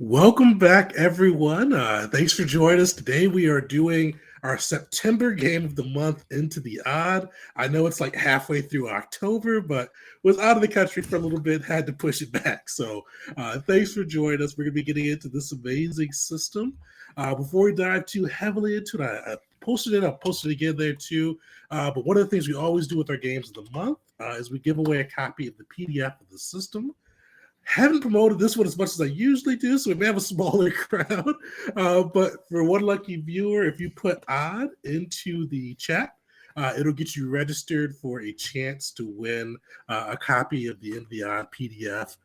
Welcome back, everyone. Thanks for joining us today. We are doing our September game of the month, Into the Odd. I know it's like halfway through October, but was out of the country for a little bit, had to push it back. So thanks for joining us. We're going to be getting into this amazing system. Before we dive too heavily into it, I posted it. I'll post it again there too. But one of the things we always do with our games of the month is we give away a copy of the PDF of the system. Haven't promoted this one as much as I usually do, so we may have a smaller crowd. But for one lucky viewer, if you put odd into the chat, it'll get you registered for a chance to win a copy of the In the Odd PDF.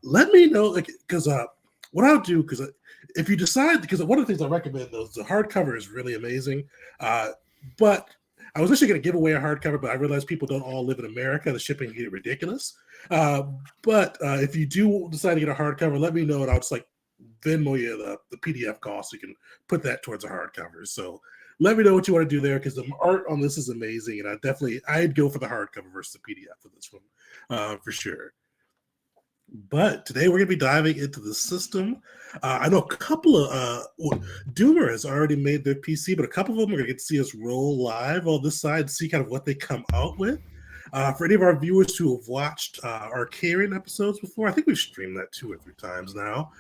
Let me know, because what I'll do, because if you decide, because one of the things I recommend, though, is the hardcover is really amazing. But I was actually going to give away a hardcover, but I realized people don't all live in America. The shipping can get ridiculous. Uh, but if you do decide to get a hardcover, let me know, and I'll just like Venmo you the PDF cost. So you can put that towards a hardcover. So let me know what you want to do there, because the art on this is amazing, and I'd go for the hardcover versus the PDF for this one for sure. But today we're going to be diving into the system. I know a couple of Doomer has already made their PC, but a couple of them are going to get to see us roll live on this side, see kind of what they come out with. For any of our viewers who have watched our Karen episodes before, I think we've streamed that 2 or 3 times now.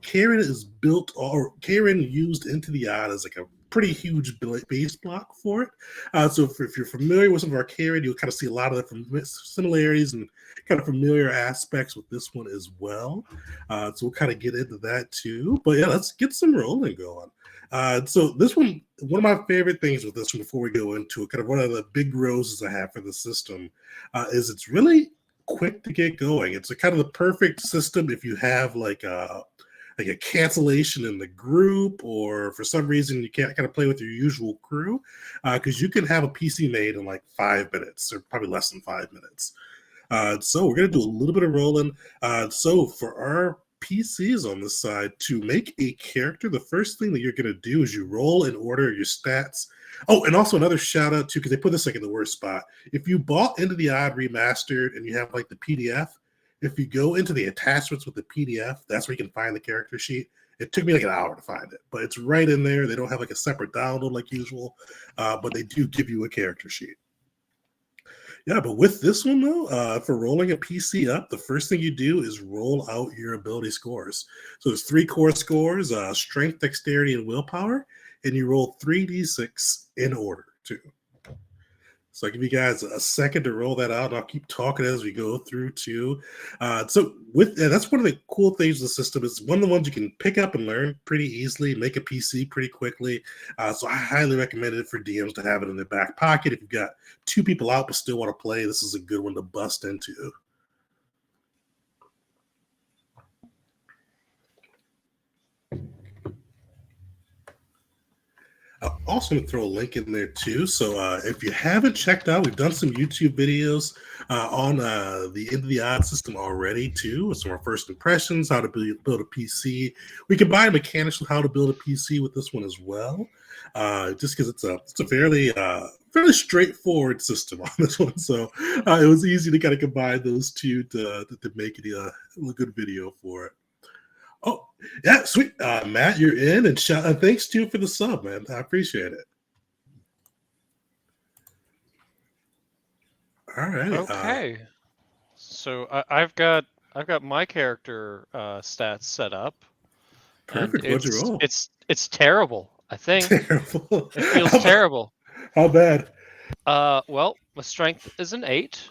Karen is built, or Karen used Into the Odd as like a pretty huge base block for it. So if you're familiar with some of our Karen, you'll kind of see a lot of the similarities and kind of familiar aspects with this one as well. So we'll kind of get into that too. But yeah, let's get some rolling going. So this one of my favorite things with this one, before we go into it, kind of one of the big roses I have for the system, is it's really quick to get going. It's a kind of the perfect system if you have like a cancellation in the group, or for some reason you can't kind of play with your usual crew, because you can have a PC made in like 5 minutes, or probably less than 5 minutes. So we're going to do a little bit of rolling. So for our PCs on this side, to make a character, the first thing that you're going to do is you roll and order your stats. Oh, and also another shout out too, because they put this like in the worst spot. If you bought Into the Odd Remastered and you have like the PDF, if you go into the attachments with the PDF, that's where you can find the character sheet. It took me like an hour to find it, but it's right in there. They don't have like a separate download like usual, but they do give you a character sheet. Yeah, but with this one though, for rolling a PC up, the first thing you do is roll out your ability scores. So there's 3 core scores: strength, dexterity, and willpower, and you roll 3d6 in order too. So I'll give you guys a second to roll that out, and I'll keep talking as we go through too. That's one of the cool things of the system. Is one of the ones you can pick up and learn pretty easily, make a PC pretty quickly. So I highly recommend it for DMs to have it in their back pocket. If you've got 2 people out but still want to play, this is a good one to bust into. I'll also throw a link in there too. So if you haven't checked out, we've done some YouTube videos on the Into the Odd system already too, with some of our first impressions, how to build a PC. We combine mechanics with how to build a PC with this one as well, just because it's a fairly straightforward system on this one. So it was easy to kind of combine those two to make it a good video for it. Oh, yeah, sweet. Matt, you're in, and thanks to you for the sub, man. I appreciate it. All right. Okay. So I've got my character stats set up, and Perfect. What'd you roll? it's terrible. I think Terrible. it feels terrible. How bad? Well, my strength is an 8.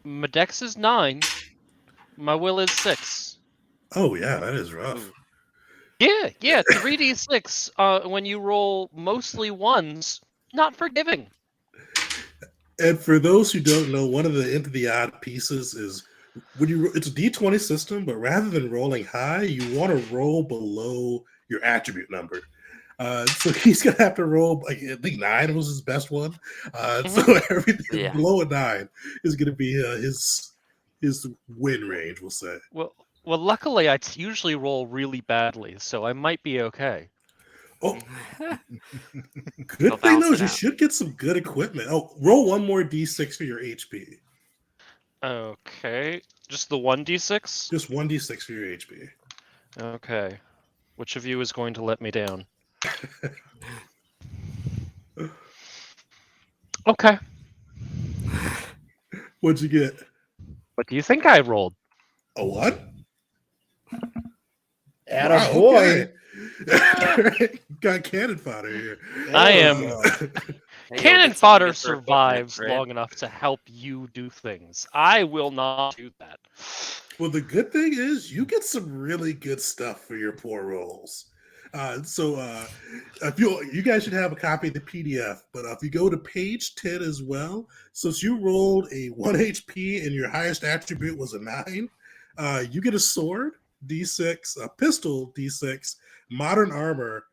My dex is 9. My will is 6. Oh, yeah, that is rough. Yeah, 3d6. When you roll mostly ones, not forgiving. And for those who don't know, one of the Into the Odd pieces is it's a D20 system, but rather than rolling high, you want to roll below your attribute number. So he's gonna have to roll. Like, I think 9 was his best one. So everything below a 9 is gonna be his win range. We'll say. Well, luckily I usually roll really badly, so I might be okay. Oh, good thing though is you should get some good equipment. Oh, roll one more D6 for your HP. Okay. Just the 1d6? Just 1d6 for your HP. Okay. Which of you is going to let me down? Okay. What'd you get? What do you think I rolled? A what? Attaboy. Okay. Got cannon fodder here. I am- Hey, you'll Cannon get some fodder good for equipment, survives right? long enough to help you do things. I will not do that. Well, the good thing is you get some really good stuff for your poor rolls. If you guys should have a copy of the PDF, but if you go to page 10 as well, since you rolled a 1 HP and your highest attribute was a 9, you get a sword, D6, a pistol, D6, modern armor,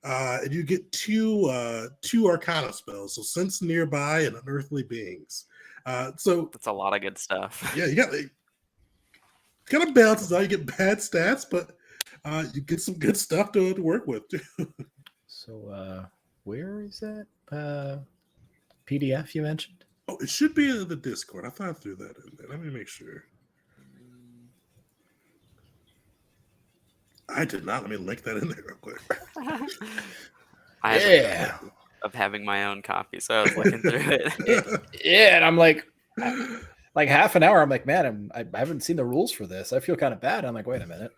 and you get two Arcana spells. So sense nearby and unearthly beings. So That's a lot of good stuff. yeah, you got kind of balances out. You get bad stats, but you get some good stuff to work with too. So, where is that PDF you mentioned? Oh, it should be in the Discord. I thought I threw that in there. Let me make sure. I did not. Let me link that in there real quick. I have Yeah. of having my own copy, so I was looking through it. Yeah, and I'm like half an hour. I'm like, man, I haven't seen the rules for this. I feel kind of bad. I'm like, wait a minute,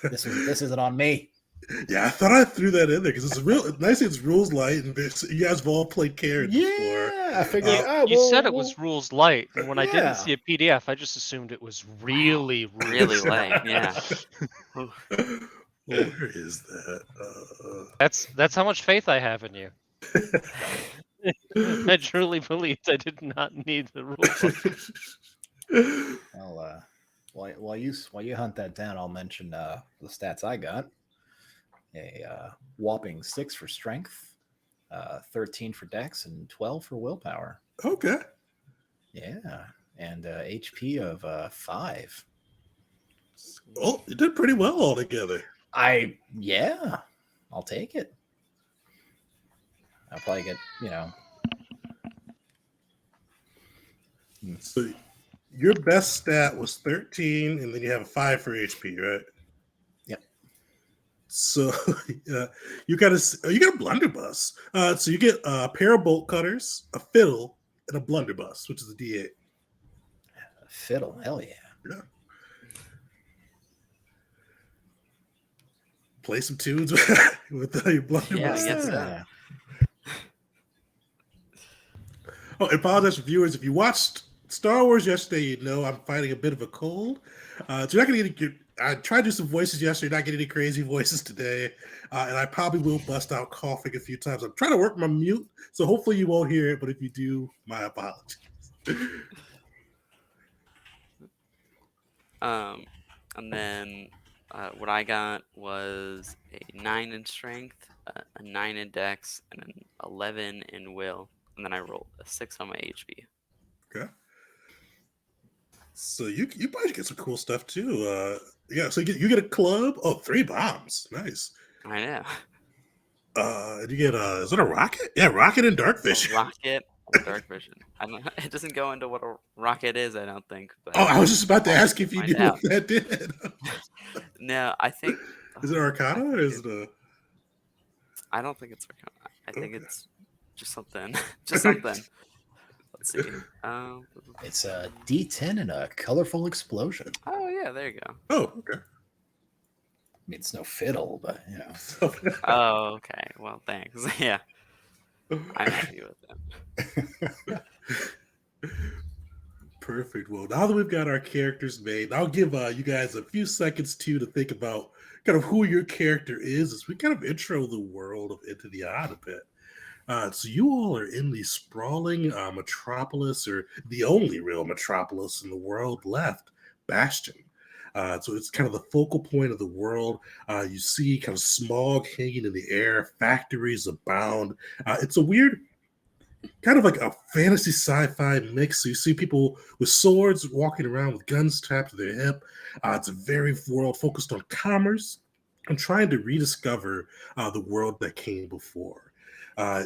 this isn't on me. Yeah, I thought I threw that in there because it's nice. It's rules light, and you guys have all played Karen before. Yeah, I figured. You said it was rules light, and when I yeah. didn't see a PDF, I just assumed it was really, Really light, yeah. Well, where is that? That's how much faith I have in you. I truly believed I did not need the rules. Well, while you hunt that down, I'll mention the stats I got. A whopping 6 for strength, 13 for dex, and 12 for willpower. Okay. Yeah, and HP of 5. Oh, you did pretty well altogether. I'll take it. I'll probably get, So your best stat was 13, and then you have a 5 for HP, right? Yep. So you got a blunderbuss. So you get a pair of bolt cutters, a fiddle, and a blunderbuss, which is a D8. a fiddle. Hell yeah. Yeah. Play some tunes with your blunderbuss. Yeah, I guess so. Oh, I apologize for viewers. If you watched Star Wars yesterday, you know I'm fighting a bit of a cold. So you're not going to get I tried to do some voices yesterday, not getting any crazy voices today. And I probably will bust out coughing a few times. I'm trying to work my mute, so hopefully you won't hear it. But if you do, my apologies. And then what I got was a 9 in strength, a 9 in dex, and an 11 in will. And then I rolled a 6 on my HP. Okay. So you probably get some cool stuff too. Yeah. So you get a club. Oh, 3 bombs. Nice. I know. And you get is it a rocket? Yeah, rocket and dark vision. A rocket or dark vision. I don't. It doesn't go into what a rocket is. I don't think. But Oh, I was just about to ask if you find knew out. what that did. No, I think. Is it Arcana or is it a? I don't think it's Arcana. I think Okay. it's just something. Just something. Let's see. It's a D10 and a colorful explosion. Oh yeah, there you go. Oh, okay. I mean, it's no fiddle, but Oh, okay. Well, thanks. Yeah, I'm happy with that. Perfect. Well, now that we've got our characters made, I'll give you guys a few seconds too to think about kind of who your character is as we kind of intro the world of Into the Odd a bit. So you all are in the sprawling metropolis, or the only real metropolis in the world left, Bastion. So it's kind of the focal point of the world. You see kind of smog hanging in the air, factories abound. It's a weird, kind of like a fantasy sci-fi mix. So you see people with swords walking around with guns strapped to their hip. It's a very world focused on commerce and trying to rediscover the world that came before.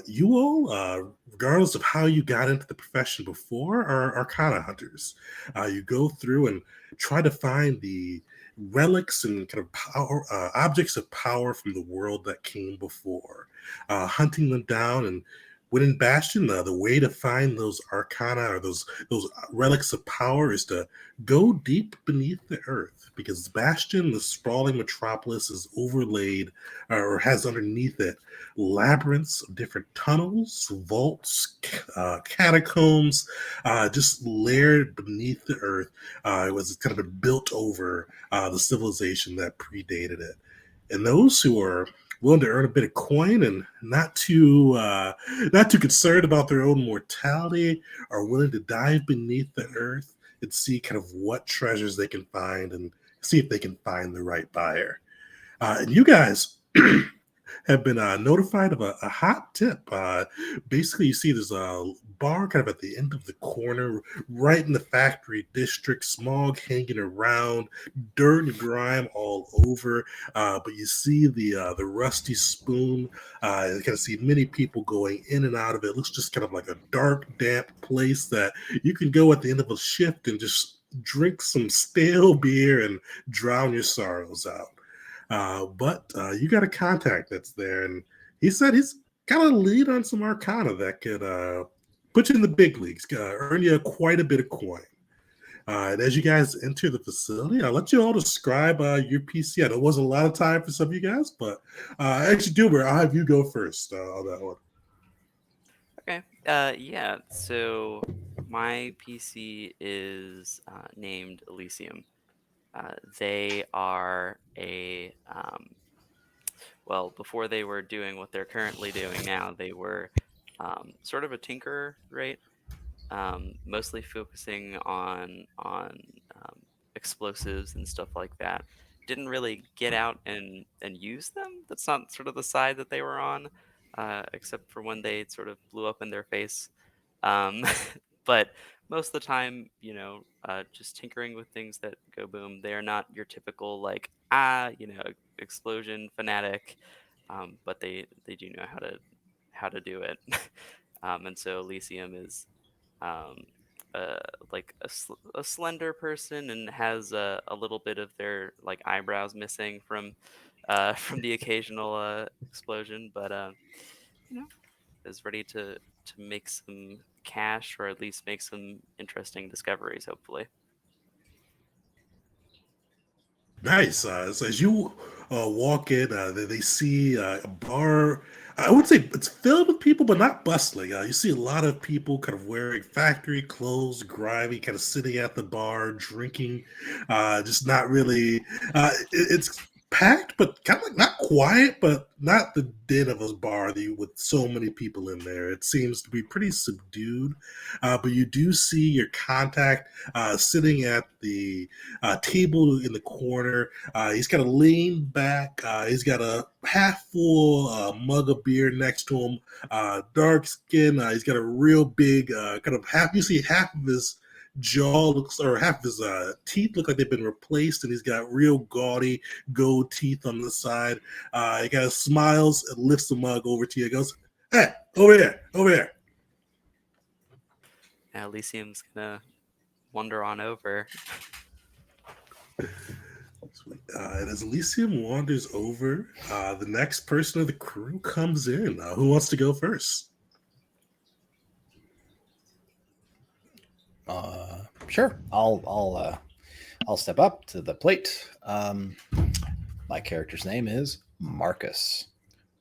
You all, regardless of how you got into the profession before, are Arcana hunters. You go through and try to find the relics and kind of power objects of power from the world that came before, hunting them down. And when in Bastion, the way to find those arcana or those relics of power is to go deep beneath the earth, because Bastion, the sprawling metropolis, is overlaid or has underneath it labyrinths of different tunnels, vaults, catacombs, just layered beneath the earth. It was kind of been built over the civilization that predated it. And those who are willing to earn a bit of coin and not too concerned about their own mortality are willing to dive beneath the earth and see kind of what treasures they can find and see if they can find the right buyer. And you guys have been notified of a hot tip. Basically, you see there's a bar kind of at the end of the corner, right in the factory district, smog hanging around, dirt and grime all over. But you see the rusty spoon. You kind of see many people going in and out of it. It looks just kind of like a dark, damp place that you can go at the end of a shift and just drink some stale beer and drown your sorrows out. But you got a contact that's there, and he said he's got a lead on some arcana that could put you in the big leagues, earn you quite a bit of coin. And as you guys enter the facility, I'll let you all describe your PC. I know it wasn't a lot of time for some of you guys, but actually, Duber, I'll have you go first on that one. Okay. Yeah. So my PC is named Elysium. They are well, before they were doing what they're currently doing now, they were sort of a tinkerer, right? Mostly focusing on explosives and stuff like that. Didn't really get out and use them. That's not sort of the side that they were on, except for when they sort of blew up in their face. Um, but most of the time, just tinkering with things that go boom. They are not your typical like explosion fanatic, but they do know how to do it. And so Elysium is um, like a slender person and has a little bit of their like eyebrows missing from from the occasional explosion, but you know, is ready to make some cash or at least make some interesting discoveries, hopefully. Nice. So as you walk in, they see a bar. I would say it's filled with people, but not bustling. You see a lot of people kind of wearing factory clothes, grimy, kind of sitting at the bar, drinking. Just not really. It's packed, but kind of like not quiet, but not the din of a bar with so many people in there. It seems to be pretty subdued. But you do see your contact sitting at the table in the corner. He's kind of leaned back. He's got a half full mug of beer next to him. Dark skin. He's got a real big kind of half. You see half of his jaw looks, or half of his teeth look like they've been replaced, and he's got real gaudy gold teeth on the side. He kind of smiles and lifts the mug over to you. He goes, "Hey, over here, over here." Now Elysium's gonna wander on over. And as Elysium wanders over, the next person of the crew comes in. Who wants to go first? Sure. I'll step up to the plate. My character's name is Marcus.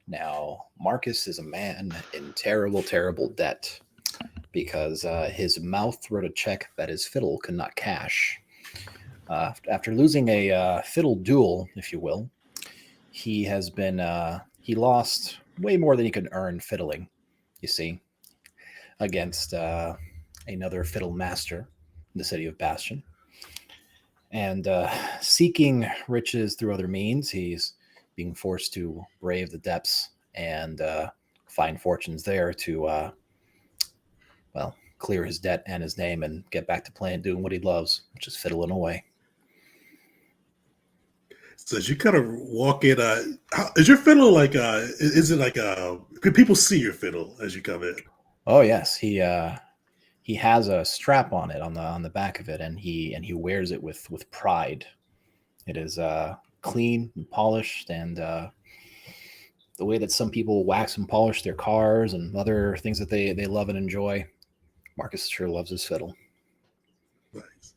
Now, Marcus is a man in terrible, terrible debt because his mouth wrote a check that his fiddle could not cash. After losing a fiddle duel, if you will, he lost way more than he could earn fiddling, you see, against another fiddle master in the city of Bastion. And seeking riches through other means, he's being forced to brave the depths and find fortunes there to, clear his debt and his name and get back to playing, doing what he loves, which is fiddling away. So as you kind of walk in, is your fiddle like? Is it like? Can people see your fiddle as you come in? Oh yes, he has a strap on it on the back of it, and he wears it with pride. It is clean and polished, and the way that some people wax and polish their cars and other things that they love and enjoy. Marcus sure loves his fiddle. Nice.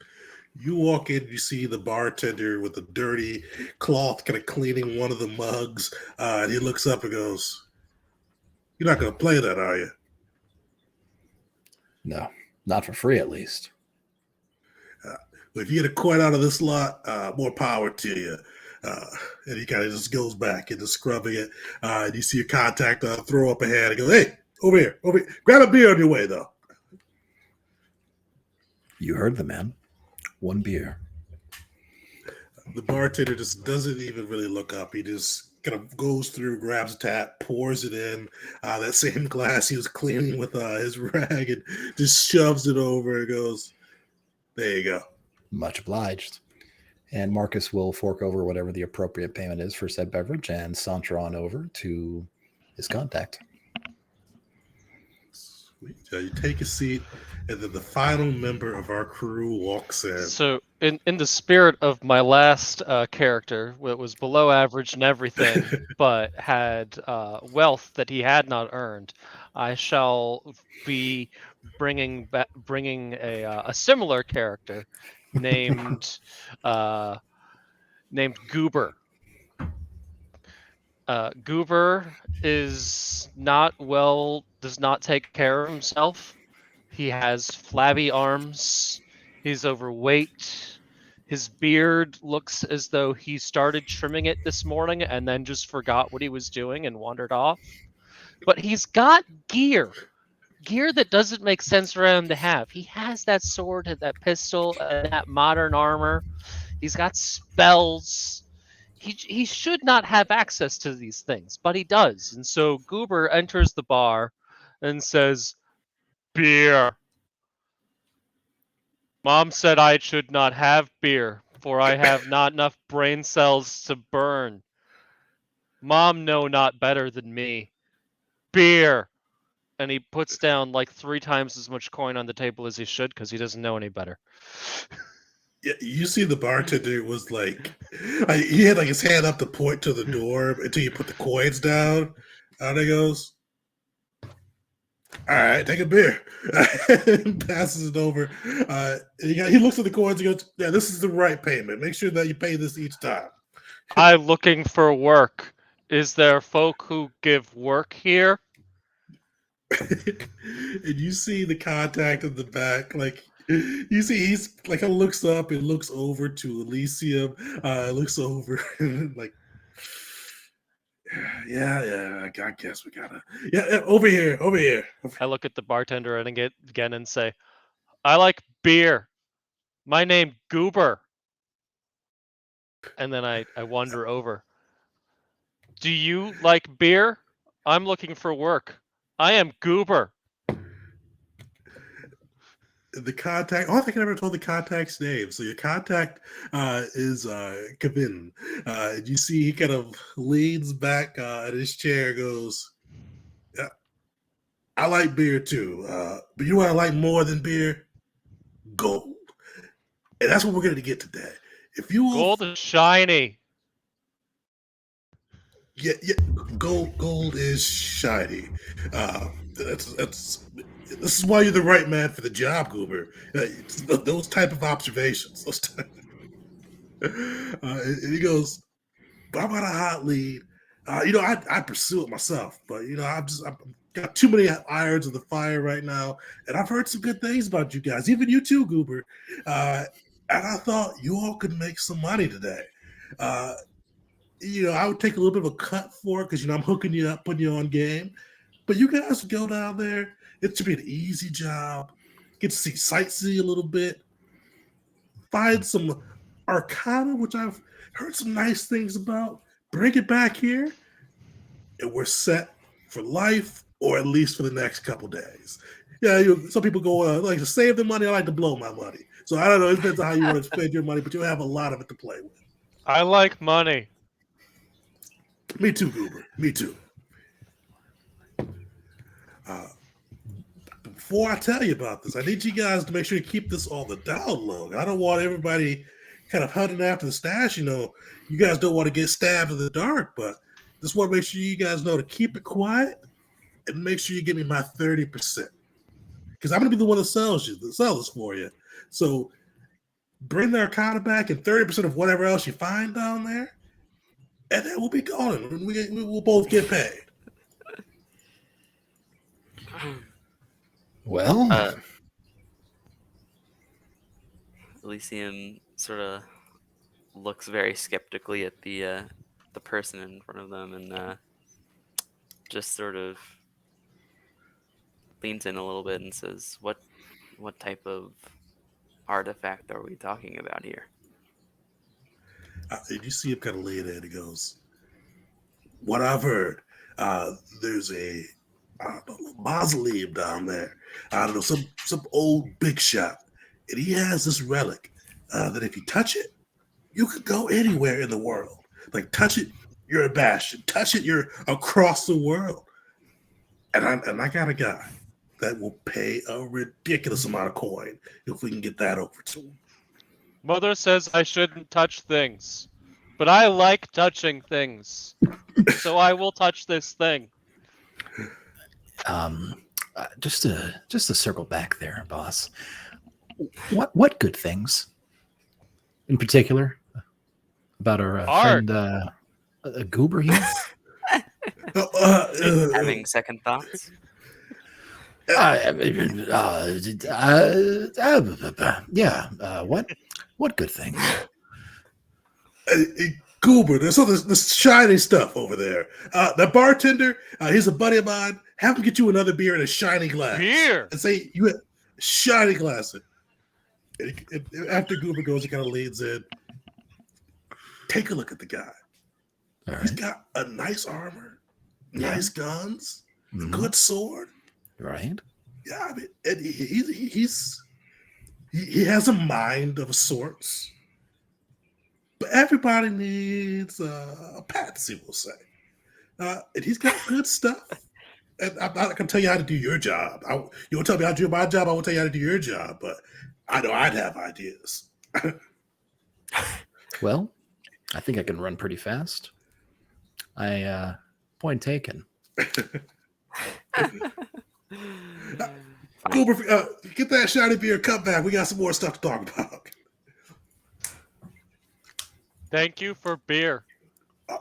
You walk in, you see the bartender with a dirty cloth kind of cleaning one of the mugs. And he looks up and goes, "You're not going to play that, are you?" No, not for free, at least. If you get a coin out of this lot, more power to you. And he kind of just goes back into scrubbing it. And you see your contact throw up a hand and go, "Hey, over here. Grab a beer on your way, though." You heard the man. One beer. The bartender just doesn't even really look up. He just kind of goes through, grabs a tap, pours it in that same glass he was cleaning with his rag, and just shoves it over and goes, "There you go." Much obliged. And Marcus will fork over whatever the appropriate payment is for said beverage and saunter on over to his contact. Sweet. You take a seat, and then the final member of our crew walks in. So, in the spirit of my last character, that was below average and everything, but had wealth that he had not earned, I shall be bringing a similar character named named Goober. Goober does not take care of himself. He has flabby arms. He's overweight. His beard looks as though he started trimming it this morning and then just forgot what he was doing and wandered off. But he's got gear that doesn't make sense for him to have. He has that sword, that pistol, that modern armor. He's got spells. He should not have access to these things, but he does. And so Goober enters the bar and says, "Beer. Mom said I should not have beer, for I have not enough brain cells to burn. Mom know not better than me. Beer." And he puts down like 3 times as much coin on the table as he should because he doesn't know any better. Yeah, you see the bartender was like, he had like his hand up to point to the door until you put the coins down. And he goes, "All right, take a beer." And passes it over. He looks at the coins and goes, "Yeah, this is the right payment. Make sure that you pay this each time." I'm looking for work. Is there folk who give work here? And you see the contact in the back, like you see he's like looks up and looks over to Elysium, looks over and like, yeah, I guess we gotta, over here. I look at the bartender and again and say, "I like beer. My name Goober." And then I wander over. "Do you like beer? I'm looking for work. I am Goober." The contact, I don't think I ever told the contact's name. So your contact is Kevin. You see he kind of leans back in his chair, goes, "Yeah, I like beer too. But you know what I like more than beer? Gold." And that's what we're going to get today. If you will, Gold is shiny. yeah, gold is shiny. That's this is why you're the right man for the job, Goober. Those type of observations. And he goes, "But I'm on a hot lead. I pursue it myself, but I've got too many irons in the fire right now, and I've heard some good things about you guys, even you too, Goober. And I thought you all could make some money today. I would take a little bit of a cut for it because I'm hooking you up, putting you on game. But you guys go down there. It should be an easy job. Get to see sightsee a little bit. Find some Arcana, which I've heard some nice things about. Bring it back here, and we're set for life, or at least for the next couple days." Yeah, some people go like to save the money. I like to blow my money. So I don't know. It depends on how you want to spend your money, but you'll have a lot of it to play with. I like money. Me too, Goober. Me too. Before I tell you about this, I need you guys to make sure you keep this on the down low. I don't want everybody kind of hunting after the stash. You guys don't want to get stabbed in the dark, but just want to make sure you guys know to keep it quiet and make sure you give me my 30%. Because I'm going to be the one that sells this for you. So bring the Arcana back and 30% of whatever else you find down there, and then we'll be gone. And we'll both get paid. Well, Elysium sort of looks very skeptically at the person in front of them and just sort of leans in a little bit and says, "What type of artifact are we talking about here?" And you see him kind of lay there, and he goes, "What I've heard, there's a mausoleum down there. I don't know, some old big shot, and he has this relic that if you touch it, you could go anywhere in the world. Like touch it, you're a Bastion. Touch it, you're across the world. And I got a guy that will pay a ridiculous amount of coin if we can get that over to him." Mother says I shouldn't touch things, but I like touching things. So I will touch this thing. just to circle back there, boss. What good things, in particular, about our Art. friend Goober here? Having second thoughts. What good things? Goober, there's all this shiny stuff over there. The bartender, he's a buddy of mine. Have him get you another beer in a shiny glass. Beer. And say you have shiny glass. And after Goober goes, he kind of leads in. Take a look at the guy. All He's right. got a nice armor, Yeah. nice guns, a Mhm. good sword. Right. Yeah, I mean, and he has a mind of sorts. But everybody needs a patsy, we'll say. And he's got good stuff. And I'm not going to tell you how to do your job. You won't tell me how to do my job. I won't tell you how to do your job. But I know I'd have ideas. Well, I think I can run pretty fast. Point taken. Goober, get that shiny beer cup back. We got some more stuff to talk about. Thank you for beer. Uh,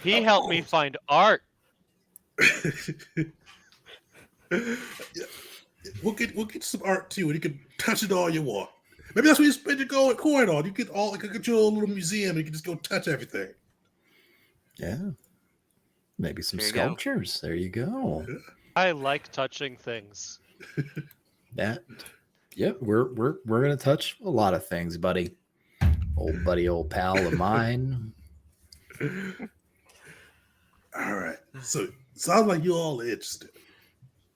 He helped me find art. Yeah. We'll get some art too, and you can touch it all you want. Maybe that's what you spend your gold coin on. You get your own little museum, and you can just go touch everything. Yeah. Maybe some There you go. sculptures. There you go. I like touching things. That. Yep. We're gonna touch a lot of things, buddy. Old pal of mine. All right. So sounds like you all are interested.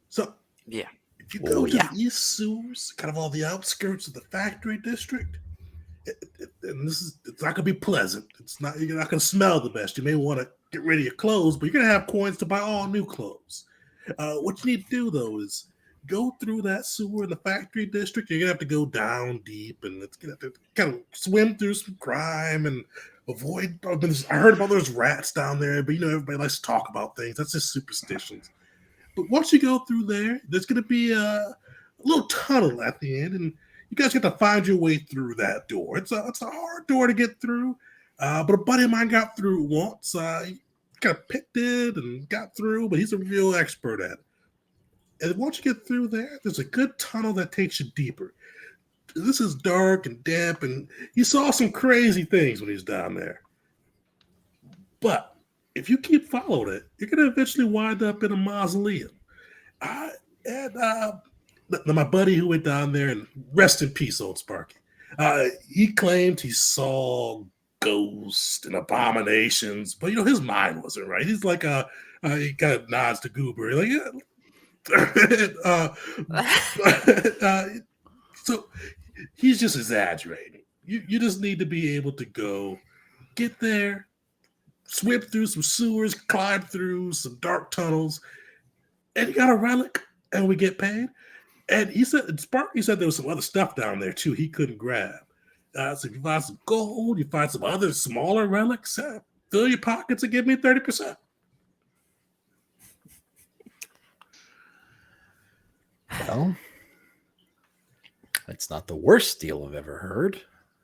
So Yeah. if you go to yeah. the East Sewers, kind of all the outskirts of the factory district, and it's not gonna be pleasant. You're not gonna smell the best. You may want to get rid of your clothes, but you're gonna have coins to buy all new clothes. What you need to do though is go through that sewer in the factory district. You're gonna have to go down deep, and it's gonna have to kind of swim through some crime and avoid. I heard about those rats down there, but everybody likes to talk about things. That's just superstitions. But once you go through there, there's gonna be a little tunnel at the end, and you guys get to find your way through that door. It's a hard door to get through, but a buddy of mine got through once. He kind of picked it and got through, but he's a real expert at it. And once you get through there, there's a good tunnel that takes you deeper. This is dark and damp, and he saw some crazy things when he's down there. But if you keep following it, you're going to eventually wind up in a mausoleum. My buddy who went down there, and rest in peace, old Sparky, he claimed he saw ghosts and abominations, but his mind wasn't right. He's like he kind of nods to Goober, like, so he's just exaggerating. You just need to be able to go get there, swim through some sewers, climb through some dark tunnels, and you got a relic, and we get paid. And he said, Sparky said there was some other stuff down there too he couldn't grab. So if you find some gold, you find some other smaller relics, fill your pockets and give me 30%. Well, it's not the worst deal I've ever heard.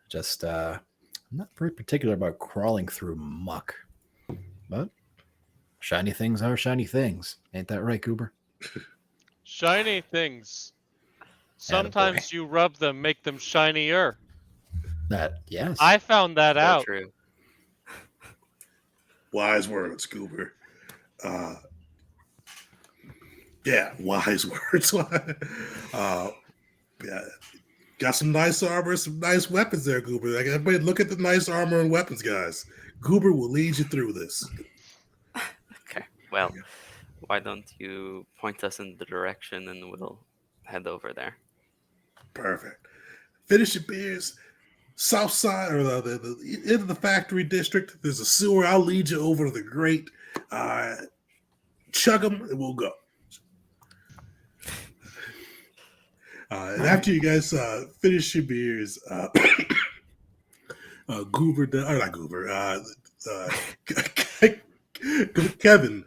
Just I'm not very particular about crawling through muck. But shiny things are shiny things. Ain't that right, Goober? Shiny things. Sometimes you rub them, make them shinier. Yes. I found that So out. true. Wise words, Goober. Yeah, wise words. Yeah, got some nice armor, some nice weapons there, Goober. Like, everybody, look at the nice armor and weapons, guys. Goober will lead you through this. Okay. Well, why don't you point us in the direction and we'll head over there. Perfect. Finish your beers. South side or the end of the factory district. There's a sewer. I'll lead you over to the grate. Chug them and we'll go. And after you guys finish your beers, Goober, or not Goober, Kevin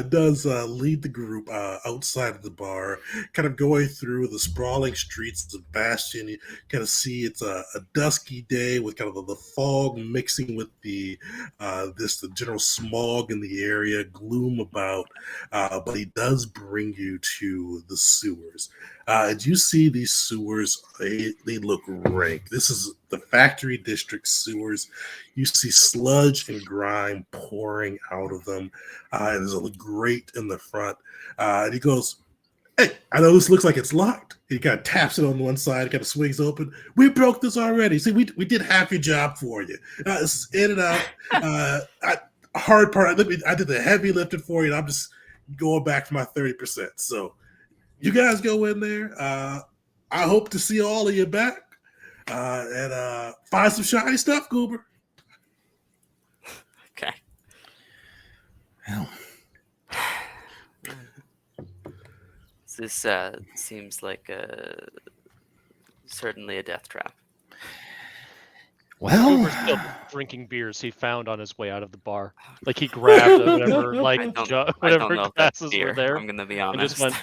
does lead the group outside of the bar, kind of going through the sprawling streets of Bastion. You kind of see it's a dusky day with kind of the fog mixing with the general smog in the area, gloom about. But he does bring you to the sewers. And you see these sewers, they look rank. This is the factory district sewers. You see sludge and grime pouring out of them. And there's a grate in the front. And he goes, "Hey, I know this looks like it's locked." He kind of taps it on one side, kind of swings open. "We broke this already. See, we did half your job for you. This is in and out. Hard part, I did the heavy lifting for you, and I'm just going back for my 30%. So you guys go in there. I hope to see all of you back. And find some shiny stuff, Goober." Okay. Well, This seems like certainly a death trap. Cooper's still drinking beers he found on his way out of the bar. Like he grabbed whatever, like I don't whatever know if that's glasses beer. were there. I'm gonna be And honest. just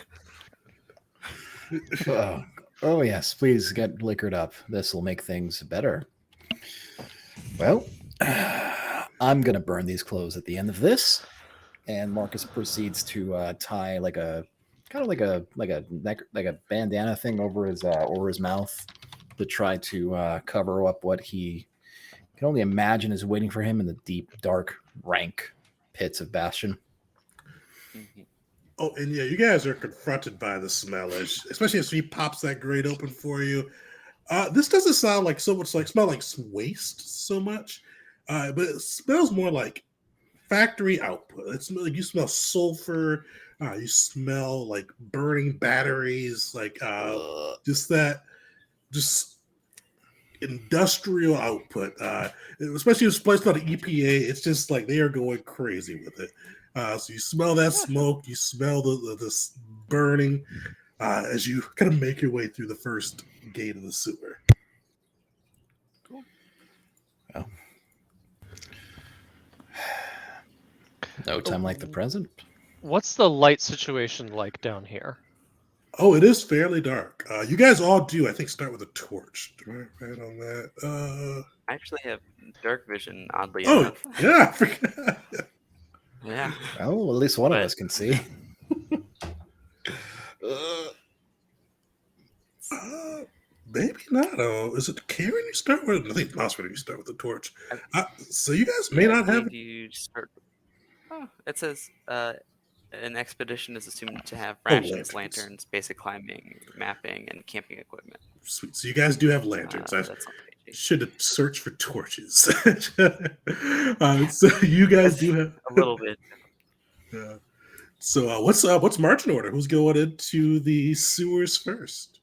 went, oh yes, please get liquored up. This will make things better. Well, I'm gonna burn these clothes at the end of this, and Marcus proceeds to tie like a bandana thing over his mouth to try to cover up what he can only imagine is waiting for him in the deep, dark, rank pits of Bastion. Mhm. Oh, and yeah, you guys are confronted by the smell, especially as he pops that grate open for you. This doesn't sound like so much like smell like waste so much, but it smells more like factory output. It's like you smell sulfur. You smell like burning batteries, like just industrial output. Especially if it's placed on the EPA, it's just like they are going crazy with it. So you smell that smoke, you smell this burning as you kind of make your way through the first gate of the sewer. Well, no time like the present. what's the light situation like down here? Oh, it is fairly dark. You guys all do, I think, start with a torch. Do I right on that? I actually have dark vision, oddly Oh, enough. yeah, I forgot. Yeah. Oh, at least one of But- us can see. Maybe not. Oh, is it Karen you start with? I think it's Mossman you start with the torch. So you guys may not have. You start. Oh, it says an expedition is assumed to have Oh, rations, lanterns. lanterns, basic climbing, mapping, and camping equipment. Sweet. So you guys do have lanterns. I That's on page 8. should have searched for torches. So you guys do have A little bit. So what's marching order? Who's going into the sewers first?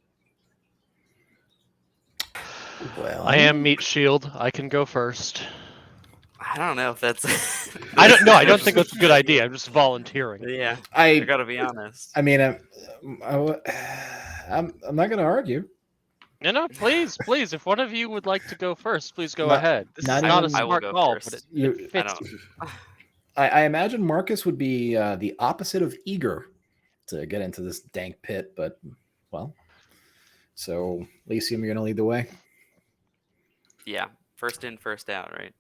Well, I am meat shield. I can go first. I don't know if that's. I don't know. I don't think that's a good idea. I'm just volunteering. Yeah, I I gotta be honest. I mean, I'm not going to argue. No, please. If one of you would like to go first, please go Not- ahead. This not is not even- a I will smart go call, first. but You- it I fits. don't. I imagine Marcus would be the opposite of eager to get into this dank pit, but well. So, Lysium, you're going to lead the way. Yeah, first in, first out, right?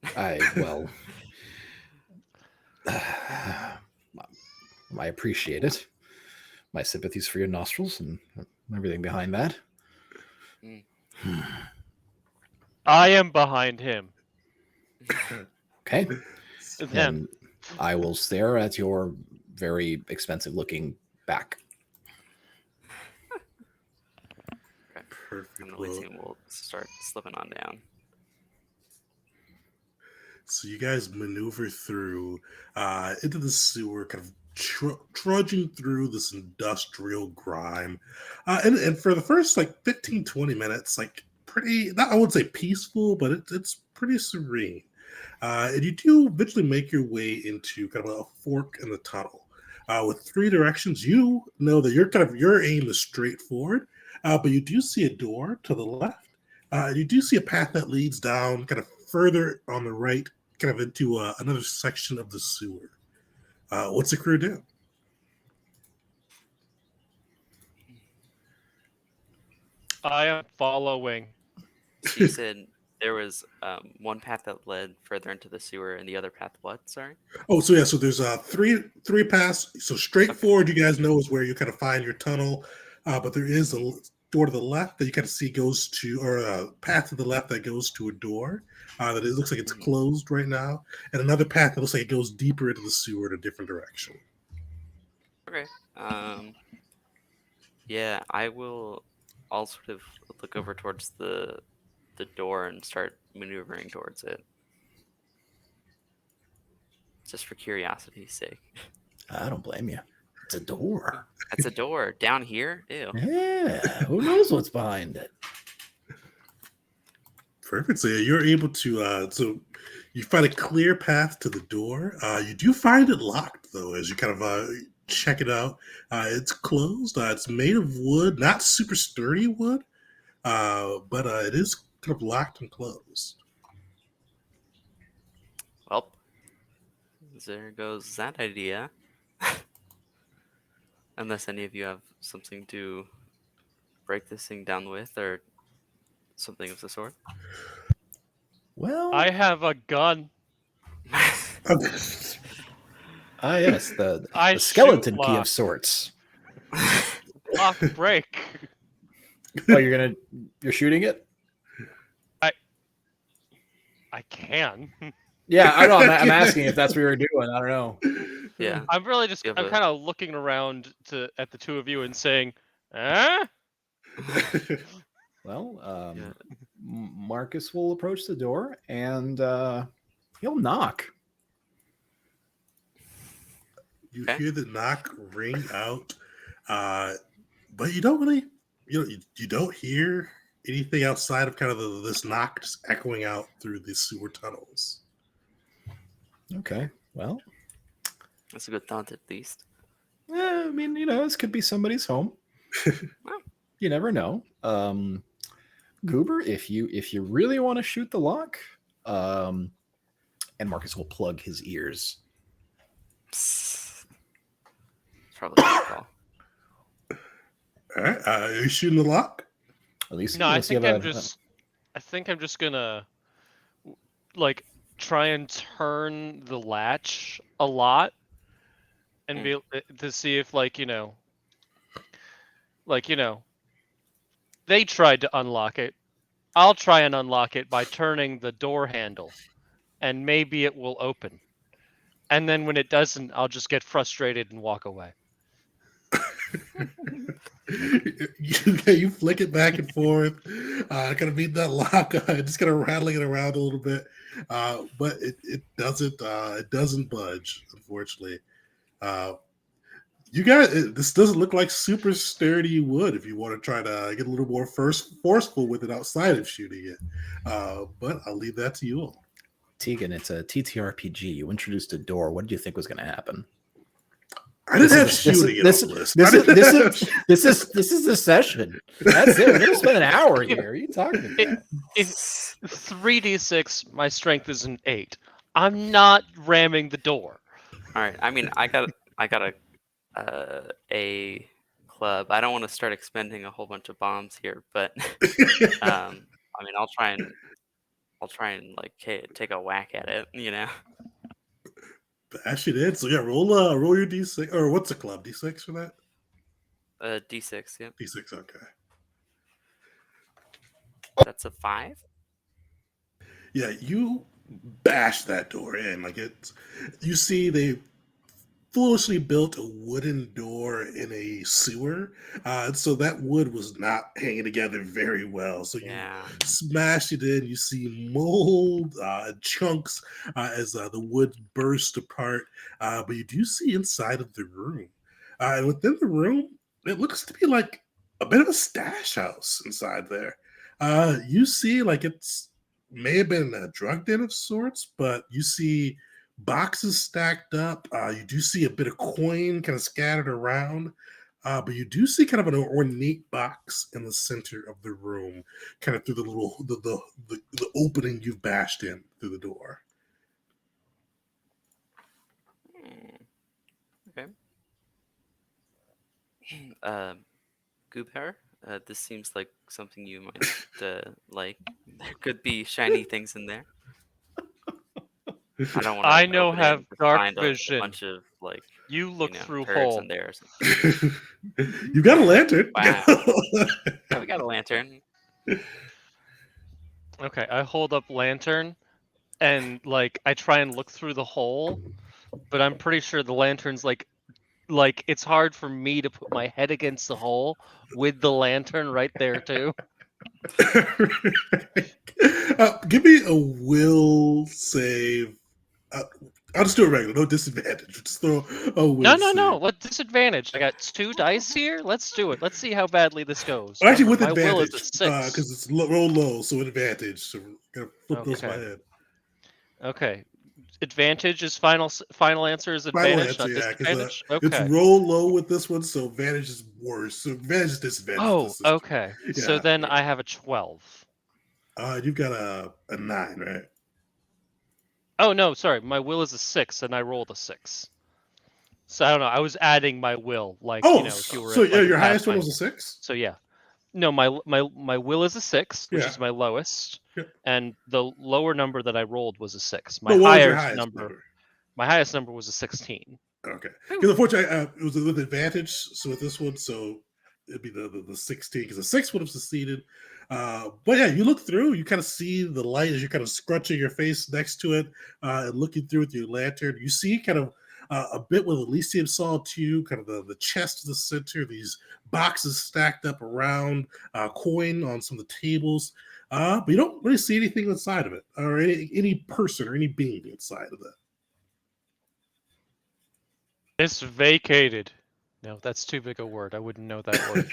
I appreciate it. My sympathies for your nostrils and everything behind that. I am behind him. Okay. Them. And I will stare at your very expensive looking back. Perfect. And Well, Elysium will start slipping on down. so you guys maneuver through into the sewer, kind of trudging through this industrial grime. And for the first like 15, 20 minutes, like pretty, not, I would say peaceful, but it's pretty serene. And you do eventually make your way into kind of a fork in the tunnel. With three directions, you know that your aim is straightforward, but you do see a door to the left. You do see a path that leads down kind of further on the right, kind of into another section of the sewer. What's the crew do? I am following. So you said there was one path that led further into the sewer, and the other path what? Sorry. Oh, so yeah, so there's three paths. So straightforward, you guys know, is where you kind of find your tunnel, but there is a door to the left that you kind of see goes to, or a path to the left that goes to a door that it looks like it's closed right now, and another path that looks like it goes deeper into the sewer in a different direction. Okay. Yeah, I will. I'll sort of look over towards the door and start maneuvering towards it, just for curiosity's sake. I don't blame you. It's a door. That's a door down here. Ew. Yeah. Who knows what's behind it? Perfect. So yeah, you're able to. So you find a clear path to the door. You do find it locked though, as you kind of check it out. It's closed. It's made of wood, not super sturdy wood, but it is kind of locked and closed. Well, there goes that idea. Unless any of you have something to break this thing down with, or something of the sort. Well, I have a gun. yes, the I skeleton shoot key of lock. sorts. Lock break. Oh, you're shooting it? I can. Yeah, I know. I'm asking if that's what you're doing. I don't know. Yeah. I'm really just. You have I'm a- kind of looking around at the two of you and saying, "Eh." Well, Yeah. Marcus will approach the door and he'll knock. You Okay. hear the knock ring out, but you don't really, you don't hear anything outside of kind of this knock just echoing out through the sewer tunnels. Okay. Well, That's a good thought, at least. I mean, this could be somebody's home. You never know. Goober, if you really want to shoot the lock, and Marcus will plug his ears. It's probably a good call. All right, are you shooting the lock? At least No, I unless you think have I'm a- just. I think I'm just gonna, like, try and turn the latch a lot, and be to see if, they tried to unlock it. I'll try and unlock it by turning the door handle, and maybe it will open. And then when it doesn't, I'll just get frustrated and walk away. You flick it back and forth, kind of beat that lock, just kind of rattling it around a little bit, but it doesn't budge, unfortunately. You guys, this doesn't look like super sturdy wood. If you want to try to get a little more forceful with it outside of shooting it, but I'll leave that to you all. Tegan, it's a TTRPG. You introduced a door. What did you think was going to happen? I didn't have shooting on the list. This is the session. That's it. We're going to spend an hour here. What are you talking about? If 3d6, my strength is an 8. I'm not ramming the door. All right. I mean, I got a club. I don't want to start expending a whole bunch of bombs here, but I mean, I'll try and like take a whack at it. You know. Bash it in. So yeah, roll your d6, or what's a club? D6 for that? D6. Yeah. D6. Okay. That's a 5. Yeah, you bash that door in. Like you see they foolishly built a wooden door in a sewer, so that wood was not hanging together very well. So you smash it in. You see mold chunks as the wood burst apart, but you do see inside of the room, and within the room, it looks to be like a bit of a stash house inside there. You see, like may have been a drug den of sorts, but you see boxes stacked up. You do see a bit of coin kind of scattered around, but you do see kind of an ornate box in the center of the room, kind of through the little the opening you've bashed in through the door. Okay. Goobhair, this seems like something you might like. There could be shiny things in there. I don't want to. I know have dark a vision. Bunch of like you look through turds hole in there or something. You got a lantern. Wow. Yeah, we got a lantern. Okay, I hold up lantern, and like I try and look through the hole, but I'm pretty sure the lantern's like it's hard for me to put my head against the hole with the lantern right there too. Give me a will save. I'll just do a regular, no disadvantage. Just throw a will. No. What disadvantage? I got 2 dice here. Let's do it. Let's see how badly this goes. Actually, with my advantage, will is a 6 because it's roll low, so advantage. So we're gonna flip those in my head. Okay, advantage is final answer is advantage, Final answer, not disadvantage. Okay, it's roll low with this one, so advantage is worse. So advantage is disadvantage. Oh, okay. Yeah, so then I have a 12. You've got a 9, right? Oh no, sorry. My will is a 6, and I rolled a 6. So I don't know. I was adding my will, like if you were. So your highest one was a 6. So yeah, no, my will is a 6, which is my lowest, and the lower number that I rolled was a 6. My highest number was a 16. Okay, because unfortunately it was with advantage. So with this one, so it'd be the 16 because the 6 would have succeeded. But yeah, you look through, you kind of see the light as you're kind of scrunching your face next to it and looking through with your lantern. You see kind of a bit what Elysium saw too, kind of the chest of the center, these boxes stacked up around, coin on some of the tables. But you don't really see anything inside of it, or any person or any being inside of it. It's vacated. No, that's too big a word. I wouldn't know that word.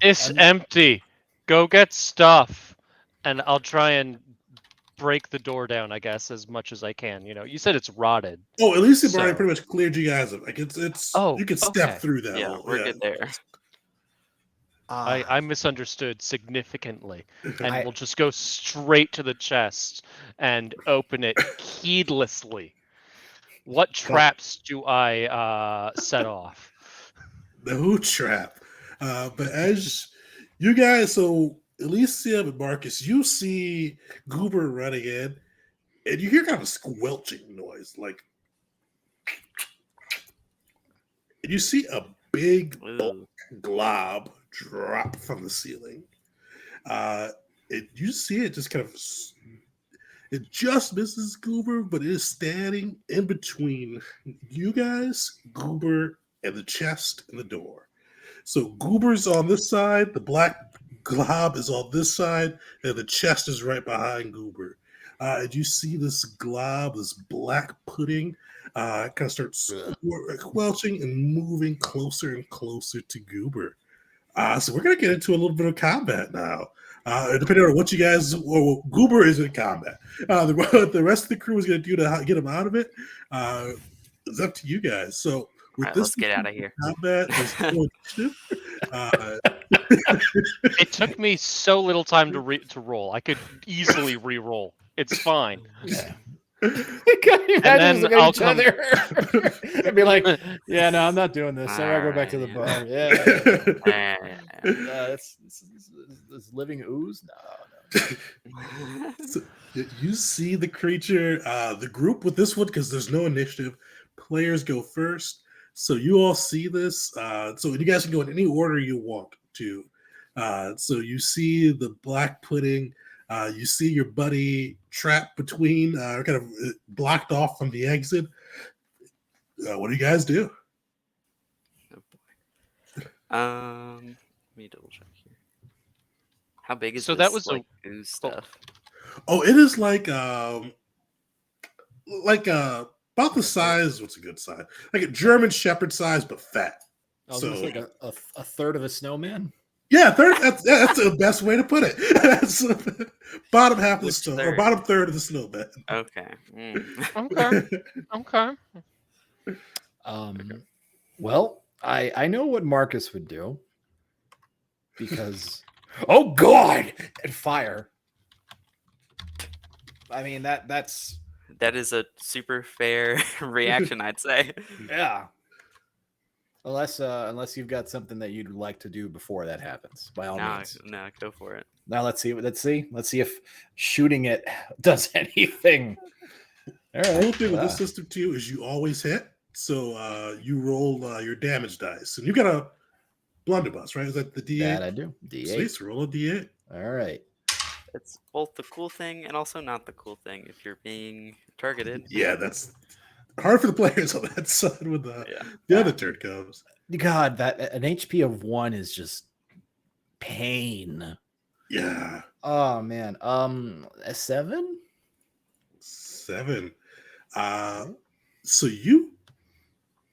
It's empty. Go get stuff, and I'll try and break the door down, I guess, as much as I can. You said it's rotted. Oh, at least already pretty much cleared you guys up. Like it's. Oh, you can step through that. Yeah, we're good there. I misunderstood significantly, and we'll just go straight to the chest and open it heedlessly. What traps do I set off? No trap. But as you guys, so Elysium and Marcus, you see Goober running in, and you hear kind of a squelching noise, like, and you see a big glob drop from the ceiling. You see it just kind of. It just misses Goober, but it is standing in between you guys, Goober, and the chest and the door. So Goober's on this side, the black glob is on this side, and the chest is right behind Goober. And you see this glob, this black pudding, kind of starts squelching and moving closer and closer to Goober. So we're gonna get into a little bit of combat now. Depending on what you guys, or Goober is in combat. The rest of the crew is gonna do to get him out of it. It's up to you guys. So with All right, this let's get out of here. combat, there's no initiative. It took me so little time to roll. I could easily re-roll. It's fine. Yeah. And then I'll come. I'd be like, yeah, no, I'm not doing this. So I go back to the bar. Yeah. This living ooze? No. So you see the creature, the group with this one, because there's no initiative. Players go first. So you all see this. So you guys can go in any order you want to. So you see the black pudding. You see your buddy trapped between, kind of blocked off from the exit. What do you guys do? Oh boy. Let me double check here. How big is So this, that was like, ooze stuff? Oh, it is like about the size. What's a good size? Like a German Shepherd size, but fat. Oh, So- so like a third of a snowman? Yeah, that's the best way to put it. That's bottom half of the Which snow, or third? bottom third of the snowman. Okay. Okay. Well, I know what Marcus would do because oh god, and fire. I mean that's That is a super fair reaction, I'd say. yeah. Unless you've got something that you'd like to do before that happens, by all means. No, go for it. Now let's see if shooting it does anything. All The right. cool thing with this system too is you always hit. So you roll your damage dice, and you got a blunderbuss, right? Is that the D8? That I do. Sweet, D8. so roll a D8. All right. It's both the cool thing and also not the cool thing if you're being targeted. Yeah, that's hard for the players on that side when the other turn comes. God, that an HP of 1 is just pain. Yeah, Oh man. A 7? 7. So you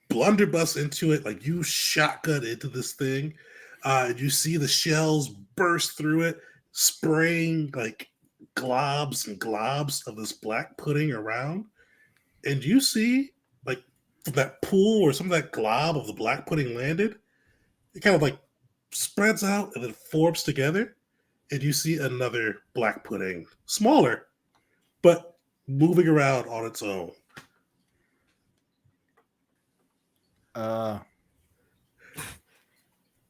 blunderbuss into it, like you shotgun into this thing. You see the shells burst through it, spraying like globs and globs of this black pudding around. And you see, like, from that pool where some of that glob of the black pudding landed, it kind of like spreads out and then forms together. And you see another black pudding, smaller, but moving around on its own.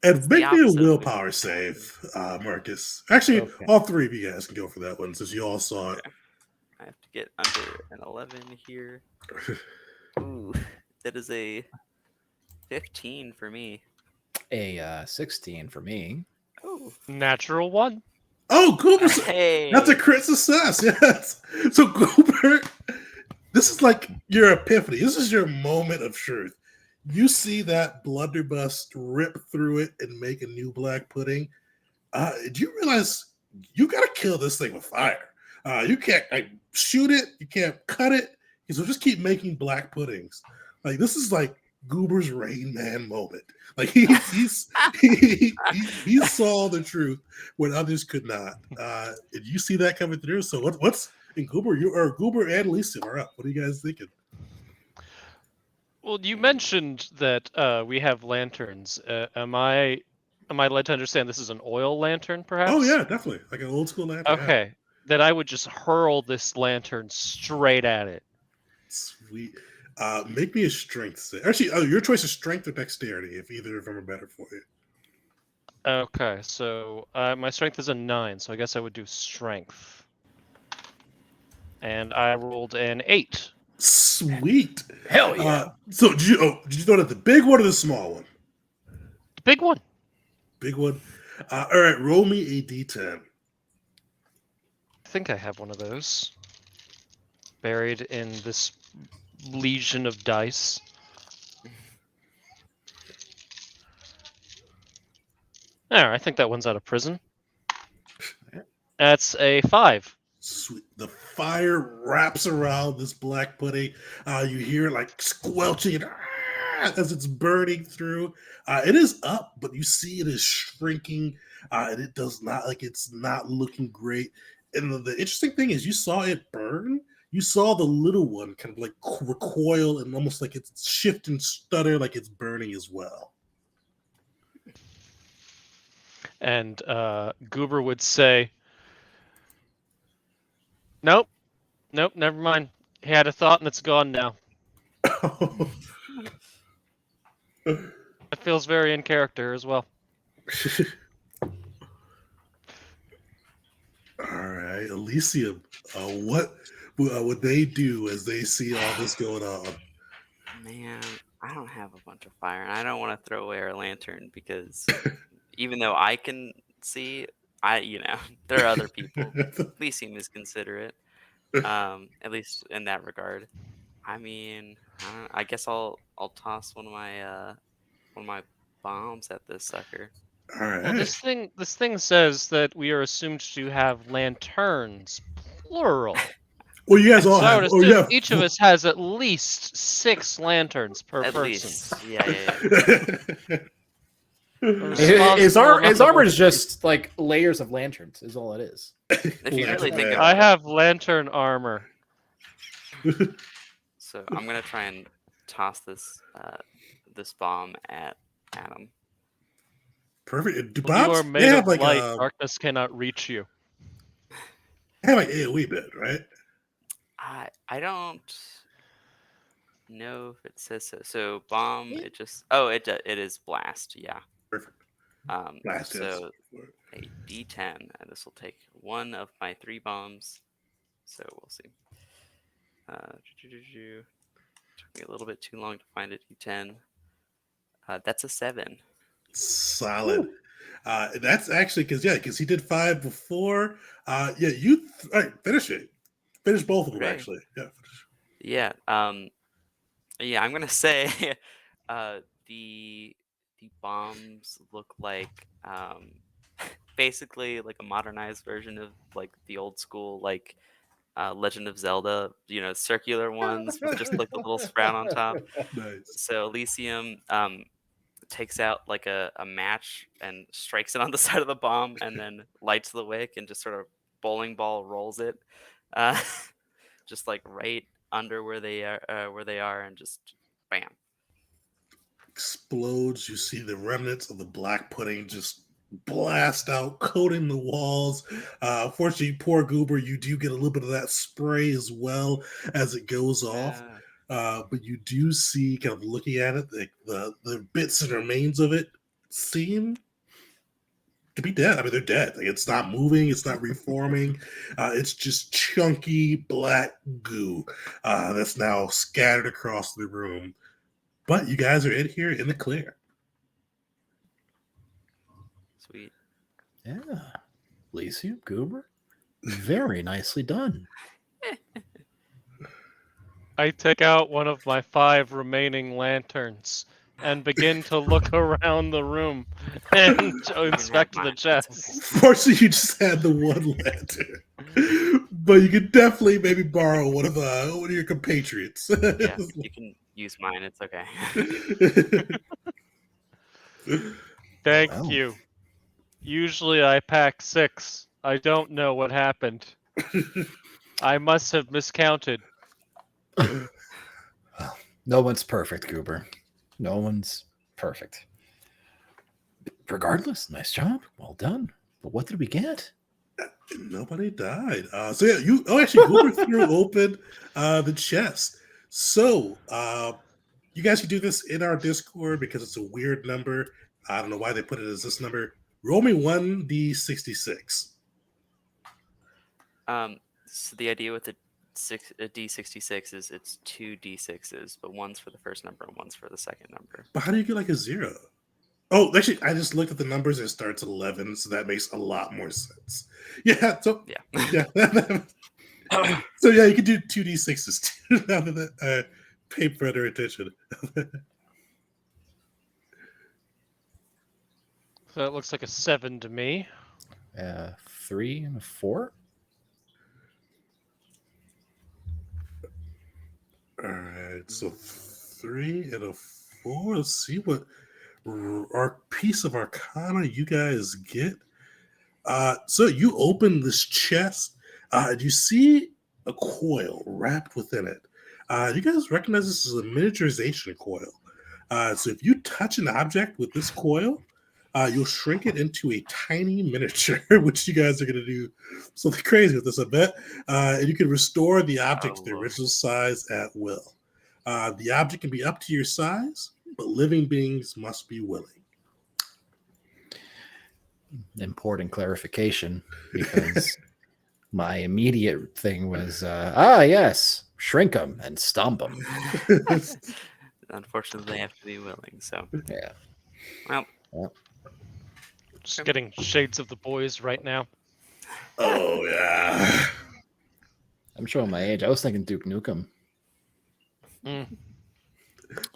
And the make me a opposite of willpower save, Marcus. Actually, Okay. all three of you guys can go for that one since you all saw it. I have to get under an 11 here. Ooh, that is a 15 for me. A 16 for me. Oh, Natural one. Oh, Goober! hey, That's a crit success. Yes. So Goober, this is like your epiphany. This is your moment of truth. You see that blunderbuss rip through it and make a new black pudding. Do you realize you got to kill this thing with fire? You can't shoot it. You can't cut it. So just keep making black puddings. Like this is like Goober's Rain Man moment. Like he saw the truth when others could not. And you see that coming through. So what's in Goober? Goober and Lisa are up. What are you guys thinking? Well, you mentioned that we have lanterns. Am I led to understand this is an oil lantern, perhaps? Oh yeah, definitely like an old school lantern. Okay, then I would just hurl this lantern straight at it. Sweet. Make me a strength save. Actually, your choice is strength or dexterity, if either of them are better for you. Okay, so my strength is a 9, so I guess I would do strength. And I rolled an 8. Sweet. Hell yeah. So did you know that the big one or the small one? The big one. Big one. All right, roll me a d10. I think I have one of those. Buried in this legion of dice. There, I think that one's out of prison. That's a 5. Sweet. The fire wraps around this black pudding. You hear it like squelching. as it's burning through. It is up, but you see it is shrinking, and it does not like it's not looking great. And the interesting thing is, you saw it burn. You saw the little one kind of like recoil and almost like it's shift and stutter, like it's burning as well. And Goober would say, "Nope, nope, never mind. He had a thought and it's gone now. It feels very in character as well." All right, Elysium. What would they do as they see all this going on? Man, I don't have a bunch of fire, and I don't want to throw away our lantern because even though I can see, there are other people. Elysium is considerate, at least in that regard. I mean, I guess I'll toss one of my bombs at this sucker. All right. Well, this thing says that we are assumed to have lanterns, plural. Well, you guys So all I have. would Oh, assume yeah. each of us has at least 6 lanterns per At person. least, yeah. His Responsible armor amount is just like layers of lanterns. Is all it is. If you really think Yeah. I about it. have lantern armor. So I'm gonna try and toss this bomb at Adam. Perfect. Do Well, you bombs? are They made have of like light. Darkness cannot reach you. they have like AOE bit, right? I don't know if it says so. So bomb, it is blast. Yeah. Perfect. Blast hits. So a D10, and this will take one of my 3 bombs. So we'll see. Took me a little bit too long to find a D10. That's a 7. Solid. That's actually because he did 5 before. All right, finish it. Finish both of them Okay. actually. Yeah. Yeah. Yeah. I'm gonna say, the bombs look like basically like a modernized version of like the old school like Legend of Zelda, circular ones with just like the little sprout on top. Nice. So Elysium takes out like a match and strikes it on the side of the bomb and then lights the wick and just sort of bowling ball rolls it, uh, just like right under where they are, and just bam. Explodes. You see the remnants of the black pudding just blast out, coating the walls. Fortunately, poor Goober, you do get a little bit of that spray as well as it goes off. But you do see, kind of looking at it, the bits and remains of it seem to be dead. I mean, they're dead. Like, it's not moving, it's not reforming. It's just chunky black goo that's now scattered across the room. But you guys are in here in the clear. Sweet. Yeah, Elysium, Goober, very nicely done. I take out one of my 5 remaining lanterns and begin to look around the room and to inspect the chest. Fortunately, you just had the one lantern, but you could definitely maybe borrow one of your compatriots. Yeah, you can use mine. It's okay. Thank Wow. you. Usually I pack 6. I don't know what happened. I must have miscounted. No one's perfect, Goober. No one's perfect. Regardless, nice job. Well done. But what did we get? Nobody died. So yeah, actually, Goober threw open the chest. So you guys can do this in our Discord because it's a weird number. I don't know why they put it as this number. Roll me 1d66. So the idea with the D66 is it's 2 D6s, but one's for the first number and one's for the second number. But how do you get like a 0? Oh, actually, I just looked at the numbers. It starts at 11, so that makes a lot more sense. Yeah. So Yeah. So yeah, you can do 2d6s too. Now that pay better attention. So it looks like a 7 to me. 3 and a 4. All right, so 3 and a 4. Let's see what our piece of Arcana you guys get. So you open this chest, and you see a coil wrapped within it. You guys recognize this as a miniaturization coil. So if you touch an object with this coil, you'll shrink it into a tiny miniature, which you guys are going to do something crazy with this, I bet. And you can restore the object to the original size at will. The object can be up to your size, but living beings must be willing. Important clarification, because my immediate thing was, yes, shrink them and stomp them. Unfortunately, they have to be willing. So Yeah. well, Just getting shades of the boys right now. Oh, yeah. I'm showing my age. I was thinking Duke Nukem.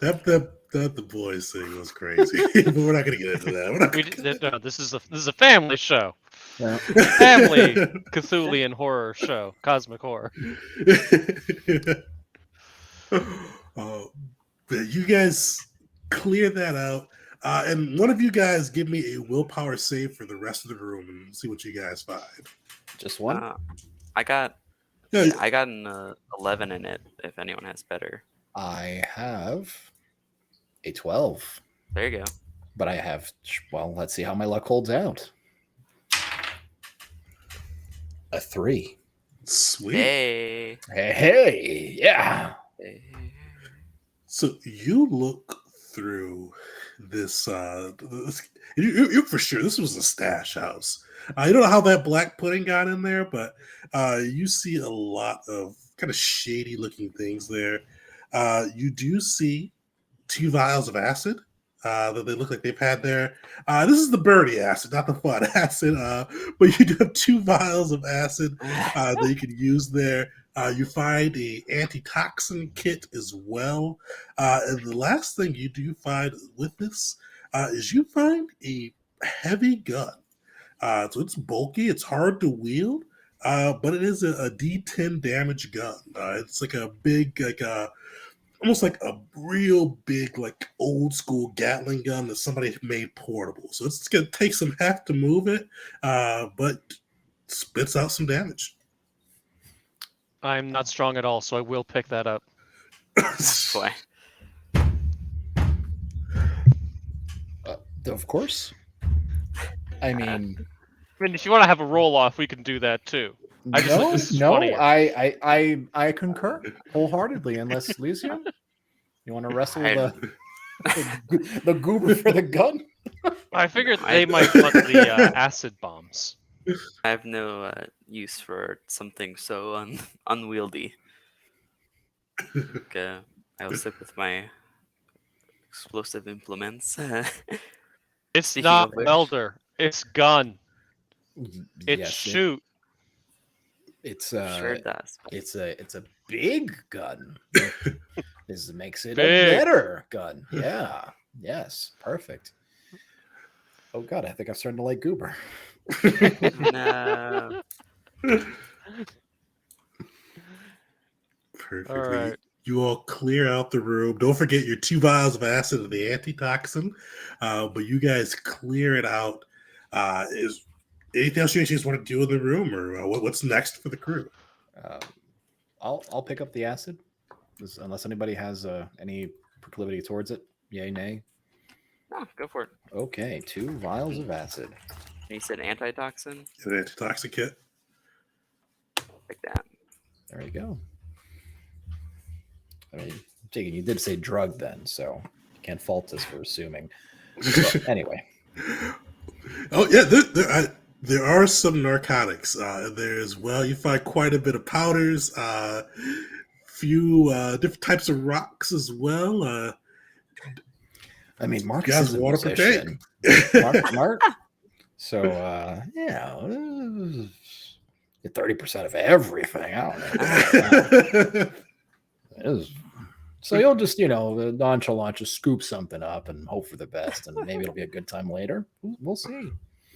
That the boys thing was crazy. But we're not going to get into that. We're not gonna... No, this is a family show. Yeah. Family Cthulian horror show, cosmic horror. But you guys clear that out. And one of you guys give me a willpower save for the rest of the room and see what you guys find. Just one? I got Yeah, an 11 in it. If anyone has better, I have a 12, there you go. but I have, well, let's see how my luck holds out. A 3. sweet. Hey. Hey, yeah. Hey. So you look through this. You for sure this was a stash house. I don't know how that black pudding got in there, but you see a lot of kind of shady looking things there. You do see 2 vials of acid that they look like they've had there. This is the birdie acid, not the fun acid. But you do have 2 vials of acid that you can use there. You find a antitoxin kit as well. And the last thing you do find with this is you find a heavy gun. So it's bulky, it's hard to wield, but it is a D10 damage gun. It's like a big, almost like a real big, like old school Gatling gun that somebody made portable. So it's going to take some heft to move it, but spits out some damage. I'm not strong at all, so I will pick that up. Boy. Of course. I mean, I mean, if you want to have a roll off, we can do that too. I just think this is funnier. I concur wholeheartedly. Unless Lysium, you want to wrestle the goober for the gun? I figured they might want the acid bombs. I have no use for something so unwieldy. I'll stick with my explosive implements. It's Speaking not of which- welder. It's gun. It's Yes, shoot. It's sure does. it's a big gun. This makes it Big. a better gun. Yeah. Yes. Perfect. Oh God, I think I'm starting to like goober. No. Perfect. All right. You all clear out the room. Don't forget your 2 vials of acid and the antitoxin. But you guys clear it out. Is anything else you guys want to do in the room, or what's next for the crew? I'll pick up the acid, unless anybody has any proclivity towards it. Yay, nay. No, go for it. Okay, 2 vials of acid. And you said antitoxin? An antitoxin kit. Like that. There you go. I mean, Jacob, you did say drug then, so you can't fault us for assuming. So, anyway. Oh yeah, there are some narcotics there as well. You find quite a bit of powders, few different types of rocks as well. I mean, Mark Guys, is a water per musician. Mark. So get 30% of everything. I don't know. So you'll just, nonchalant, just scoop something up and hope for the best, and maybe it'll be a good time later. We'll see.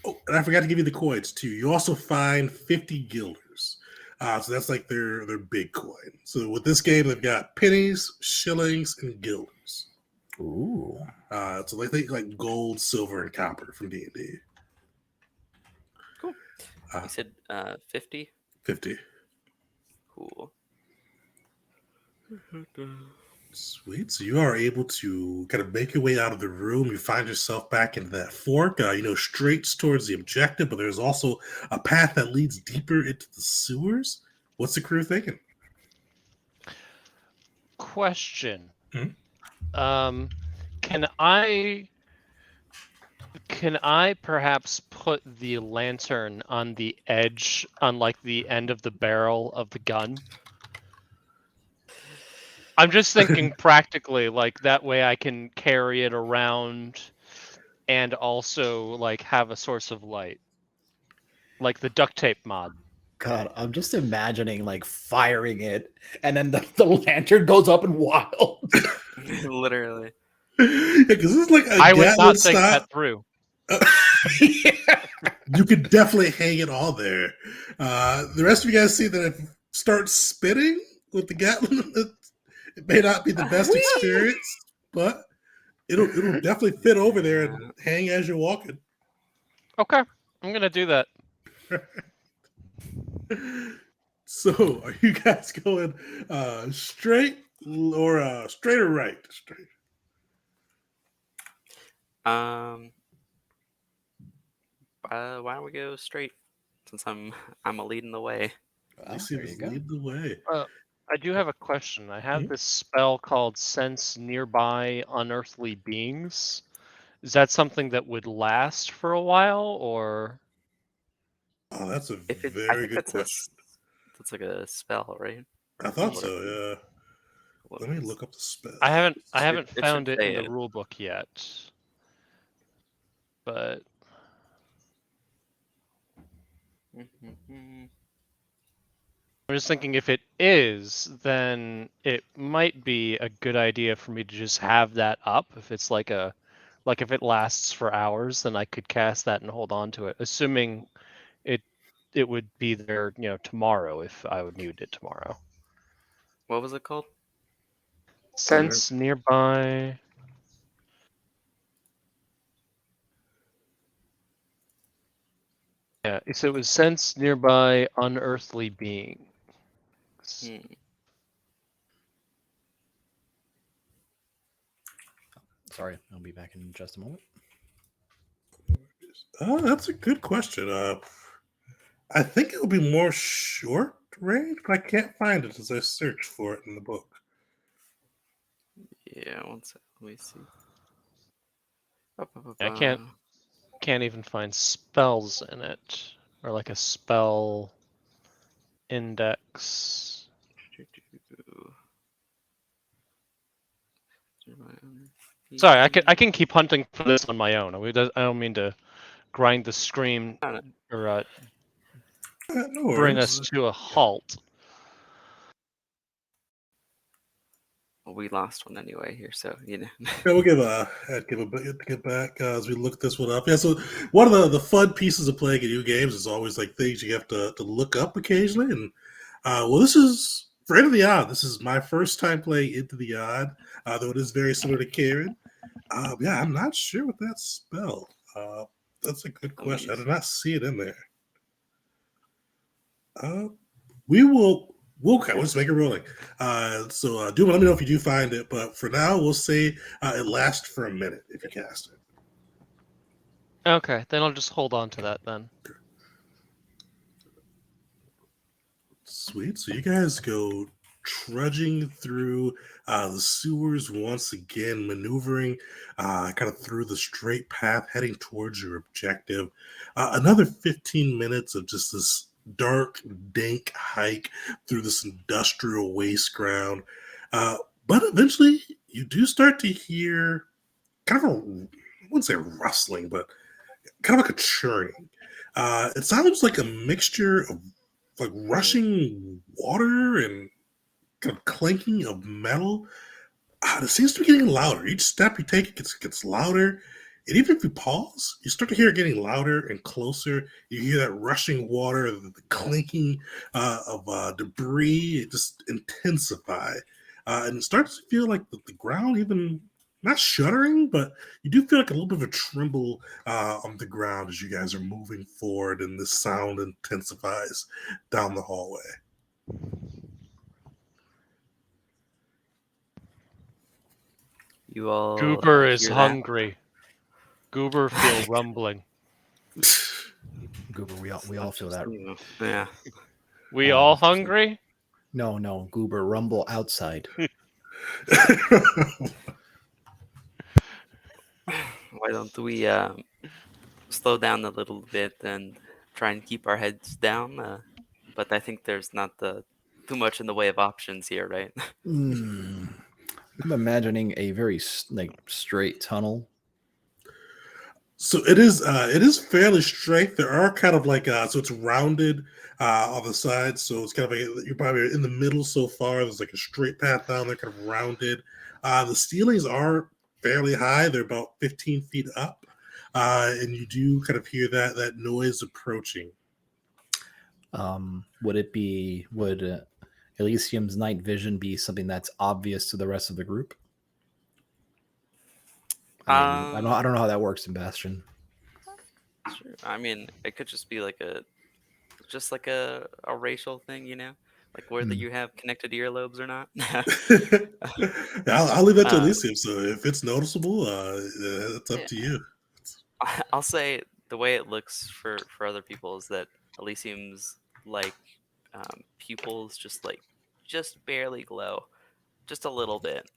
Oh, and I forgot to give you the coins too. You also find 50 guilders. So that's like their big coin. So with this game, they've got pennies, shillings, and guilders. Ooh. So they think like gold, silver, and copper from D&D. Cool. Uh, You said 50? 50. Cool. Sweet. So you are able to kind of make your way out of the room. You find yourself back in that fork, straight towards the objective, but there's also a path that leads deeper into the sewers. What's the crew thinking? Question. Mhm. Can I perhaps put the lantern on the edge, on like the end of the barrel of the gun? I'm just thinking practically, like that way I can carry it around and also like have a source of light. Like the duct tape mod. God, I'm just imagining like firing it, and then the lantern goes up in wild. Literally. Yeah, because it's like a I would Gatlin not think style. that through. Yeah. You could definitely hang it all there. The rest of you guys see that it starts spinning with the Gatlin. It may not be the best Whee! experience, but it'll definitely fit over there and hang as you're walking. Okay, I'm gonna do that. So, are you guys going straight or right? Straight. Why don't we go straight? Since I'm a leading the way. Well, Lucy there was you go. lead the way. I do have a question. I have Mhm. this spell called Sense Nearby Unearthly Beings. Is that something that would last for a while, or? Oh, that's a I very think good question. that's like a spell, right? I From thought what so. I- Yeah. what Let it me is. look up the spell. I haven't It should found it in say the it. rule book yet. But Mhm. I'm just thinking if it is, then it might be a good idea for me to just have that up. If it's like if it lasts for hours, then I could cast that and hold on to it, assuming it would be there, tomorrow if I would need it tomorrow. What was it called? Sense Nearby. Yeah, so it was Sense Nearby Unearthly Beings. Hmm. Sorry, I'll be back in just a moment. Oh, that's a good question. I think it would be more short range, but I can't find it as I search for it in the book. Yeah, one sec. Let me see. I can't even find spells in it, or like a spell index. Sorry, I can keep hunting for this on my own. I don't mean to grind the stream No, no. or No bring worries. us to a halt. Well, we lost one anyway here, so you know. Yeah, we'll give a bit to get back as we look this one up. Yeah, so one of the fun pieces of playing new games is always like things you have to look up occasionally. And well, this is for Into the Odd. This is my first time playing Into the Odd, though it is very similar to Karen. Yeah, I'm not sure what that spell. That's a good question. I did not see it in there. We'll just make it rolling. So do let me know if you do find it, but for now we'll say it lasts for a minute if you cast it. Okay, then I'll just hold on to that then. Sweet. So you guys go trudging through the sewers once again, maneuvering kind of through the straight path, heading towards your objective. Another 15 minutes of just this dark, dank hike through this industrial waste ground. But eventually, you do start to hear kind of I wouldn't say rustling, but kind of like a churning. It sounds like a mixture of like rushing water and kind of clanking of metal. It seems to be getting louder. Each step you take, it gets louder. And even if you pause, you start to hear it getting louder and closer. You hear that rushing water, the clinking of debris. It just intensify. And it starts to feel like the ground even not shuddering, but you do feel like a little bit of a tremble on the ground as you guys are moving forward, and the sound intensifies down the hallway. You all Goober is hear that? hungry. Goober feel rumbling. Goober, we all feel that. Yeah. We all hungry? No, Goober, rumble outside. Why don't we slow down a little bit and try and keep our heads down? But I think there's not too much in the way of options here, right? I'm imagining a very straight tunnel. So it is fairly straight. There are kind of like so it's rounded on the sides, so it's kind of like you're probably in the middle so far. There's like a straight path down there, kind of rounded. The ceilings are fairly high; they're about 15 feet up, and you do kind of hear that noise approaching. Would Elysium's night vision be something that's obvious to the rest of the group? I don't know how that works, Sebastian. Sure. I mean, it could just be like a racial thing, like whether you have connected earlobes or not. I'll leave that to Elysium. So if it's noticeable, it's up to you. I'll say the way it looks for other people is that Elysium's like pupils just barely glow, just a little bit,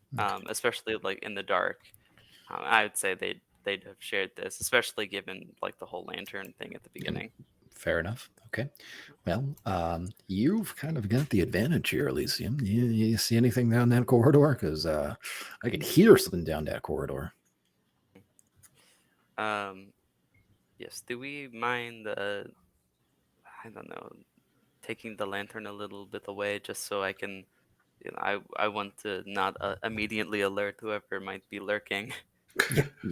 especially like in the dark. I would say they'd have shared this, especially given like the whole lantern thing at the beginning. Fair enough. Okay. Well, you've kind of got the advantage here, Elysium. You see anything down that corridor? Because I can hear something down that corridor. Yes. Do we mind? I don't know, taking the lantern a little bit away just so I can. I want to not immediately alert whoever might be lurking.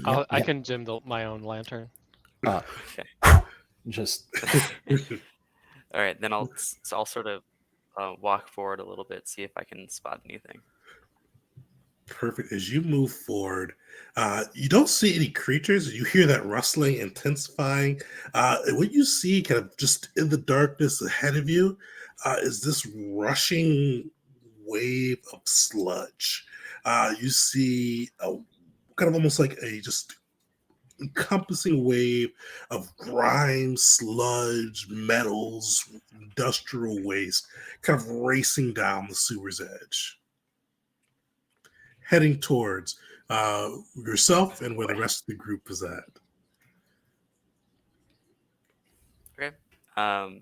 I can dim my own lantern. Okay. Just All right, then I'll sort of walk forward a little bit, see if I can spot anything. Perfect. As you move forward, you don't see any creatures. You hear that rustling intensifying. And what you see, kind of just in the darkness ahead of you, is this rushing wave of sludge. You see a kind of almost like a just encompassing wave of grime, sludge, metals, industrial waste, kind of racing down the sewer's edge, heading towards yourself and where the rest of the group is at. Okay. And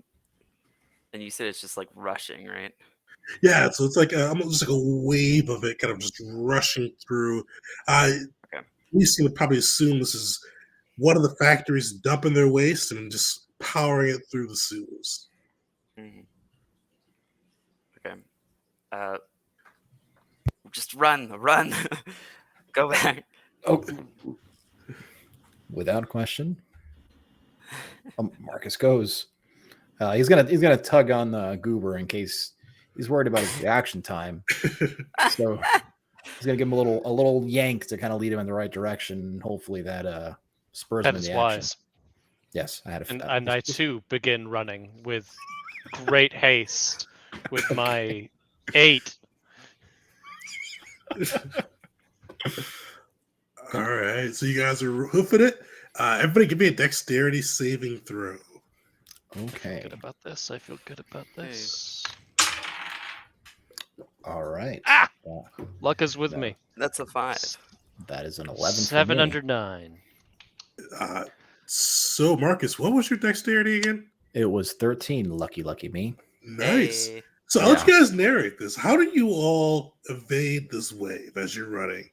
you said it's just like rushing, right? Yeah, so it's like almost like a wave of it, kind of just rushing through. We seem to probably assume this is one of the factories dumping their waste and just powering it through the sewers. Mm-hmm. Okay. Just run, go back. Oh, without question, Marcus goes. He's gonna tug on Goober in case he's worried about his reaction time. So he's gonna give him a little yank to kind of lead him in the right direction. Hopefully that spurs him That into is action. wise. Yes, I had And I too begin running with great haste with my 8. All right, so you guys are hoofing it. Everybody give me a dexterity saving throw. Okay. Good about this. I feel good about this. All right. Luck is with me. That's a 5. That is an 11. 7 under 9. So Marcus, what was your dexterity again? It was 13. Lucky me. Nice. Hey. So I'll let you guys narrate this. How do you all evade this wave as you're running?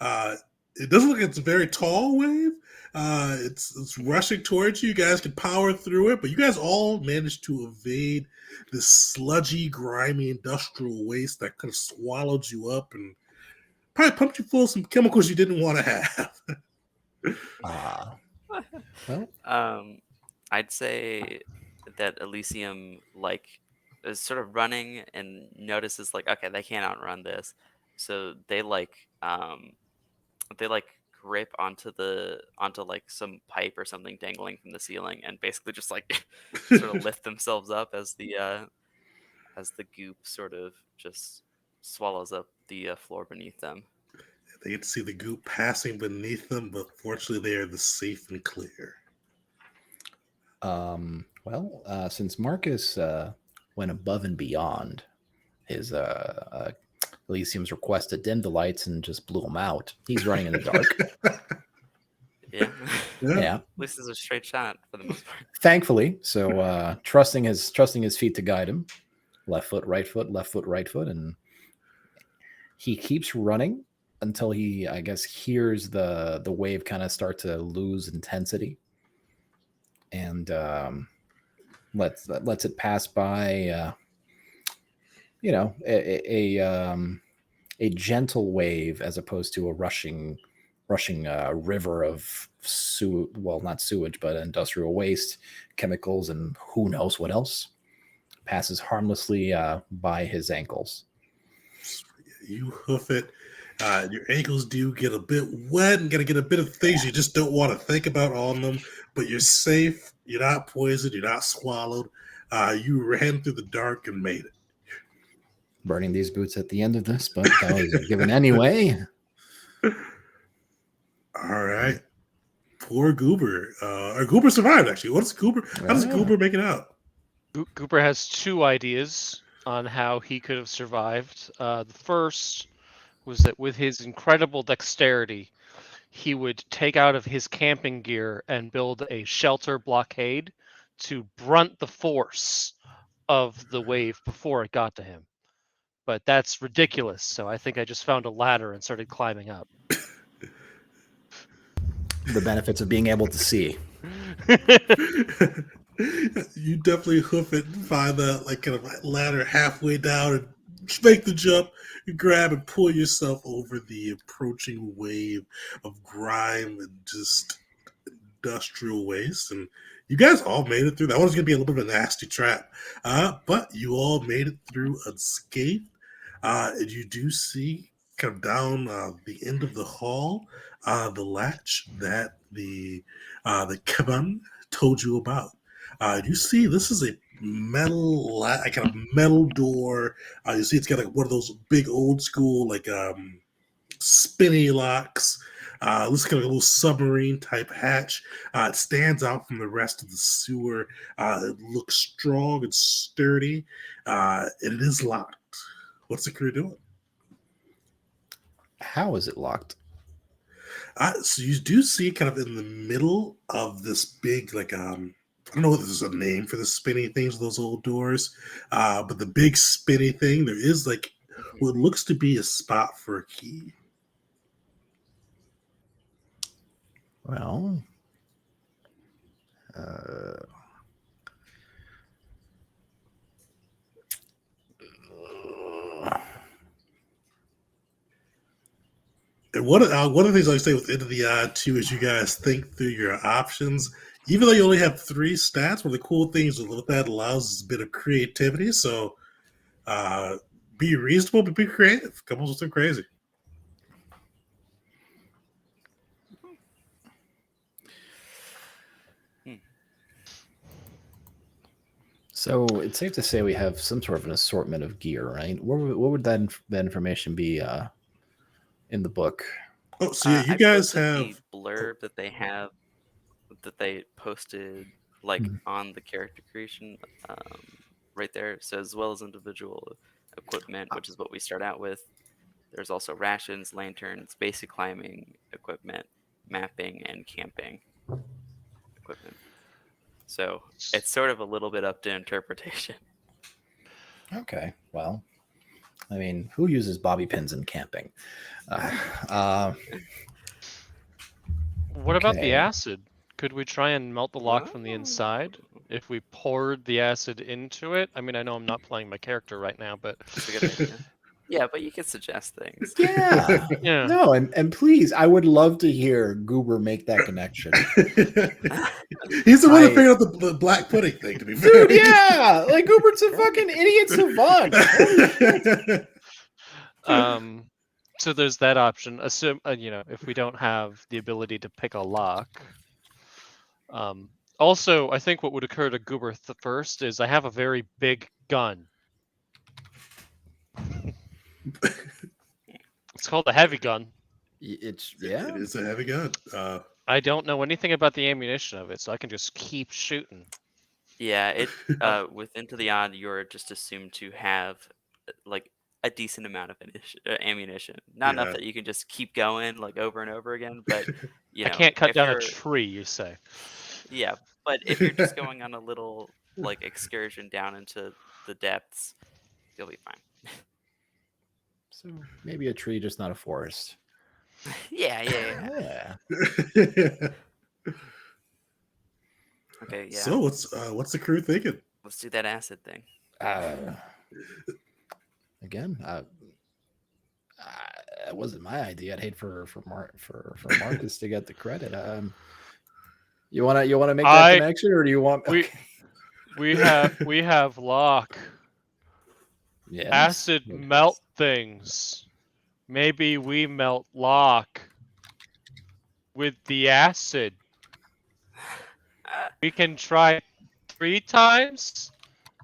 It doesn't look like it's a very tall wave. It's rushing towards you. You guys can power through it, but you guys all managed to evade this sludgy, grimy industrial waste that kind of swallowed you up and probably pumped you full of some chemicals you didn't want to have. Well, I'd say that Elysium is sort of running and notices okay, they can't outrun this, so they they like grip onto like some pipe or something dangling from the ceiling, and basically just like sort of lift themselves up as the goop sort of just swallows up the floor beneath them. They get to see the goop passing beneath them, but fortunately they are the safe and clear. Since Marcus went above and beyond his Elysium's request to dim the lights and just blew them out, he's running in the dark. Yeah. Yeah. At least it's a straight shot for the most part. Thankfully, so trusting his feet to guide him, left foot, right foot, left foot, right foot, and he keeps running until he, I guess, hears the wave kind of start to lose intensity, and lets it pass by. A gentle wave as opposed to a rushing river of not sewage, but industrial waste, chemicals, and who knows what else passes harmlessly by his ankles. You hoof it. Your ankles do get a bit wet and gonna get a bit of things you just don't want to think about on them, but you're safe. You're not poisoned. You're not swallowed. You ran through the dark and made it. Burning these boots at the end of this, but that was given anyway. All right. Poor Goober. Or Goober survived, actually. What's Goober? How does Goober make it out? Goober has two ideas on how he could have survived. The first was that with his incredible dexterity, he would take out of his camping gear and build a shelter blockade to brunt the force of the wave before it got to him. But that's ridiculous, so I think I just found a ladder and started climbing up. The benefits of being able to see. You definitely hoof it and find that like kind of ladder halfway down and make the jump, you grab and pull yourself over the approaching wave of grime and just industrial waste. And you guys all made it through. That one's going to be a little bit of a nasty trap. But you all made it through unscathed. And you do see kind of down the end of the hall, the latch that the Kaban told you about. You see this is a metal kind of metal door. You see it's got like one of those big old school like spinny locks. Looks like a little submarine type hatch. It stands out from the rest of the sewer. It looks strong and sturdy. And it is locked. What's the crew doing? How is it locked? So you do see kind of in the middle of this big, like, I don't know if there's a name for the spinny things, those old doors, but the big spinny thing, there is like what looks to be a spot for a key. Well, and one of the things I say with End of the Odd too is you guys think through your options. Even though you only have 3 stats, one of the cool things with what that allows is a bit of creativity. So be reasonable, but be creative. Come up with something crazy. So it's safe to say we have some sort of an assortment of gear, right? What would that information be in the book? Oh, so yeah, you guys have the blurb that they have that they posted like on the character creation right there. So as well as individual equipment, which is what we start out with. There's also rations, lanterns, basic climbing equipment, mapping, and camping equipment. So it's sort of a little bit up to interpretation. Okay, well, I mean, who uses bobby pins in camping? What about the Okay. acid? Could we try and melt the lock from the inside if we poured the acid into it? I mean, I know I'm not playing my character right now, but That's a good idea. Yeah, but you can suggest things. Yeah. yeah. No, and please, I would love to hear Goober make that connection. He's the one that figured out the black pudding thing, to be fair. Dude, yeah! Like, Goober's a fucking idiot savant. Holy shit. So there's that option. Assume if we don't have the ability to pick a lock. Also, I think what would occur to Goober first is I have a very big gun. It's called a heavy gun. It's It is a heavy gun. I don't know anything about the ammunition of it, so I can just keep shooting. Yeah, it with Into the Odd, you're just assumed to have like a decent amount of ammunition. Not enough Yeah. that you can just keep going like over and over again, but I can't cut if down a you're tree, you say. yeah, but if you're just going on a little like excursion down into the depths, you'll be fine. so maybe a tree, just not a forest. Yeah. Yeah. Okay, yeah. So what's the crew thinking? Let's do that acid thing. Again, it wasn't my idea. I'd hate for Marcus to get the credit. You wanna make that connection, or do you want? We have lock. Yes. Acid Yes. melt things. Maybe we melt lock with the acid. We can try 3 times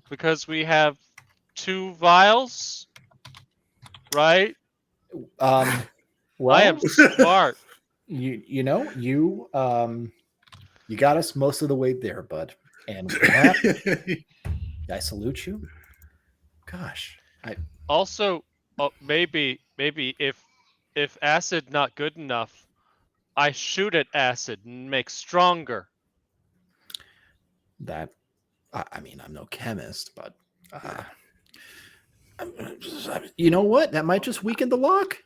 because we have 2 vials, right? Well, I am smart. you got us most of the way there, bud. And with that, I salute you. Gosh, Also, maybe if acid not good enough, I shoot at acid and make stronger. I mean, I'm no chemist, but you know what? That might just weaken the lock.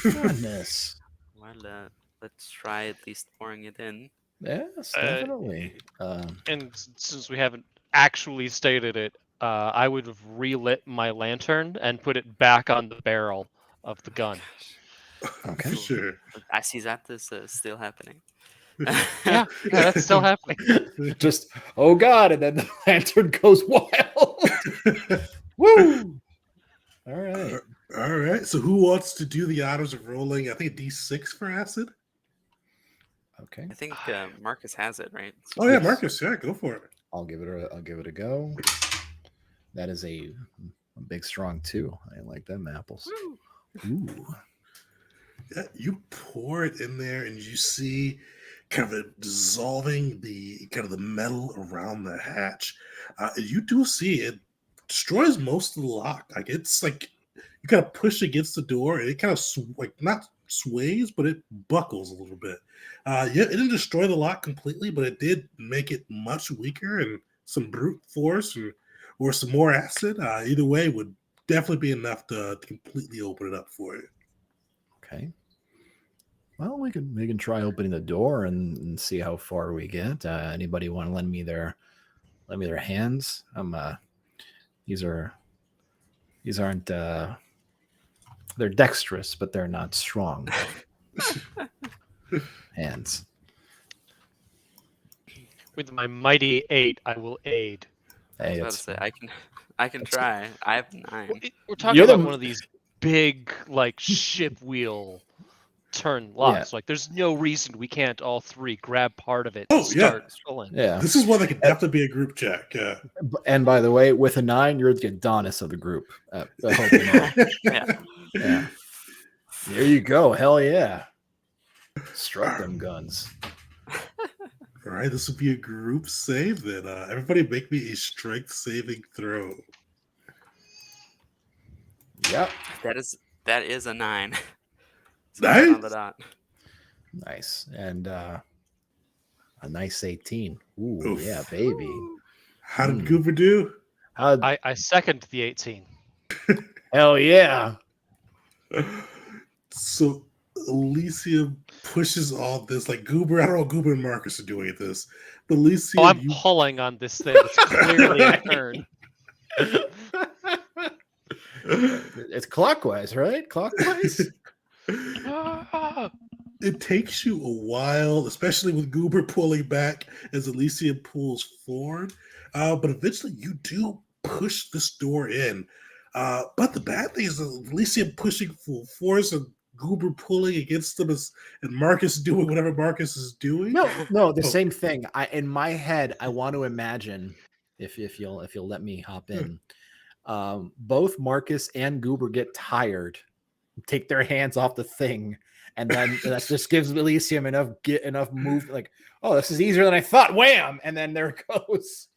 Goodness. Well, let's try at least pouring it in. Yes, definitely. And since we haven't actually stated it, I would have relit my lantern and put it back on the barrel of the gun. Okay. Sure. I see that this is still happening. Yeah, that's still happening. Just oh god, and then the lantern goes wild. Woo! All right. All right. So who wants to do the honors of rolling? I think D6 for acid. Okay. I think Marcus has it, right? Oh yeah, Yes. Marcus. Yeah, go for it. I'll give it a go. That is a big strong 2. I like them apples. Ooh. Yeah, you pour it in there, and you see kind of it dissolving the metal around the hatch. You do see it destroys most of the lock. Like it's like you kind of push against the door, and it kind of not sways, but it buckles a little bit. Yeah, it didn't destroy the lock completely, but it did make it much weaker, and some brute force or some more acid. Either way would definitely be enough to completely open it up for you. Okay. Well, we can try opening the door and see how far we get. Anybody want to lend me their hands? These aren't they're dexterous, but they're not strong hands. With my mighty 8, I will aid. I was Hey, about to say I can try. I have 9. We're talking You're the- about one of these big, like, ship wheel turn locks. Like, there's no reason we can't all 3 grab part of it and Oh, yeah. start rolling. yeah. This is one that could definitely be a group check. Yeah. And by the way, with a 9, you're the Adonis of the group. I hope you know. Yeah. Yeah. There you go. Hell yeah. Struck them guns. All right, this will be a group save then. Everybody make me a strength saving throw. Yep. That is a 9. So Nice. on the dot. Nice. And a nice 18. Ooh, Oof. yeah, baby. How did Goober do? I second the 18. Hell yeah. So Elysium pushes all this. Like Goober, I don't know what Goober and Marcus are doing at this. But Elysium, Oh, I'm pulling on this thing. It's clearly a turn. It's clockwise, right? Clockwise? it takes you a while, especially with Goober pulling back as Elysium pulls forward. But eventually you do push this door in. But the bad thing is Elysium pushing full force and Goober pulling against them, and Marcus doing whatever Marcus is doing. No, the same thing. In my head, I want to imagine if you'll let me hop in. Both Marcus and Goober get tired, take their hands off the thing, and then that just gives Elysium enough move. Like, oh, this is easier than I thought. Wham! And then there it goes.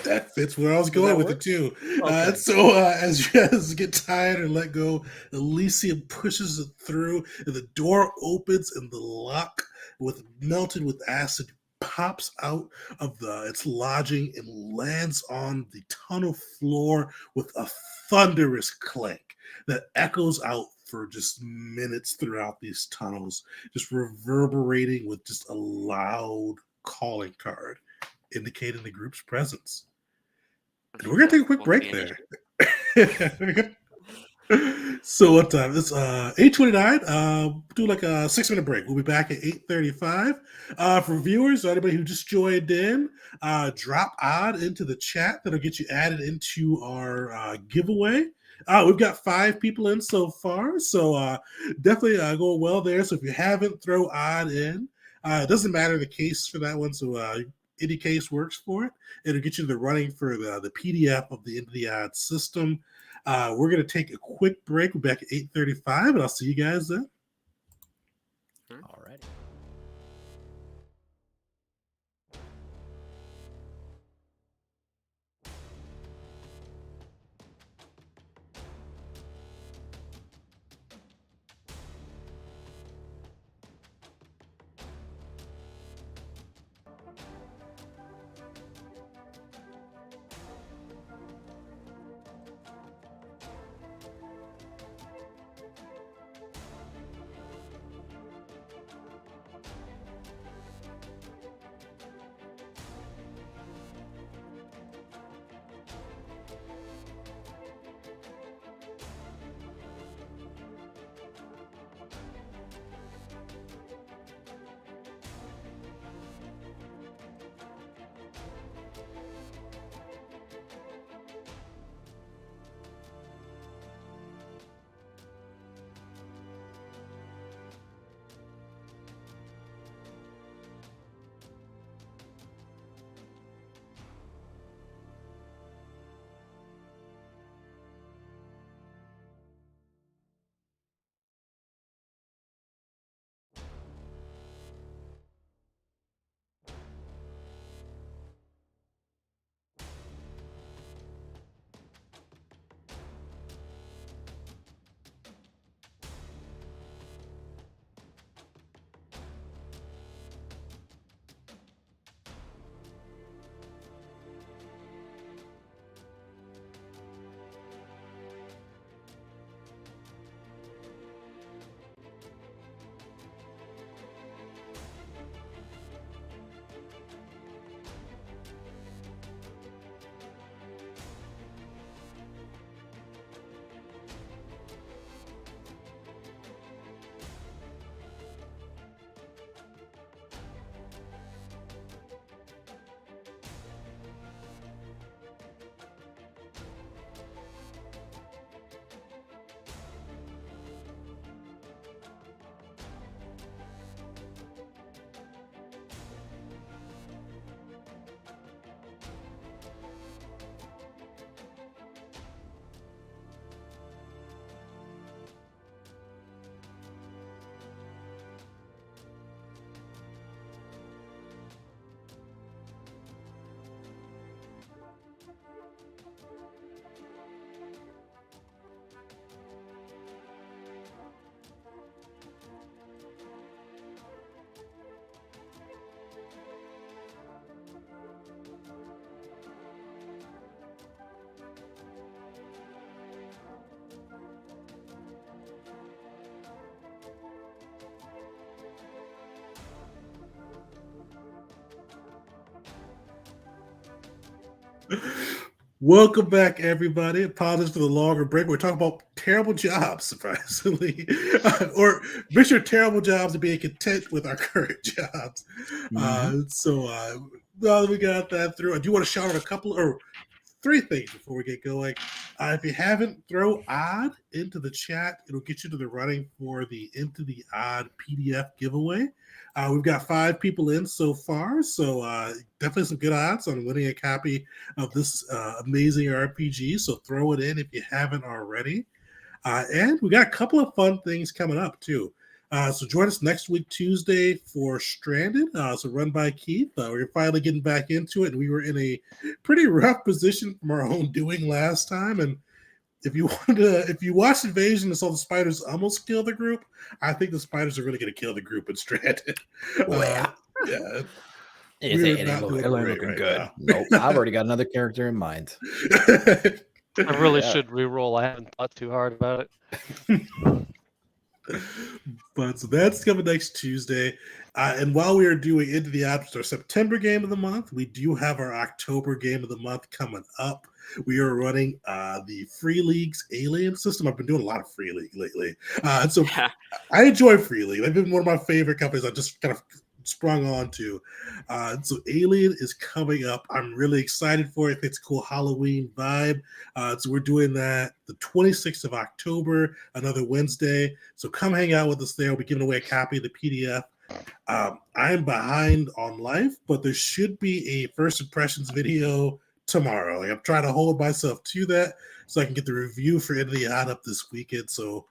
That fits where I was going with it too. Okay. So as you guys get tired and let go, Elysium pushes it through, and the door opens, and the lock, with melted with acid, pops out of its lodging and lands on the tunnel floor with a thunderous clank that echoes out for just minutes throughout these tunnels, just reverberating with just a loud calling card indicating the group's presence. And we're gonna take a quick break there. So what time? It's 8:29. Do like a 6-minute break. We'll be back at 8:35. For viewers, anybody who just joined in, drop odd into the chat. That'll get you added into our giveaway. We've got 5 people in so far, so definitely going well there. So if you haven't, throw odd in. It doesn't matter the case for that one, so any case works for it. It'll get you the running for the PDF of the Into the Odd system. We're going to take a quick break. We're back at 8:35, and I'll see you guys then. All right. Welcome back, everybody. Apologies for the longer break. We're talking about terrible jobs, surprisingly, or Mr. Terrible Jobs and being content with our current jobs. So now that we got that through, I do want to shout out a couple or three things before we get going. If you haven't, throw Odd into the chat. It'll get you to the running for the Into the Odd PDF giveaway. We've got 5 people in so far, so definitely some good odds on winning a copy of this amazing RPG. So throw it in if you haven't already. And we got a couple of fun things coming up too. So join us next week, Tuesday, for Stranded. So run by Keith. We're finally getting back into it, and we were in a pretty rough position from our own doing last time. And if you watched Invasion and saw the spiders almost kill the group, I think the spiders are really going to kill the group in Stranded. Yeah. Yeah. It ain't looking good. now. Nope. I've already got another character in mind. I really Yeah. should re-roll. I haven't thought too hard about it. But so that's coming next Tuesday. And while we are doing Into the Odd, our September game of the month, we do have our October game of the month coming up. We are running the Free League's Alien system. I've been doing a lot of Free League lately. And so Yeah. I enjoy Free League. They've been one of my favorite companies I just kind of sprung on to. So Alien is coming up. I'm really excited for it. It's a cool Halloween vibe. So we're doing that the 26th of October, another Wednesday. So come hang out with us there. We'll be giving away a copy of the PDF. I'm behind on life, but there should be a first impressions video tomorrow. Like, I'm trying to hold myself to that so I can get the review for Into the Odd up this weekend. So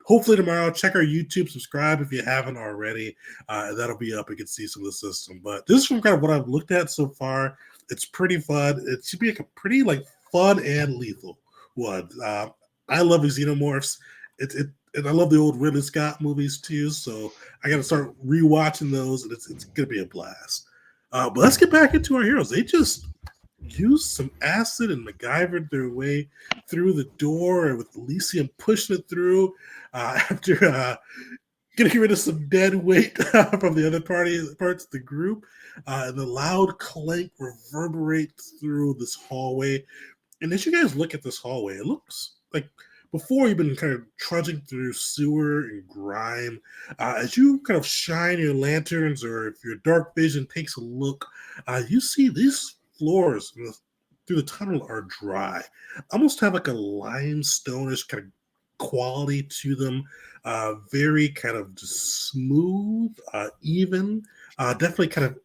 hopefully tomorrow, check our YouTube, subscribe if you haven't already. That'll be up. You can see some of the system. But this is from kind of what I've looked at so far. It's pretty fun. It should be like a pretty fun and lethal one. I love the Xenomorphs. And I love the old Ridley Scott movies too. So I got to start rewatching those, and it's going to be a blast. But let's get back into our heroes. They just used some acid and MacGyvered their way through the door, and with Elysium pushing it through after getting rid of some dead weight from the other parts of the group. And the loud clank reverberates through this hallway. And as you guys look at this hallway, it looks like before you've been kind of trudging through sewer and grime. As you kind of shine your lanterns, or if your dark vision takes a look, you see these floors through the tunnel are dry, almost have like a limestone-ish kind of quality to them. Very kind of just smooth, even, definitely kind of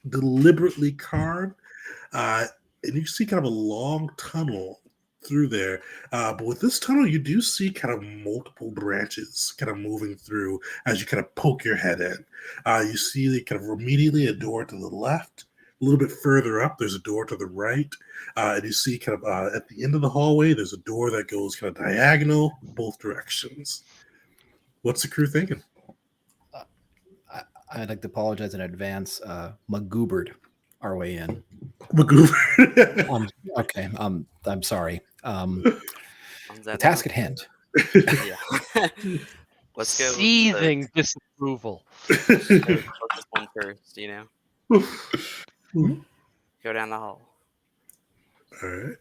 deliberately carved. And you see kind of a long tunnel through there. But with this tunnel, you do see kind of multiple branches kind of moving through as you kind of poke your head in. You see the kind of immediately a door to the left. A little bit further up, there's a door to the right. And you see kind of at the end of the hallway, there's a door that goes kind of diagonal both directions. What's the crew thinking? I'd like to apologize in advance. MacGoobered our way in. MacGoober. Okay. I'm sorry. Thumbs The up. task at hand. Yeah. Let's go. Seething disapproval. Let's go with the closest one first, you know? Go down the hall. All right.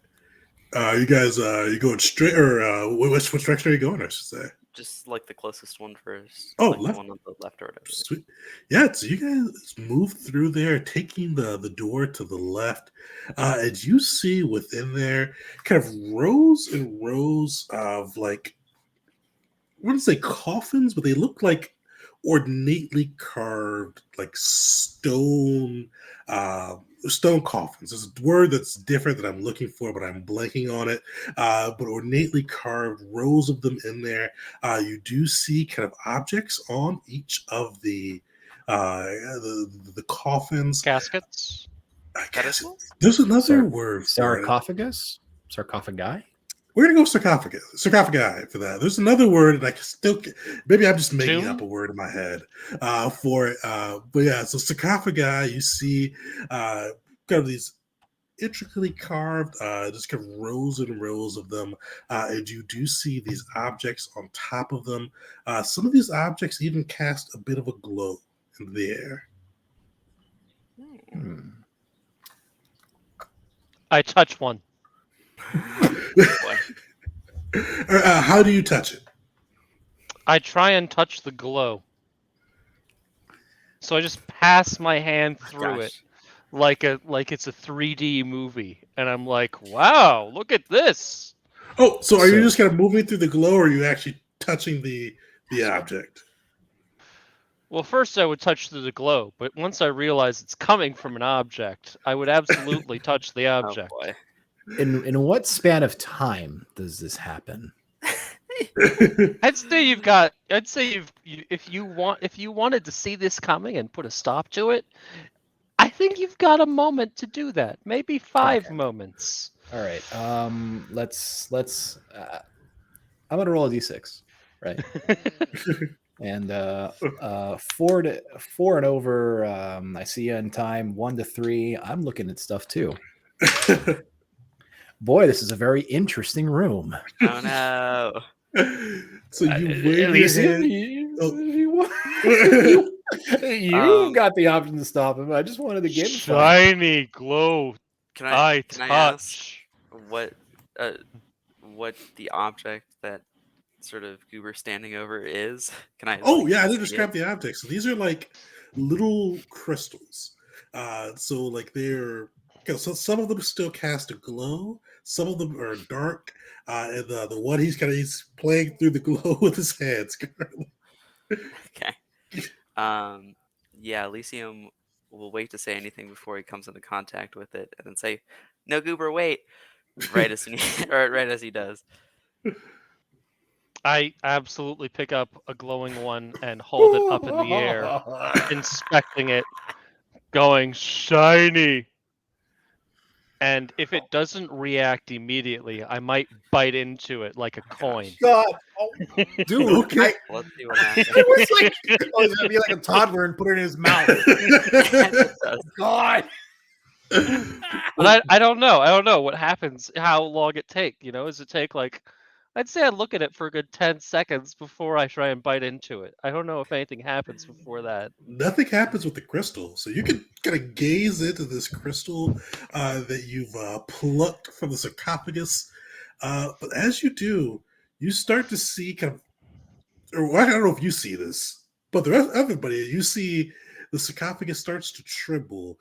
You guys, you going straight, or which direction are you going, I should say? Just like the closest one first. Oh, like left. the one on the left or whatever. Sweet. Yeah, so you guys move through there, taking the door to the left. As you see within there, kind of rows and rows of I wouldn't say coffins, but they look like ornately carved, stone coffins. There's a word that's different that I'm looking for, but I'm blanking on it. But ornately carved rows of them in there. You do see kind of objects on each of the coffins. Caskets. I guess Pedestals? there's another word for it. Sarcophagus? Sarcophagi? We're gonna go sarcophagi for that. There's another word, and I can still maybe I'm just making Tomb? up a word in my head for it. But yeah, so sarcophagi, you see kind of these intricately carved, just kind of rows and rows of them, and you do see these objects on top of them. Some of these objects even cast a bit of a glow in the air. Hmm. I touch one. Boy. How do you touch it? I try and touch the glow. So I just pass my hand through it. like it's a 3D movie, and I'm like, wow, look at this. Oh, so are you So- just kind of moving through the glow, or are you actually touching the object? Well, first I would touch the glow, but once I realize it's coming from an object, I would absolutely touch the Oh object. boy. In what span of time does this happen? I'd say you've got. I'd say if you wanted to see this coming and put a stop to it, I think you've got a moment to do that. Maybe 5 Okay. moments. All right. Let's. I'm gonna roll a d6, right? And 4 and over. I see you in time. 1 to 3. I'm looking at stuff too. Boy, this is a very interesting room. Oh no. So you wave your Elysium, hand. Oh. you got the option to stop him. I just wanted to give him fun. Shiny glow. Can I ask touch. what the object that sort of Goober standing over is? Can I? Oh like, yeah, I didn't see describe it? the objects. So these are like little crystals. So like they're so some of them still cast a glow. Some of them are dark. And the one he's playing through the glow with his hands currently. Okay. Yeah, Elysium will wait to say anything before he comes into contact with it, and then say, "No, Goober, wait!" Right as soon right as he does. I absolutely pick up a glowing one and hold it up in the air, inspecting it, going shiny. And if it doesn't react immediately, I might bite into it like a coin. God, dude, Okay. Let's see what happens. it was like, he's gonna be like a toddler and put it in his mouth. God. But I don't know. I don't know what happens, how long it take. Does it take like, I'd say I'd look at it for a good 10 seconds before I try and bite into it. I don't know if anything happens before that. Nothing happens with the crystal. So you can kind of gaze into this crystal that you've plucked from the sarcophagus. But as you do, you start to see kind of, or I don't know if you see this, but the rest everybody, you see the sarcophagus starts to tremble.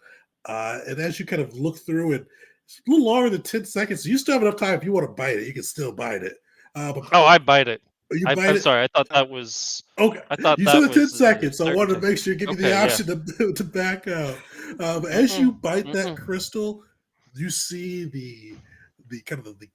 And as you kind of look through it, it's a little longer than 10 seconds. So you still have enough time. If you want to bite it, you can still bite it. But Oh, I bite it. you I'm bite it. sorry. I thought that was. Okay. I thought You that said the 10 was, seconds, so I wanted to certainty. make sure you give you Okay, the yeah. option to back out. But as you bite that mhm. crystal, you see the kind of the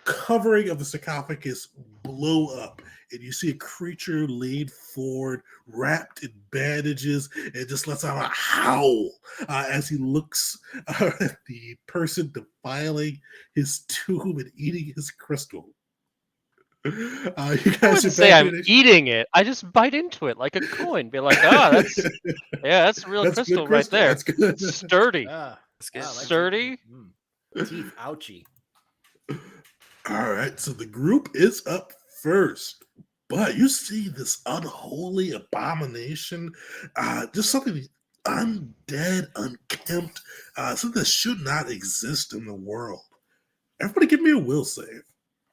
covering of the sarcophagus blow up, and you see a creature lean forward, wrapped in bandages, and just lets out a howl as he looks at the person defiling his tomb and eating his crystal. You I guys wouldn't are say back I'm in it. eating it. I just bite into it like a coin. Be like, that's a real That's crystal good right there. That's good. Sturdy. That's good. Ah, like Sturdy. teeth, ouchie. All right, so the group is up first, but you see this unholy abomination, just something undead, unkempt, something that should not exist in the world. Everybody, give me a will save.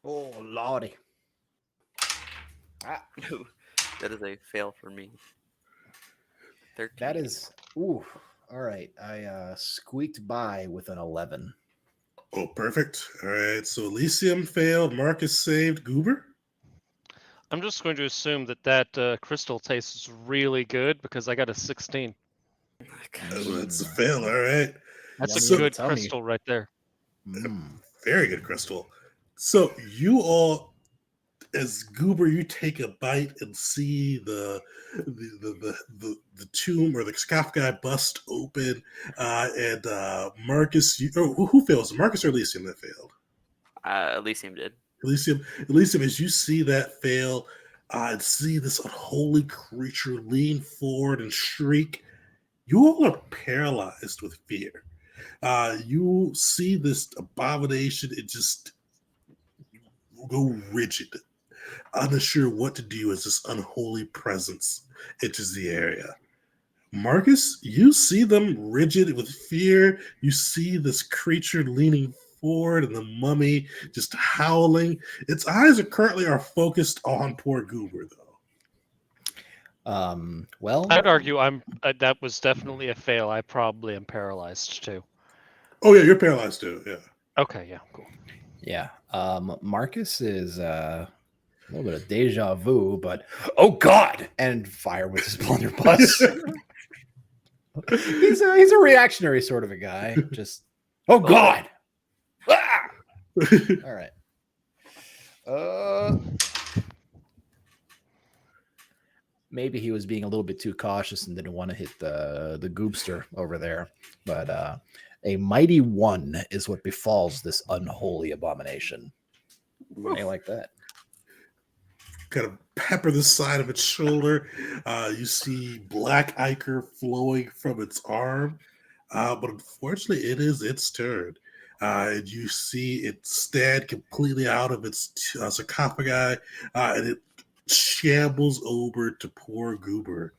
Oh lordy. That is a fail for me. 13. That is ooh. All right. I squeaked by with an 11. Oh, perfect. All right, so Elysium failed, Marcus saved, Goober. I'm just going to assume that crystal tastes really good because I got a 16. Oh, that's a fail. All right, That's Yummy a good tummy. crystal right there. very good crystal. So you all, as Goober, you take a bite and see the tomb or the sarcophagus bust open, and Marcus, who fails? Marcus or Elysium that failed? Elysium did. Elysium, as you see that fail, and see this unholy creature lean forward and shriek, you all are paralyzed with fear. You see this abomination, it just go rigid, unsure what to do as this unholy presence enters the area. Marcus, you see them rigid with fear. You see this creature leaning forward and the mummy just howling. Its eyes are currently focused on poor Goober, though. Well, I'd argue that was definitely a fail. I probably am paralyzed too. Oh yeah, you're paralyzed too. Yeah. Okay, yeah, cool. yeah. Marcus is a little bit of deja vu, but oh god, and fire with his blunderbuss. he's a reactionary sort of a guy. Just oh god. Ah! All right. Maybe he was being a little bit too cautious and didn't want to hit the goobster over there. But a mighty 1 is what befalls this unholy abomination. Hey, like that. Kind of pepper the side of its shoulder. You see black ichor flowing from its arm. But unfortunately, it is its turn. And you see it stand completely out of its sarcophagi, and it shambles over to poor Goober.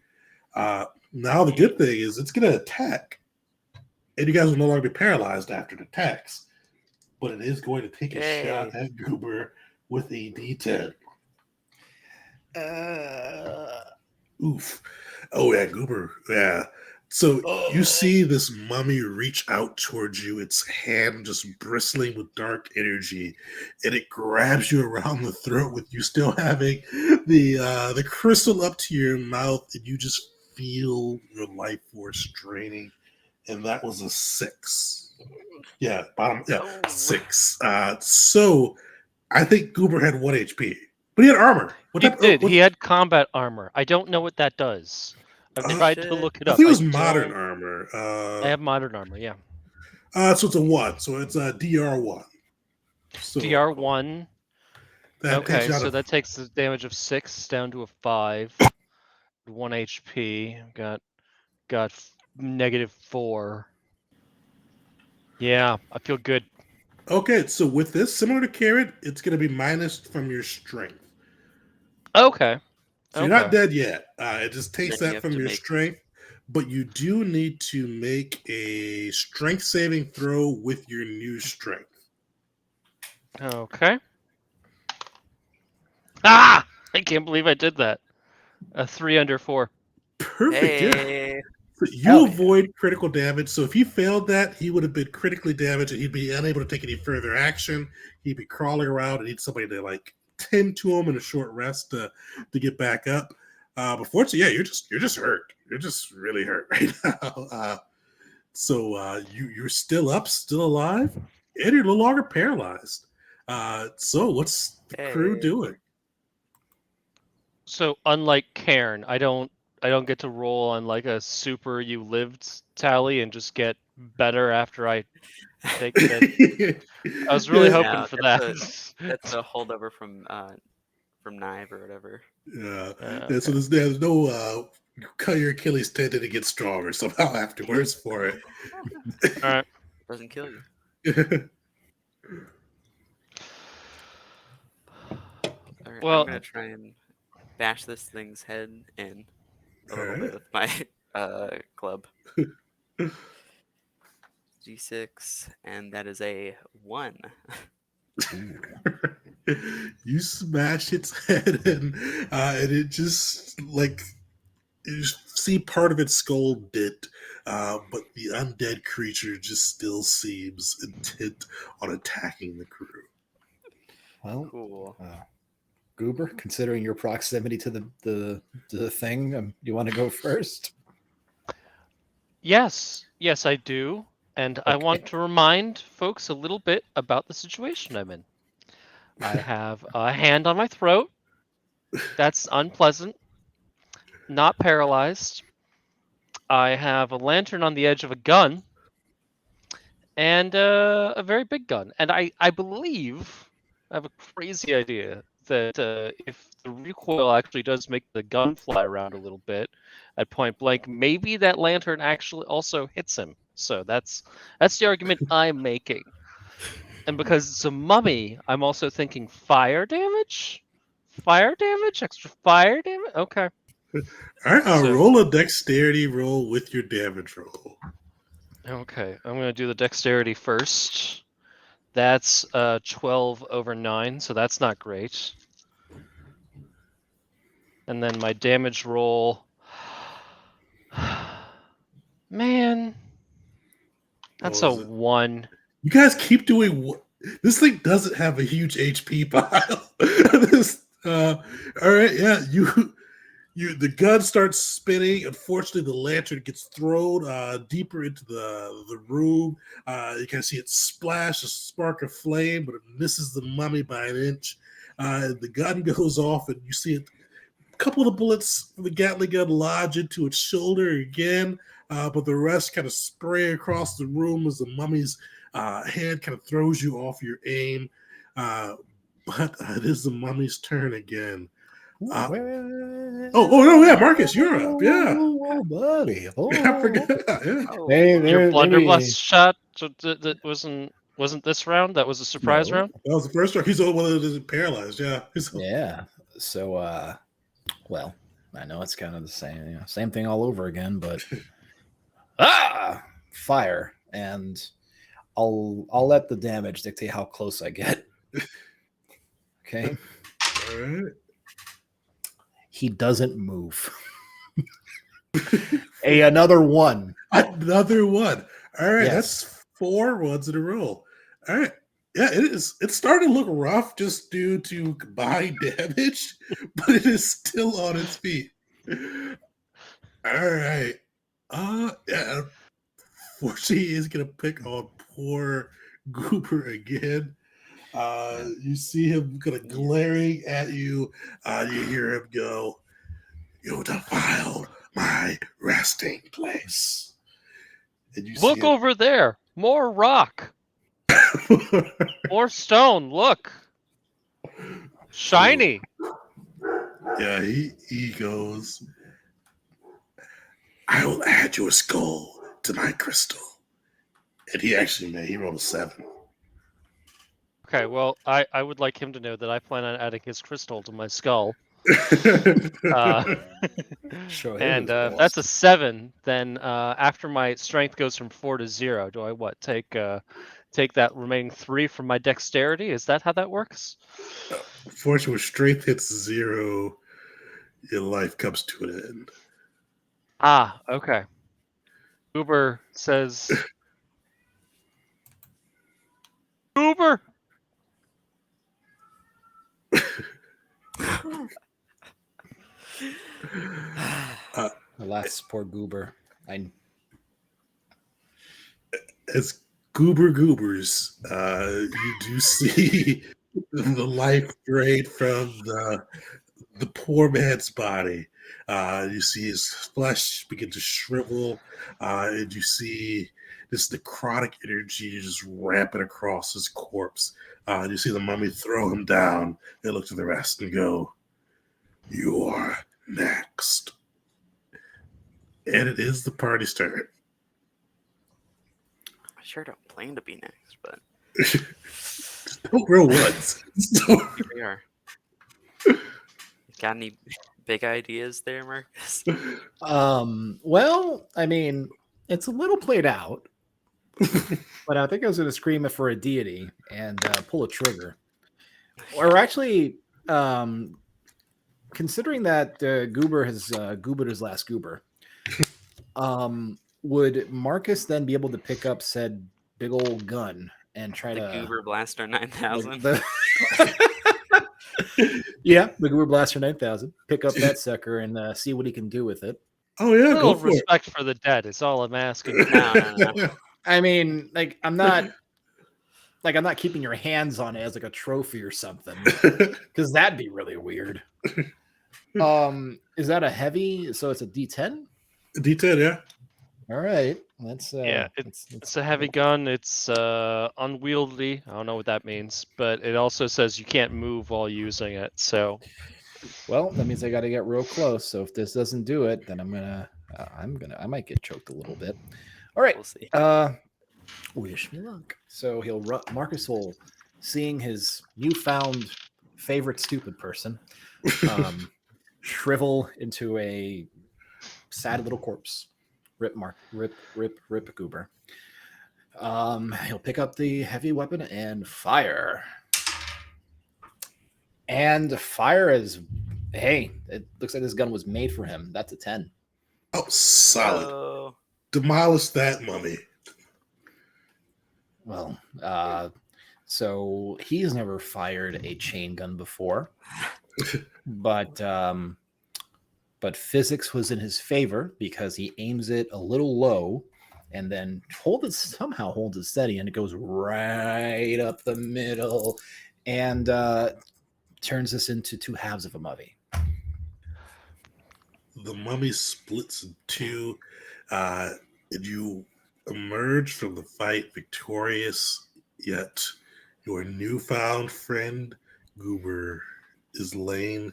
Now, the good thing is it's going to attack. And you guys will no longer be paralyzed after it attacks. But it is going to take a shot at Goober with a D10. Oof. Oh, yeah, Goober. Yeah. So you see this mummy reach out towards you, its hand just bristling with dark energy, and it grabs you around the throat with you still having the crystal up to your mouth, and you just feel your life force draining. And that was a 6. Yeah, bottom. Yeah, 6. So I think Goober had 1 HP, but he had armor. He did. He had combat armor. I don't know what that does. I've tried to look it up. I think it was modern armor. I have modern armor, yeah. So it's a 1. So it's a DR1. So DR1. Okay, so that that takes the damage of 6 down to a 5. 1 HP. Got -4. Yeah, I feel good. Okay, so with this, similar to Carrot, it's going to be minus from your strength. Okay. So you're not dead yet. It just takes that from your strength, but you do need to make a strength saving throw with your new strength. Okay. Ah! I can't believe I did that. A 3 under 4. Perfect. Yeah. So you avoid critical damage. So if he failed that, he would have been critically damaged and he'd be unable to take any further action. He'd be crawling around and need somebody to tend to him in a short rest to get back up. But fortunately, yeah, you're just hurt. You're just really hurt right now. So you're still up, still alive, and you're no longer paralyzed. So what's the crew doing? So unlike Cairn, I don't get to roll on a super you lived tally and just get better after I take it. I was really hoping for that. That's a holdover from Knive or whatever. Yeah. So there's no cut your Achilles tendon to get stronger somehow afterwards for it. All right. Doesn't kill you. All right, well, I'm gonna try and bash this thing's head in a little bit with my club. G6, and that is a 1. You smash its head and it just you see part of its skull dent, but the undead creature just still seems intent on attacking the crew. Well, cool. Goober, considering your proximity to the thing, you want to go first? Yes, I do. And I want to remind folks a little bit about the situation I'm in. I have a hand on my throat. That's unpleasant. Not paralyzed. I have a lantern on the edge of a gun. And a very big gun. And I believe, I have a crazy idea that if the recoil actually does make the gun fly around a little bit at point blank, maybe that lantern actually also hits him. So that's the argument I'm making. And because it's a mummy, I'm also thinking fire damage? Fire damage? Extra fire damage? Okay. All right, roll a dexterity roll with your damage roll. Okay, I'm going to do the dexterity first. That's 12 over 9, so that's not great. And then my damage roll. Man, that's a was it? 1. You guys keep doing this thing doesn't have a huge HP pile. This, all right, yeah, the gun starts spinning. Unfortunately, the lantern gets thrown deeper into the room. You can see it splash, a spark of flame, but it misses the mummy by an inch. The gun goes off, and you see it. A couple of the bullets from the Gatling gun lodge into its shoulder again, but the rest kind of spray across the room as the mummy's hand kind of throws you off your aim. But it is the mummy's turn again. Oh, no, yeah, Marcus, you're up. Yeah. Oh, buddy. Oh, I forgot. Yeah. Oh, Your blunderbuss shot that wasn't this round. That was a surprise round. That was the first round. He's the one that is paralyzed. Yeah. Yeah. So, well, I know it's kind of the same, same thing all over again, but fire, and I'll let the damage dictate how close I get. Okay. All right. He doesn't move. Another one. Another one. All right. Yes. That's 4 ones in a row. All right. Yeah, it is. It's starting to look rough just due to combined damage, but it is still on its feet. All right. Yeah. Unfortunately, he is gonna pick on poor Goober again. You see him kind of glaring at you. You hear him go, "You defiled my resting place." And you Look see over there. More rock. More stone. Look. Shiny. Yeah, he goes, "I will add your skull to my crystal." And he rolled a 7. Okay, well, I would like him to know that I plan on adding his crystal to my skull. Show him And his if balls. that's a 7, then after my strength goes from 4 to 0, do I take that remaining 3 from my dexterity? Is that how that works? Unfortunately, when strength hits 0, your life comes to an end. Ah, okay. Uber says, Uber. Alas, poor Goober. As Goober goobers, you do see the life drain from the poor man's body. You see his flesh begin to shrivel, and you see this necrotic energy just rampant across his corpse. You see the mummy throw him down and look to the rest and go, "You are next." And it is the party's turn. I sure don't plan to be next, but Don't roll ones. here we are. Got any big ideas there, Marcus? Well, I mean, it's a little played out, but I think I was going to scream it for a deity and pull a trigger. Or actually, considering that Goober has goobered his last goober, would Marcus then be able to pick up said big old gun and try The to Goober Blaster 9000. Yeah, the Goober Blaster 9000. Pick up that sucker and see what he can do with it. Oh A yeah, little go for it. respect for the dead is all I'm asking. No. I mean, like I'm not keeping your hands on it as like a trophy or something, because that'd be really weird. Is that a heavy? So it's a D10. D10, yeah. All right, let's. Yeah, it's a heavy gun. It's unwieldy. I don't know what that means, but it also says you can't move while using it. So Well, that means I got to get real close. So if this doesn't do it, then I might get choked a little bit. All right. We'll see. Wish me luck. So Marcus will, seeing his newfound favorite stupid person, shrivel into a sad little corpse. Rip Goober. He'll pick up the heavy weapon and fire. And fire is Hey, it looks like this gun was made for him. That's a 10. Oh, solid. Oh, Demolish that mummy. Well, so he's never fired a chain gun before, but physics was in his favor because he aims it a little low and then somehow holds it steady, and it goes right up the middle and turns this into two halves of a mummy. The mummy splits in two, and you emerge from the fight victorious, yet your newfound friend, Goober, is laying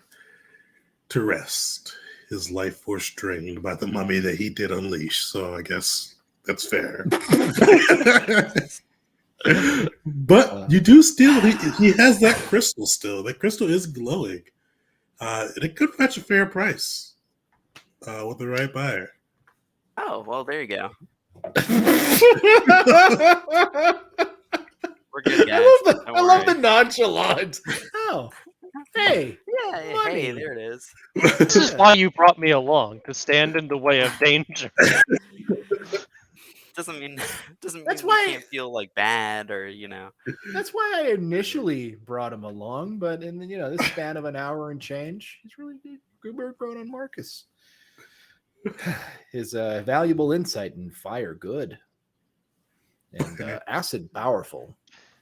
to rest, his life force drained by the mummy that he did unleash. So I guess that's fair. But you do still, he has that crystal still. That crystal is glowing. And it could fetch a fair price with the right buyer. oh, well, there you go. We're good, guys. I love the nonchalant. Oh, hey, Yeah, money. hey, there it is. This is why you brought me along, to stand in the way of danger. Doesn't mean That's we why- can't feel like bad or That's why I initially brought him along, but in this span of an hour and change, he's really Goober grown on Marcus. His valuable insight in fire good, and acid powerful,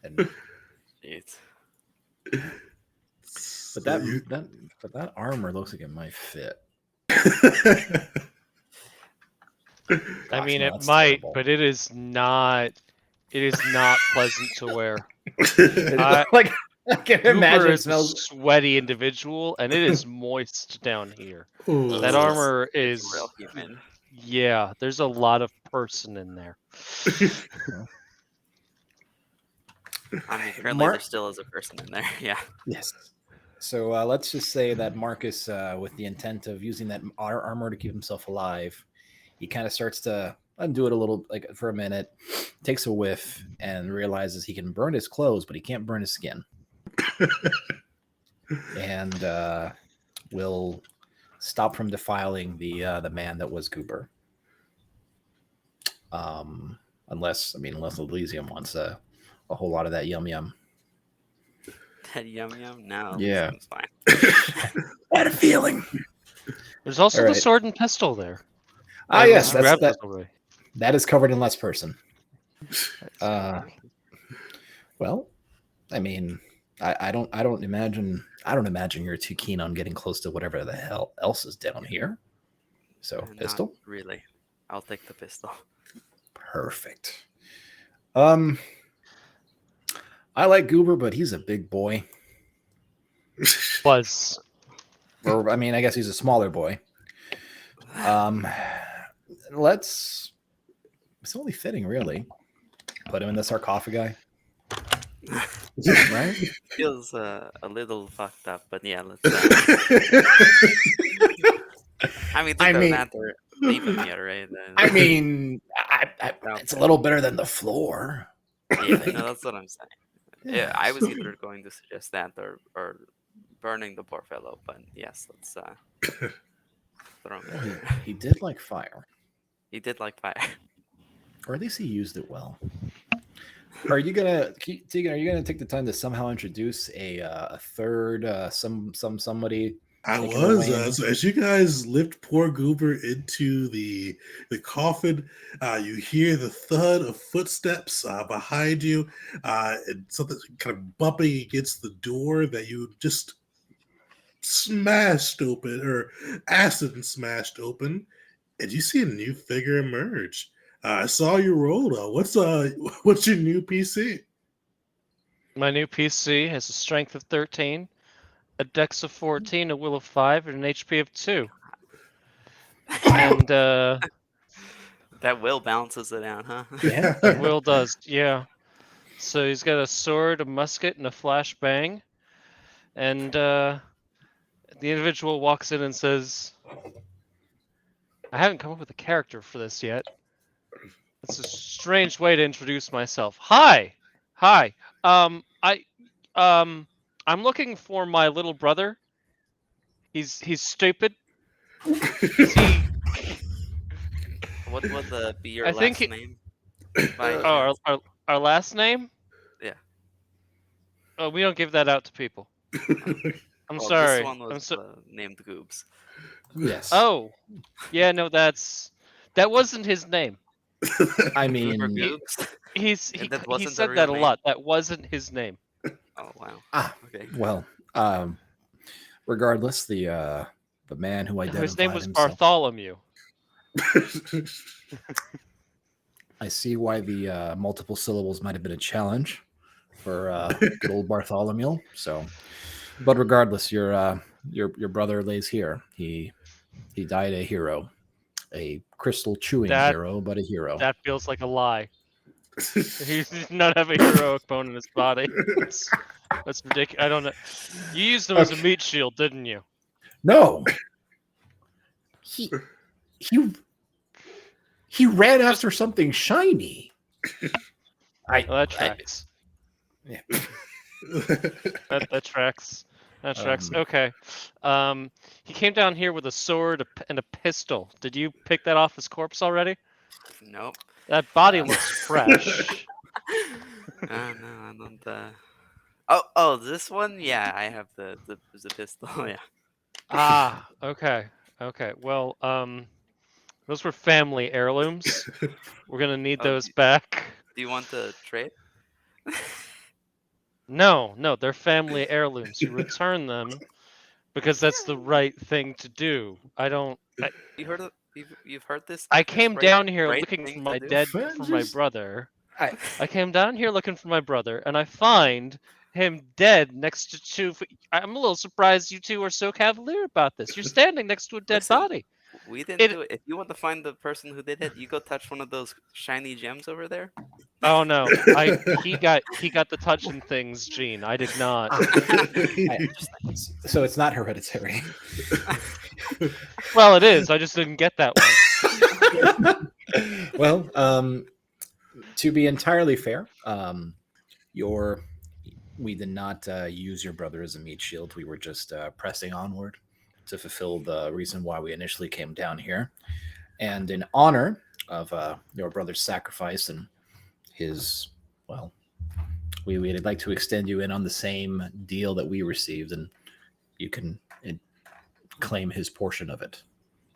and Jeez. but that armor looks like it might fit. I Gosh, mean, no, it that's might, terrible. but it is not. It is not pleasant to wear. like I can Cooper imagine it is a smells. sweaty individual, and it is moist down here. Ooh. That Ugh. armor It's is real humid. Yeah, there's a lot of person in there. I mean, apparently Mark- there still is a person in there. Yeah. Yes. So let's just say that Marcus, with the intent of using that armor to keep himself alive, he kind of starts to undo it a little, like for a minute, takes a whiff, and realizes he can burn his clothes, but he can't burn his skin. And will stop from defiling the man that was Goober. Unless Elysium wants a whole lot of that yum yum. That yum yum. No. Yeah. Seems fine. I had a feeling. There's also All the right. sword and pistol there. Ah, I yes, almost grabbed that those already. is covered in less person. Well, I mean, I don't imagine you're too keen on getting close to whatever the hell else is down here. So Not pistol, really. I'll take the pistol. perfect. I like Goober, but he's a big boy. Was Or I mean, I guess he's a smaller boy. It's only fitting, really. Put him in the sarcophagi, right? Feels a little fucked up, but yeah, let's. I mean, I think mean- that or leave him here, right? I mean, it's a little better than the floor. yeah, no, that's what I'm saying. Yeah, I was either going to suggest that or burning the poor fellow, but yes, let's throw him in. He did like fire, He did like fire. or at least he used it well. Are you gonna, Tegan? Are you gonna take the time to somehow introduce a third somebody? I Taking was. away. So as you guys lift poor Goober into the coffin, you hear the thud of footsteps behind you, and something kind of bumping against the door that you just smashed open, or acid and smashed open, and you see a new figure emerge. I saw you roll though. What's your new PC? my new PC has a strength of 13, a dex of 14, a will of 5, and an HP of 2. And That will balances it out, huh? Yeah. Will does, yeah. So he's got a sword, a musket, and a flashbang. And the individual walks in and says, I haven't come up with a character for this yet. It's a strange way to introduce myself. Hi! I'm looking for my little brother. He's stupid. He, What would be your I think last he- name? By oh, chance? our last name? Yeah. Oh, we don't give that out to people. I'm Well, sorry. this one was named Goobs. Yes. Oh, yeah, no, that wasn't his name. I Goober mean, Goobs. He That wasn't the said real that a name? lot. That wasn't his name. Oh wow. okay. Well, regardless, the man who identified His name was himself. Bartholomew. I see why the multiple syllables might have been a challenge for good old Bartholomew. So, but regardless, your brother lays here. He died a hero, a crystal chewing hero, but a hero. That feels like a lie. He did not have a heroic bone in his body. That's ridiculous. I don't know. You used him as a meat shield, didn't you? No. He ran after something shiny. Well, that tracks. Yeah. That tracks. That tracks. Okay. He came down here with a sword and a pistol. Did you pick that off his corpse already? Nope. That body looks fresh. No, I don't. Oh, this one? Yeah, I have the pistol. Yeah. Ah, okay. Okay. Well, those were family heirlooms. We're gonna need Oh, those back. Do you want to trade? No, they're family heirlooms. You return them because that's the right thing to do. I don't. You heard you've heard this? I this came right- down here right looking thing for to my do? for my brother. I- I came down here looking for my brother, and I find him dead next to two. I'm a little surprised you two are so cavalier about this. You're standing next to a dead Listen, body. We didn't do it. If you want to find the person who did it, you go touch one of those shiny gems over there. Oh no, he got the touching things gene. I did not. So it's not hereditary. Well, it is. I just didn't get that one. Well, to be entirely fair, we did not use your brother as a meat shield. We were just pressing onward to fulfill the reason why we initially came down here. And in honor of your brother's sacrifice and his, well, we'd like to extend you in on the same deal that we received, and you can claim his portion of it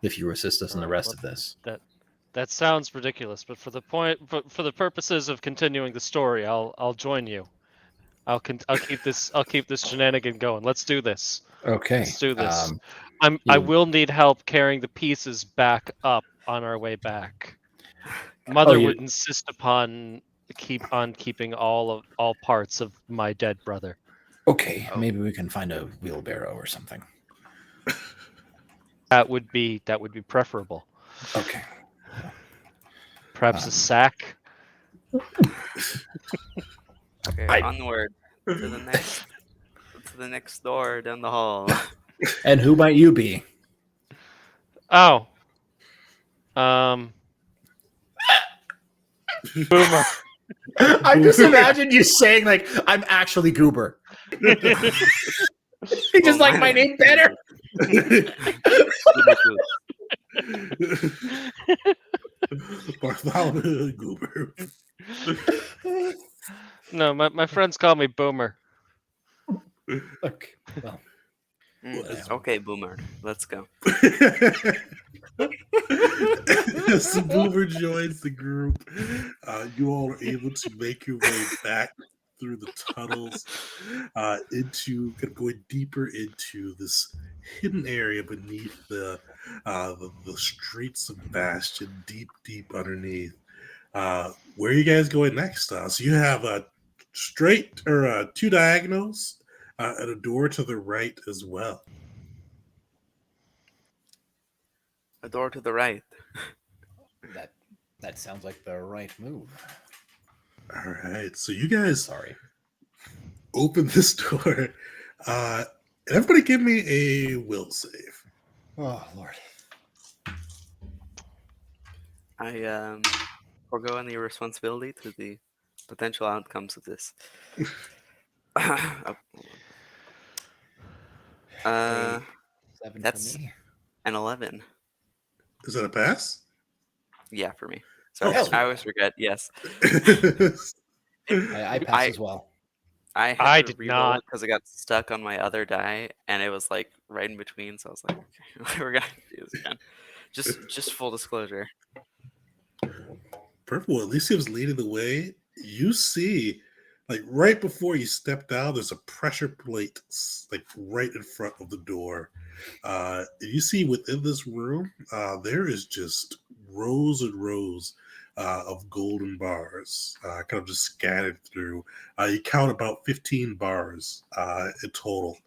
if you assist us in the rest of this. That sounds ridiculous, but for the purposes of continuing the story, I'll join you. I'll keep this shenanigan going. Let's do this. Okay. Let's do this. I will need help carrying the pieces back up on our way back. Mother would insist upon keeping all parts of my dead brother. Okay, maybe we can find a wheelbarrow or something. That would be preferable. Okay. Perhaps a sack. Okay, onward to the next door down the hall. And who might you be? Oh. Boomer. I just imagined you saying like, "I'm actually Goober." He just like my name better. Bartholomew Goober. No, my friends call me Boomer. Okay. Well, Okay, Boomer, let's go. As Boomer joins the group, you all are able to make your way back through the tunnels into going deeper into this hidden area beneath the streets of Bastion, deep underneath. Where are you guys going next? So you have a straight or two diagonals and a door to the right as well. A door to the right. that sounds like the right move. All right, so you guys Sorry. open this door. Everybody give me a will save. Oh Lord. I forego any responsibility to the potential outcomes of this. 7 That's- for me. An 11. Is that a pass? Yeah, for me. Sorry, hell I yeah. always forget. Yes, I pass as well. I had I to did re-roll not. it because I got stuck on my other die, and it was like right in between. So I was like, okay, we're gonna do this again. Just full disclosure. Purple, well, at least he was leading the way. You see, like right before you step down, there's a pressure plate like right in front of the door. You see within this room, there is just rows and rows of golden bars, kind of just scattered through. You count about 15 bars in total.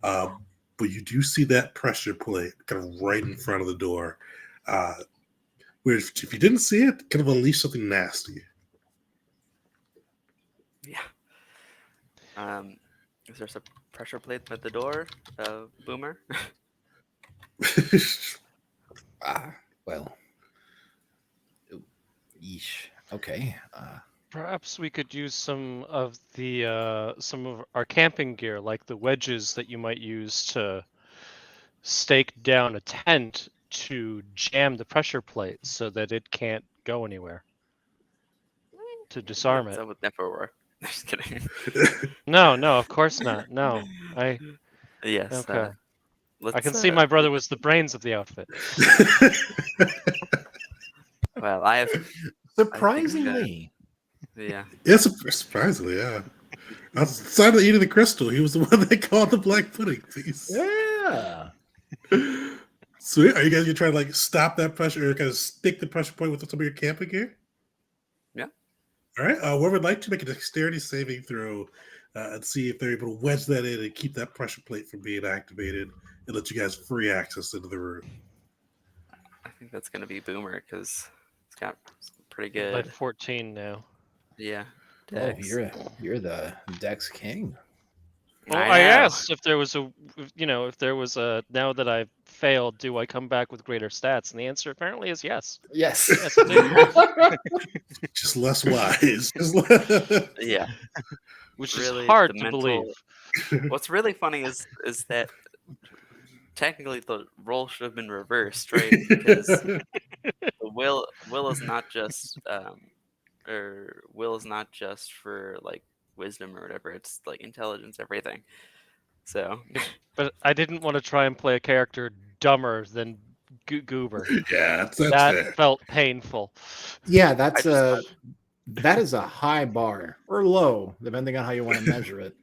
But you do see that pressure plate kind of right in front of the door. Where if you didn't see it, kind of unleash something nasty. Yeah. Is there some pressure plate at the door, Boomer? Well. Yeesh. Okay. Perhaps we could use some of our camping gear, like the wedges that you might use to stake down a tent to jam the pressure plate so that it can't go anywhere. To disarm it. That would never work. Just kidding. No, of course not. No, Yes. okay. Let's, I can see my brother was the brains of the outfit. Well, I have. Surprisingly. Yeah. Yeah, surprisingly, yeah. Outside of eating the crystal, he was the one that called the black pudding piece. Yeah. Sweet. Are you guys gonna try to like stop that pressure or kind of stick the pressure point with some of your camping gear? Yeah. All right. Whoever would like to make a dexterity saving throw and see if they're able to wedge that in and keep that pressure plate from being activated and let you guys free access into the room. I think that's gonna be Boomer because it's got pretty Like good. 14 now. Yeah. Oh, Dex. you're the Dex King. Well, I I know. asked if there was a. Now that I've failed, do I come back with greater stats? And the answer apparently is yes. Yes. Yes, I do. Just less wise. Yeah. Which Really, is hard the to mental- believe. What's really funny is that technically the role should have been reversed, right? Because the will is not just will is not just for like wisdom or whatever. It's like intelligence, everything. So But I didn't want to try and play a character dumber than Goober. Yeah, that's That fair. felt painful. Yeah, that's I just that is a high bar or low, depending on how you want to measure it.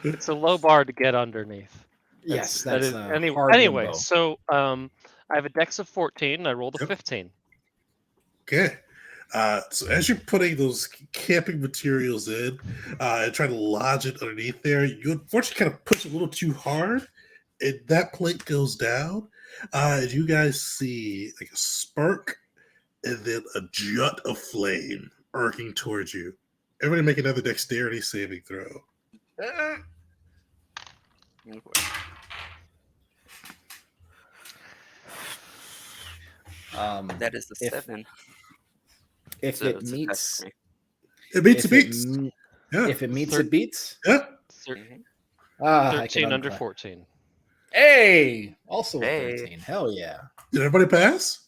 It's a low bar to get underneath. Yes, That that's is a hard anyway. limbo. So I have a dex of 14. I rolled a Yep. 15. Okay. So as you're putting those camping materials in and trying to lodge it underneath there, you unfortunately kind of push a little too hard, and that plate goes down. And you guys see like a spark and then a jut of flame arcing towards you. Everybody make another dexterity saving throw. that is the if- 7. If So it it's a meets, pass for me. It beats if it it, beats. m- Yeah. if it meets, Thir- it beats. Yeah. Mhm. I can 13 under uncla- 14. Hey, also a Hey. 13. Hell yeah. Did everybody pass?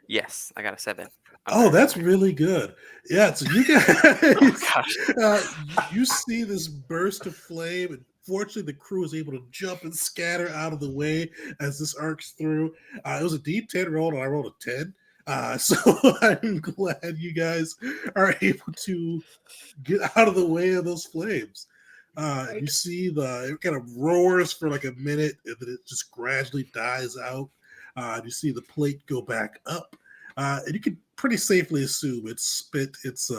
Yes, I got a 7. Oh, that's really good. Yeah, so you guys, Gosh. you see this burst of flame, and fortunately, the crew is able to jump and scatter out of the way as this arcs through. It was a D10 roll, and I rolled a 10. So I'm glad you guys are able to get out of the way of those flames. You see it kind of roars for like a minute, and then it just gradually dies out. You see the plate go back up. And you can pretty safely assume it's spent its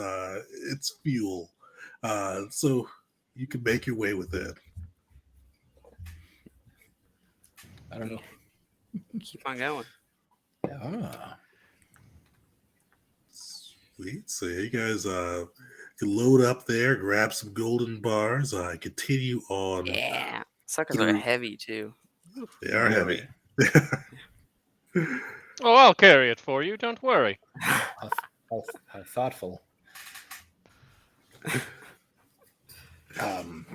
fuel, so you can make your way with it. I don't know. Keep on going. Ah. Sweet. So you guys can load up there, grab some golden bars, continue on. Yeah. Suckers are Through- heavy too. They are heavy. Oh, I'll carry it for you. Don't worry. How thoughtful.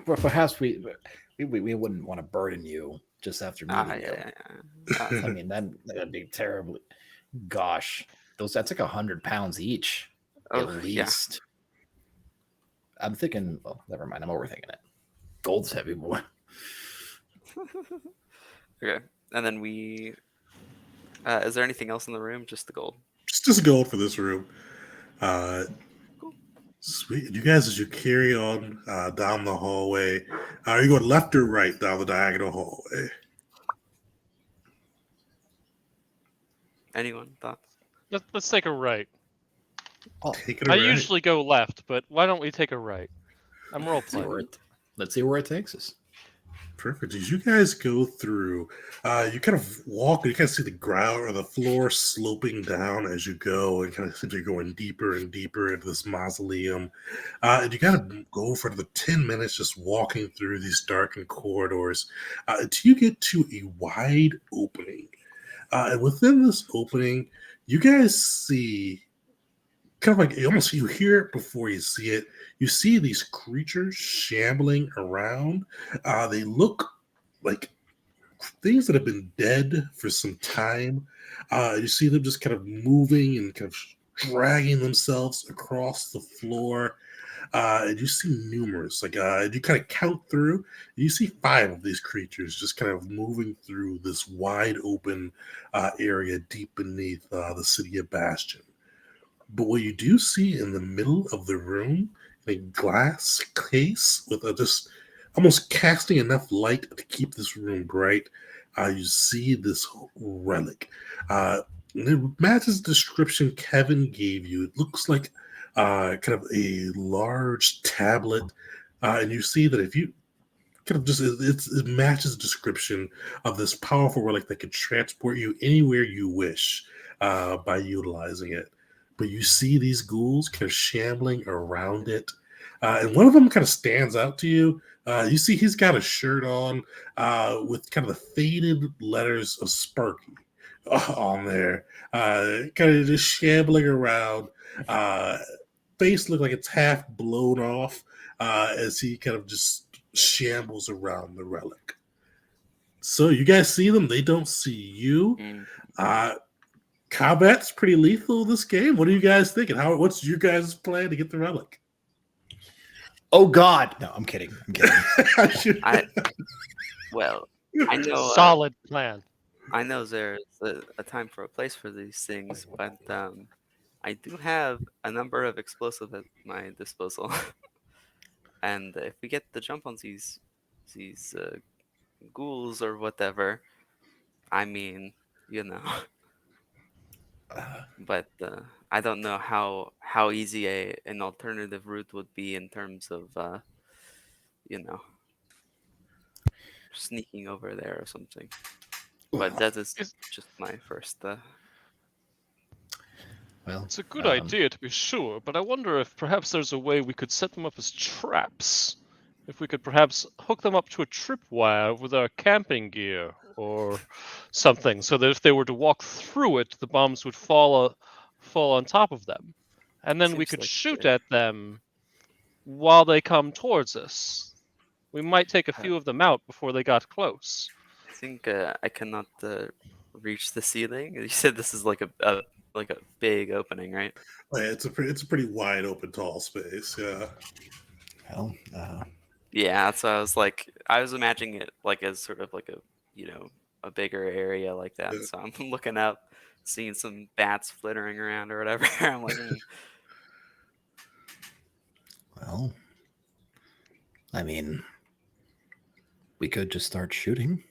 But perhaps we wouldn't want to burden you just after Ah, meeting you. yeah. I mean, that'd be terribly. Gosh, that's like 100 pounds each, Oh, at yeah. least. I'm thinking. Well, never mind. I'm overthinking it. Gold's heavy, boy. Okay. And then we. Is there anything else in the room? Just the gold. Just gold for this room. Cool. Sweet. You guys, as you carry on down the hallway, are you going left or right down the diagonal hallway? Anyone thoughts? Let's take a right. Take it I right. usually go left, but why don't we take a right? I'm role Let's see playing. let's see where it takes us. Perfect. As you guys go through, you kind of walk and you kind of see the ground or the floor sloping down as you go, and kind of seems you're going deeper and deeper into this mausoleum. And you kind of go for the 10 minutes just walking through these darkened corridors until you get to a wide opening. And within this opening, you guys see kind of like almost you hear it before you see it. You see these creatures shambling around. They look like things that have been dead for some time. You see them just kind of moving and kind of dragging themselves across the floor. And you see numerous, like you kind of count through, you see 5 of these creatures just kind of moving through this wide open area deep beneath the city of Bastion. But what you do see in the middle of the room, in a glass case with just almost casting enough light to keep this room bright, you see this relic. And it matches the description Kevin gave you. It looks like kind of a large tablet, and you see that if you kind of just it matches the description of this powerful relic that can transport you anywhere you wish by utilizing it. But you see these ghouls kind of shambling around it. And one of them kind of stands out to you. You see he's got a shirt on with kind of the faded letters of Sparky on there. Kind of just shambling around. Face look like it's half blown off as he kind of just shambles around the relic. So you guys see them. They don't see you. Combat's pretty lethal this game. What are you guys thinking? What's your guys' plan to get the relic? Oh God! No, I'm kidding. Well, I know. Solid plan. I know there's a time for a place for these things, but I do have a number of explosives at my disposal, and if we get the jump on these ghouls or whatever, I mean, you know. But I don't know how easy an alternative route would be in terms of you know, sneaking over there or something. But that is just my first. Well, It's a good idea to be sure, but I wonder if perhaps there's a way we could set them up as traps. If we could perhaps hook them up to a tripwire with our camping gear or something, so that if they were to walk through it, the bombs would fall on top of them. And then we Seems could like shoot a- at them while they come towards us. We might take a few of them out before they got close. I think I cannot reach the ceiling. You said this is like a big opening, right? It's a pretty wide open, tall space. Yeah. well, Yeah, that's what I was like. I was imagining it like as sort of like a a bigger area like that. Yeah. So I'm looking up, seeing some bats flittering around or whatever. I'm like, well, I mean, we could just start shooting.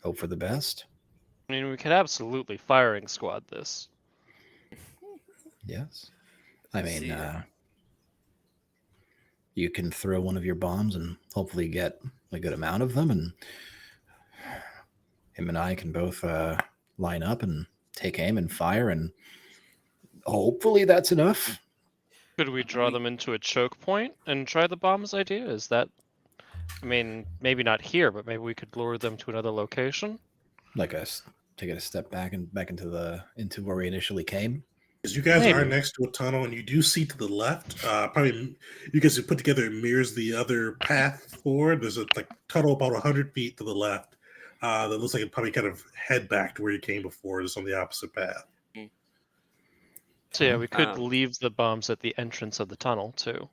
Hope for the best. I mean, we could absolutely firing squad this. Yes. I mean, See. you can throw one of your bombs and hopefully get a good amount of them, and him and I can both line up and take aim and fire, and hopefully that's enough. Could we draw them into a choke point and try the bombs idea? Is that, I mean, maybe not here, but maybe we could lure them to another location? Like take it a step back and back into where we initially came. As you guys Maybe. are next to a tunnel, and you do see to the left, probably you guys have put together, it mirrors the other path forward. There's a tunnel about 100 feet to the left. that looks like it probably kind of head back to where you came before, just on the opposite path. So yeah, we could Um, leave the bombs at the entrance of the tunnel too,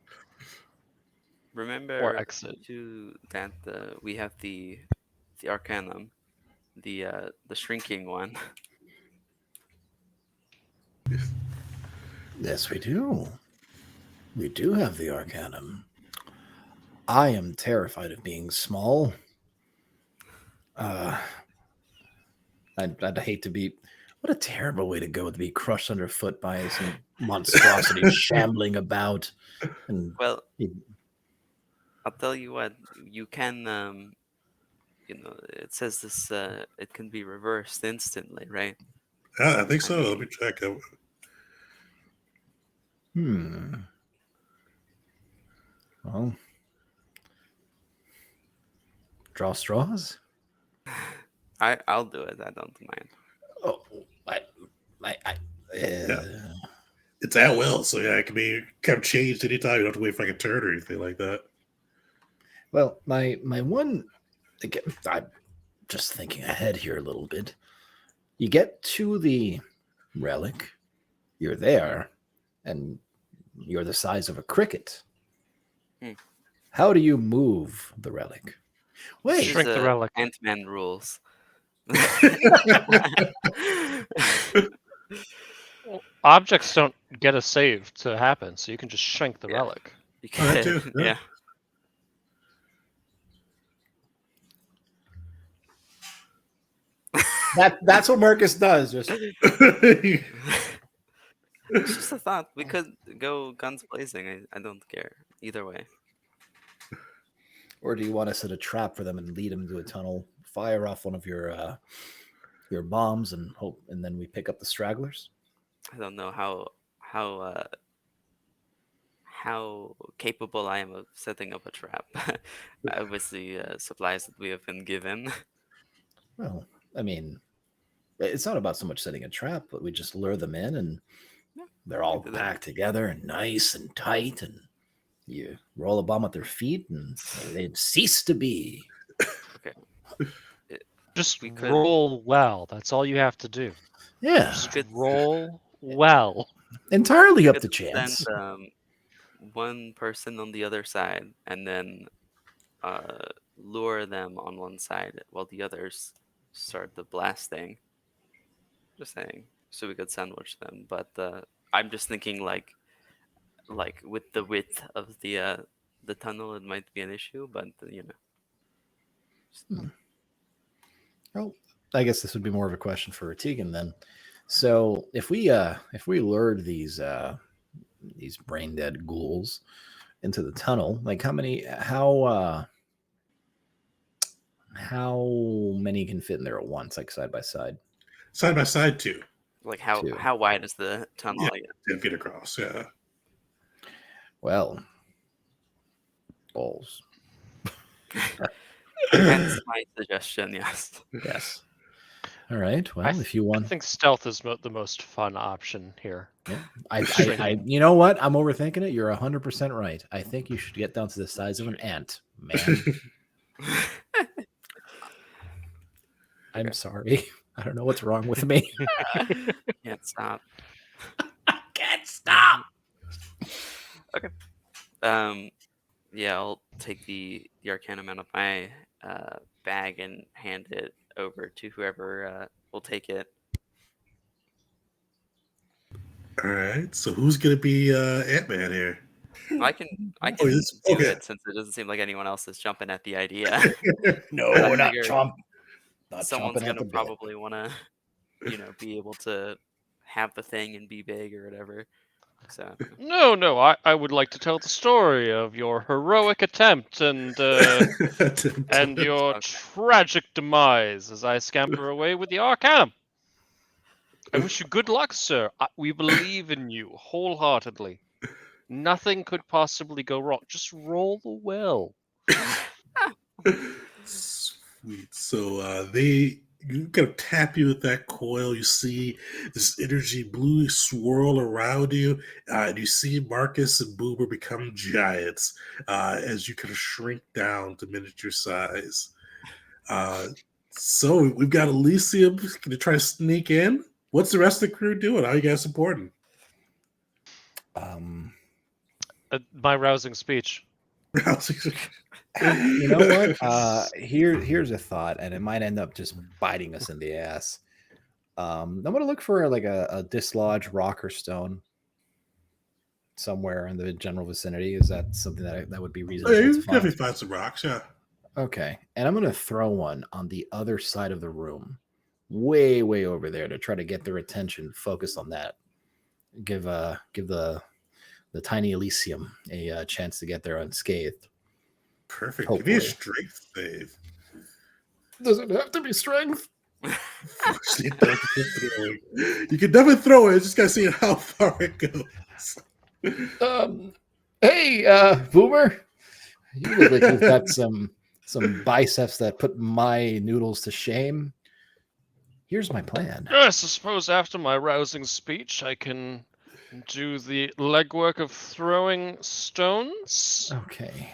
Remember or exit. too that we have the Arcanum, the shrinking one. Yes, we do. We do have the Arcanum. I am terrified of being small. I'd hate to be. What a terrible way to go, to be crushed underfoot by some monstrosity shambling about. And Well, I'll tell you what, you can it says this it can be reversed instantly, right? Yeah, I think I so. Let mean, me check. Well, draw straws. I'll do it. I don't mind. Oh, Yeah. It's at will, so yeah, it can be kind of changed anytime. You don't have to wait for like a turn or anything like that. Well, my one, again, I'm just thinking ahead here a little bit. You get to the relic, you're there, and you're the size of a cricket. How do you move the relic? Wait, Shrink the relic. Ant-Man rules. Objects don't get a save to happen, so you can just shrink the Yeah. relic. You Oh, that can, too, yeah. that's what Marcus does. Just It's just a thought. We could go guns blazing. I don't care either way. or do you want to set a trap for them and lead them to a tunnel? Fire off one of your bombs and hope, and then we pick up the stragglers. I don't know how capable I am of setting up a trap with the supplies that we have been given. Well, I mean, it's not about so much setting a trap, but we just lure them in, and they're all do that. packed together and nice and tight, and you roll a bomb at their feet, and they'd cease to be. Just We could- roll well. That's all you have to do. Yeah, Just could- roll well. entirely up Could to chance. send one person on the other side and then lure them on one side while the others start the blasting. Just saying, so we could sandwich them. But I'm just thinking like with the width of the tunnel, it might be an issue. But Well, I guess this would be more of a question for Ratigan then. So if we lured these brain dead ghouls into the tunnel, like how many can fit in there at once, like side by side? Side by side, too. like Two. how wide is the tunnel? Yeah. 10 feet across, yeah. Well, balls. Hence my suggestion. Yes. Yes. All right. Well, I if you I want, think stealth is the most fun option here. I you know what? I'm overthinking it. You're 100% right. I think you should get down to the size of an ant, man. I'm sorry. I don't know what's wrong with me. Can't stop. Can't stop. Yeah, I'll take the Arcanum out of my bag and hand it over to whoever will take it. All right. So who's going to be Ant-Man here? I can Oh, yes, do okay. it since it doesn't seem like anyone else is jumping at the idea. No, I we're not figured not Someone's chomping at gonna the bit. probably want to, be able to have the thing and be big or whatever. So No, I would like to tell the story of your heroic attempt and your Okay. tragic demise as I scamper away with the Arcanum. I wish you good luck, sir. We believe in you wholeheartedly. Nothing could possibly go wrong. Just roll the well. Sweet. So they you kind of tap you with that coil. You see this energy blue swirl around you, and you see Marcus and Boober become giants as you kind of shrink down to miniature size. So we've got Elysium going to try to sneak in. What's the rest of the crew doing? How are you guys supporting? My rousing speech. You know what? Here's a thought, and it might end up just biting us in the ass. I'm gonna look for like a dislodged rock or stone somewhere in the general vicinity. Is that something that would be Oh, reasonable yeah, you to can definitely find? find some rocks, yeah. Okay, and I'm gonna throw one on the other side of the room, way over there, to try to get their attention focused on that. Give the tiny Elysium a chance to get there unscathed. Perfect. Give me a Hopefully. strength save. Does it have to be strength? You can definitely throw it. Just gotta see how far it goes. Hey, Boomer, you look like you've got some biceps that put my noodles to shame. Here's my plan. Yes, I suppose after my rousing speech, I can do the legwork of throwing stones. Okay.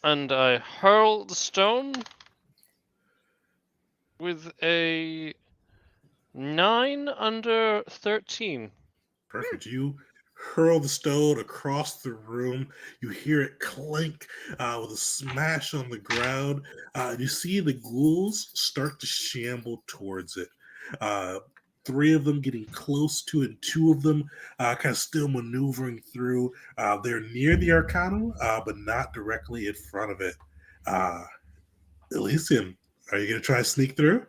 And I hurl the stone with a 9 under 13. Perfect. You hurl the stone across the room. You hear it clink with a smash on the ground. You see the ghouls start to shamble towards it. Uh, Three of them getting close to it, and two of them kind of still maneuvering through. They're near the Arcanum, but not directly in front of it. Elysium, are you going to try to sneak through?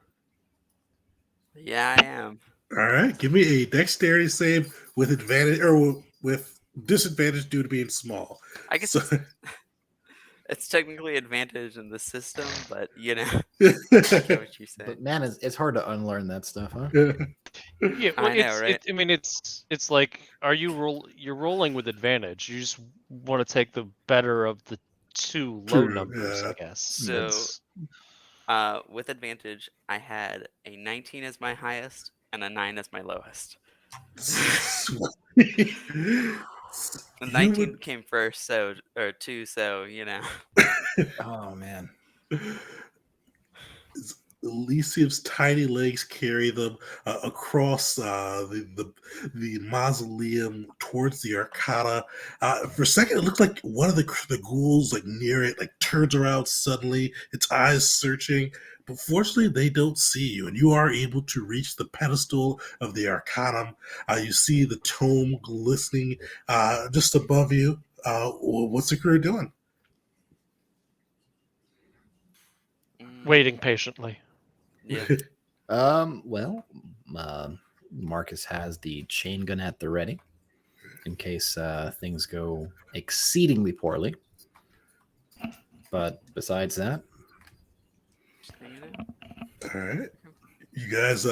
Yeah, I am. All right, give me a dexterity save with advantage or with disadvantage due to being small. I guess So, it's technically advantage in the system, but I get what you're saying. But man, it's hard to unlearn that stuff, huh? Yeah, well, I know, right? it's like, you're rolling with advantage. You just want to take the better of the two low True, numbers, yeah. I guess. So, It's- with advantage, I had a 19 as my highest and a 9 as my lowest. The You 19 would- came first, or 2, so Oh man. Elysium's tiny legs carry them across the mausoleum towards the Arcana. For a second, it looked like one of the ghouls, like near it, like turns around suddenly, its eyes searching. But fortunately, they don't see you, and you are able to reach the pedestal of the Arcanum. You see the tome glistening just above you. What's the crew doing? waiting patiently. Yeah. Well, Marcus has the chain gun at the ready in case things go exceedingly poorly. But besides that, All right. You guys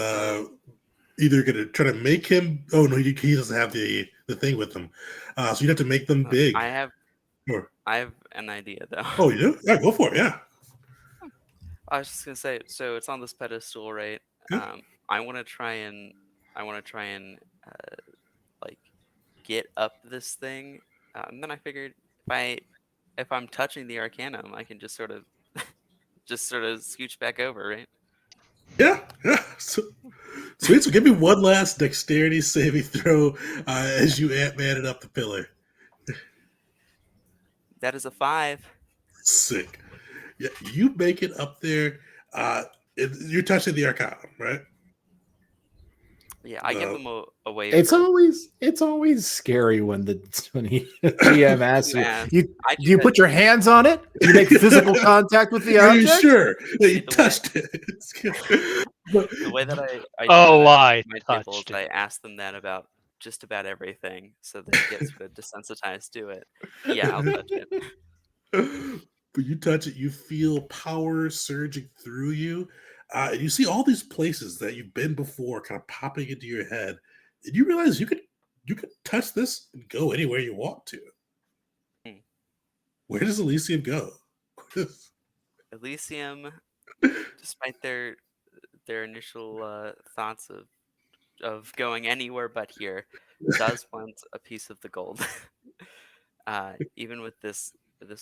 either gonna try to make him. Oh no, he doesn't have the thing with him. So you have to make them big. I have Or, an idea though. oh, you do? Yeah, go for it. Yeah. I was just gonna say, so it's on this pedestal, right? Yeah. I want to try and like get up this thing, and then I figured if I'm touching the Arcanum, I can just sort of scooch back over, right? Yeah. Yeah. So, sweet. So give me one last dexterity saving throw as you Ant-Man it up the pillar. That is a 5. Sick. Yeah, you make it up there. You're touching the Arcanum, right? Yeah, I give them a wave. it's always scary when the GM asks you. Do you put your hands on it? Do you make physical contact with the Are you object? sure that you touched it? But, The way that I Oh, do I my tables, touched I it. ask them that about just about everything, so they get sort of desensitized to it. Yeah, I'll touch it. But you touch it, you feel power surging through you. And you see all these places that you've been before kind of popping into your head. And you realize you could touch this and go anywhere you want to. Hmm. Where does Elysium go? Elysium, despite their initial thoughts of going anywhere but here, does want a piece of the gold. Even with this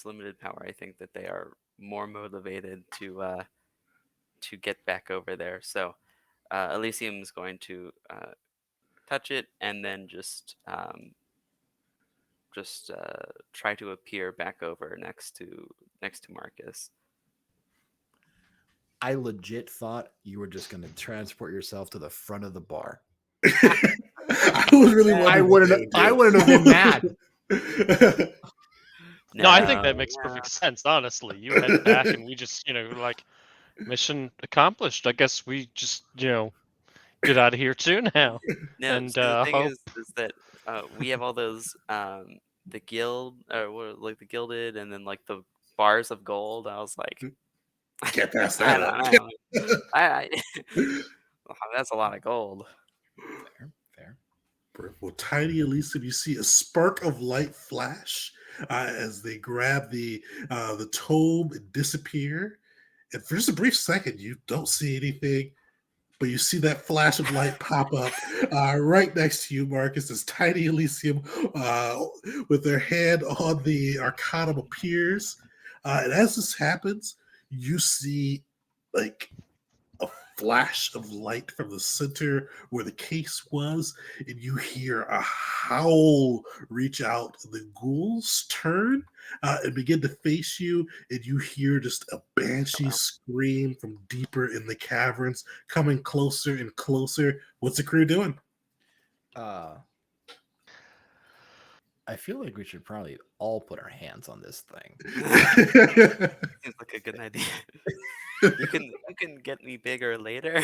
limited power, I think that they are more motivated to to get back over there. So Elysium is going to touch it and then just try to appear back over next to Marcus. I legit thought you were just going to transport yourself to the front of the bar. I was really wondering. I wouldn't have been mad. No, I think that makes perfect sense. Honestly, you head back, and we just, like, mission accomplished. I guess we just, get out of here too now. No, And so the thing hope. is that we have all those the guild or like the gilded and then like the bars of gold. I was like, Get past I that. don't know. That's a lot of gold. Fair. Well, Tiny Elysium, you see a spark of light flash as they grab the tome and disappear. And for just a brief second, you don't see anything, but you see that flash of light pop up right next to you, Marcus, as Tiny Elysium, with their hand on the Arcanum, appears. And as this happens, you see like a flash of light from the center where the case was, and you hear a howl reach out. The ghouls turn and begin to face you, and you hear just a banshee scream from deeper in the caverns, coming closer and closer. What's the crew doing? I feel like we should probably all put our hands on this thing. Seems like a good idea. You can get me bigger later.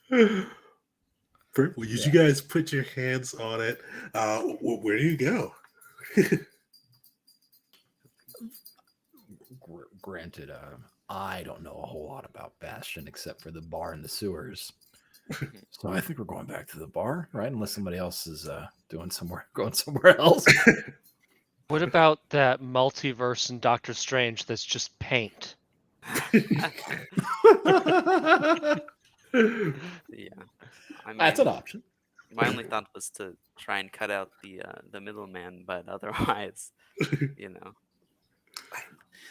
Well, you guys put your hands on it. Where do you go? Granted, I don't know a whole lot about Bastion except for the bar and the sewers. So I think we're going back to the bar, right? Unless somebody else is going somewhere else. What about that multiverse in Doctor Strange that's just paint? Yeah, I mean, That's an option. my only thought was to try and cut out the middleman, but otherwise,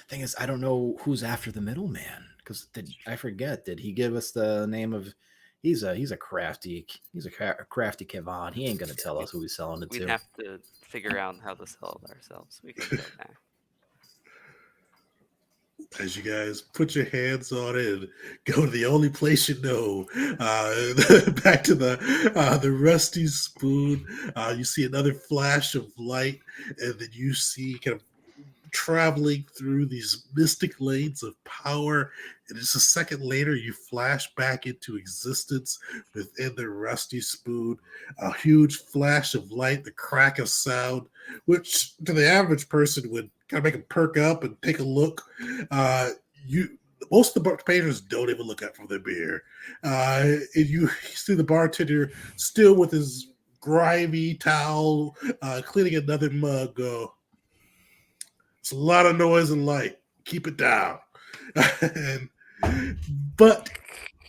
Thing is, I don't know who's after the middleman because I forget. Did he give us the name of? He's a crafty Kevon. He ain't gonna tell us who he's selling it to. We'd have to figure out how to sell it ourselves. We can go back. As you guys put your hands on it and go to the only place you know, back to the rusty spoon, you see another flash of light, and then you see kind of traveling through these mystic lanes of power, and just a second later you flash back into existence within the rusty spoon. A huge flash of light, the crack of sound, which to the average person would kind of make them perk up and take a look. Most of the patrons don't even look up for their beer, and you see the bartender still with his grimy towel cleaning another mug go, "It's a lot of noise and light. Keep it down." But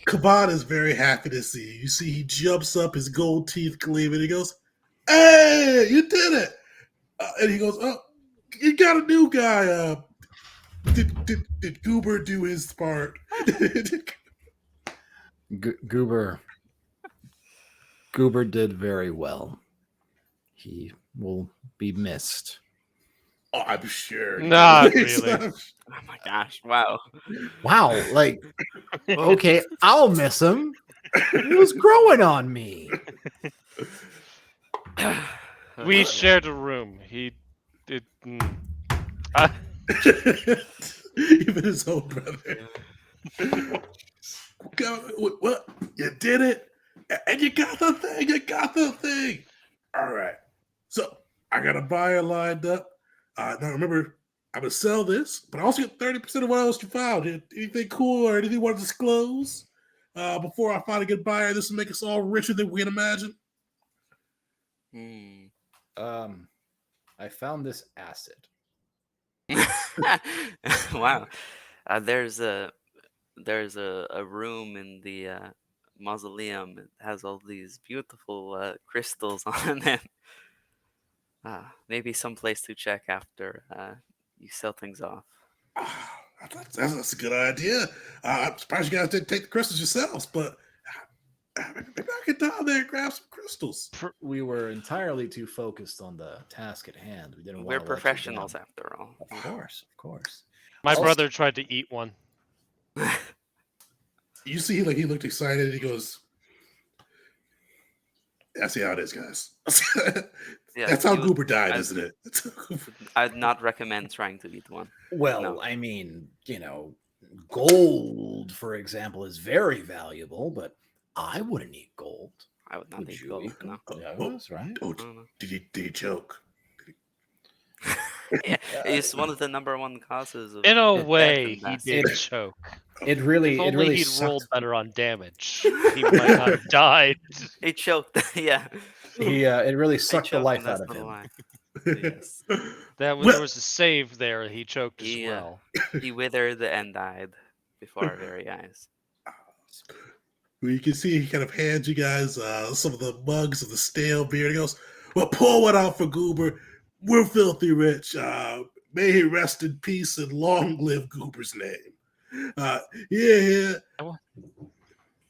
Kaban is very happy to see you. You see, he jumps up, his gold teeth gleaming. He goes, "Hey, you did it!" And he goes, "Oh, you got a new guy. Did Goober do his part?" Goober did very well. He will be missed. Oh, I'm sure. Not really. Oh my gosh! Wow. Like, okay, I'll miss him. He was growing on me. We shared a room. He did. Even his own brother. What? You did it, and you got the thing. All right. So I got a buyer lined up. Now remember, I'm gonna sell this, but I also get 30% of what else you found. Anything cool or anything you want to disclose before I find a good buyer? This will make us all richer than we can imagine. I found this acid. Wow. There's a room in the mausoleum. It has all these beautiful crystals on them. Maybe some place to check after you sell things off. I thought that's a good idea. I'm surprised you guys didn't take the crystals yourselves, but maybe I could down there and grab some crystals. We were entirely too focused on the task at hand. We didn't We're want to professionals after all. Of course, of course. My Also- brother tried to eat one. You see, like he looked excited. And he goes, "I see how it is, guys." Yeah, That's how you- Goober died, I- isn't it? I'd not recommend trying to eat one. Well, No. I mean, gold, for example, is very valuable, but I wouldn't eat gold. I would not Would eat you gold. eat No. gold? Yeah, Oh, that's right. oh, I don't know. did he choke? Yeah, it's one of the number one causes of In a death way, in he Bastion. did choke. It really, If it only really he'd sucked. rolled better on damage, he might not have died. He choked. Yeah. It really I sucked the choked, life and that's out of not a him. lie. Yes. There Well- was a save there. He choked as He, well. He withered and died before our very eyes. Well, you can see he kind of hands you guys some of the mugs of the stale beer. He goes, "Well, pour one out for Goober. We're filthy rich. May he rest in peace and long live Goober's name." Yeah. Oh.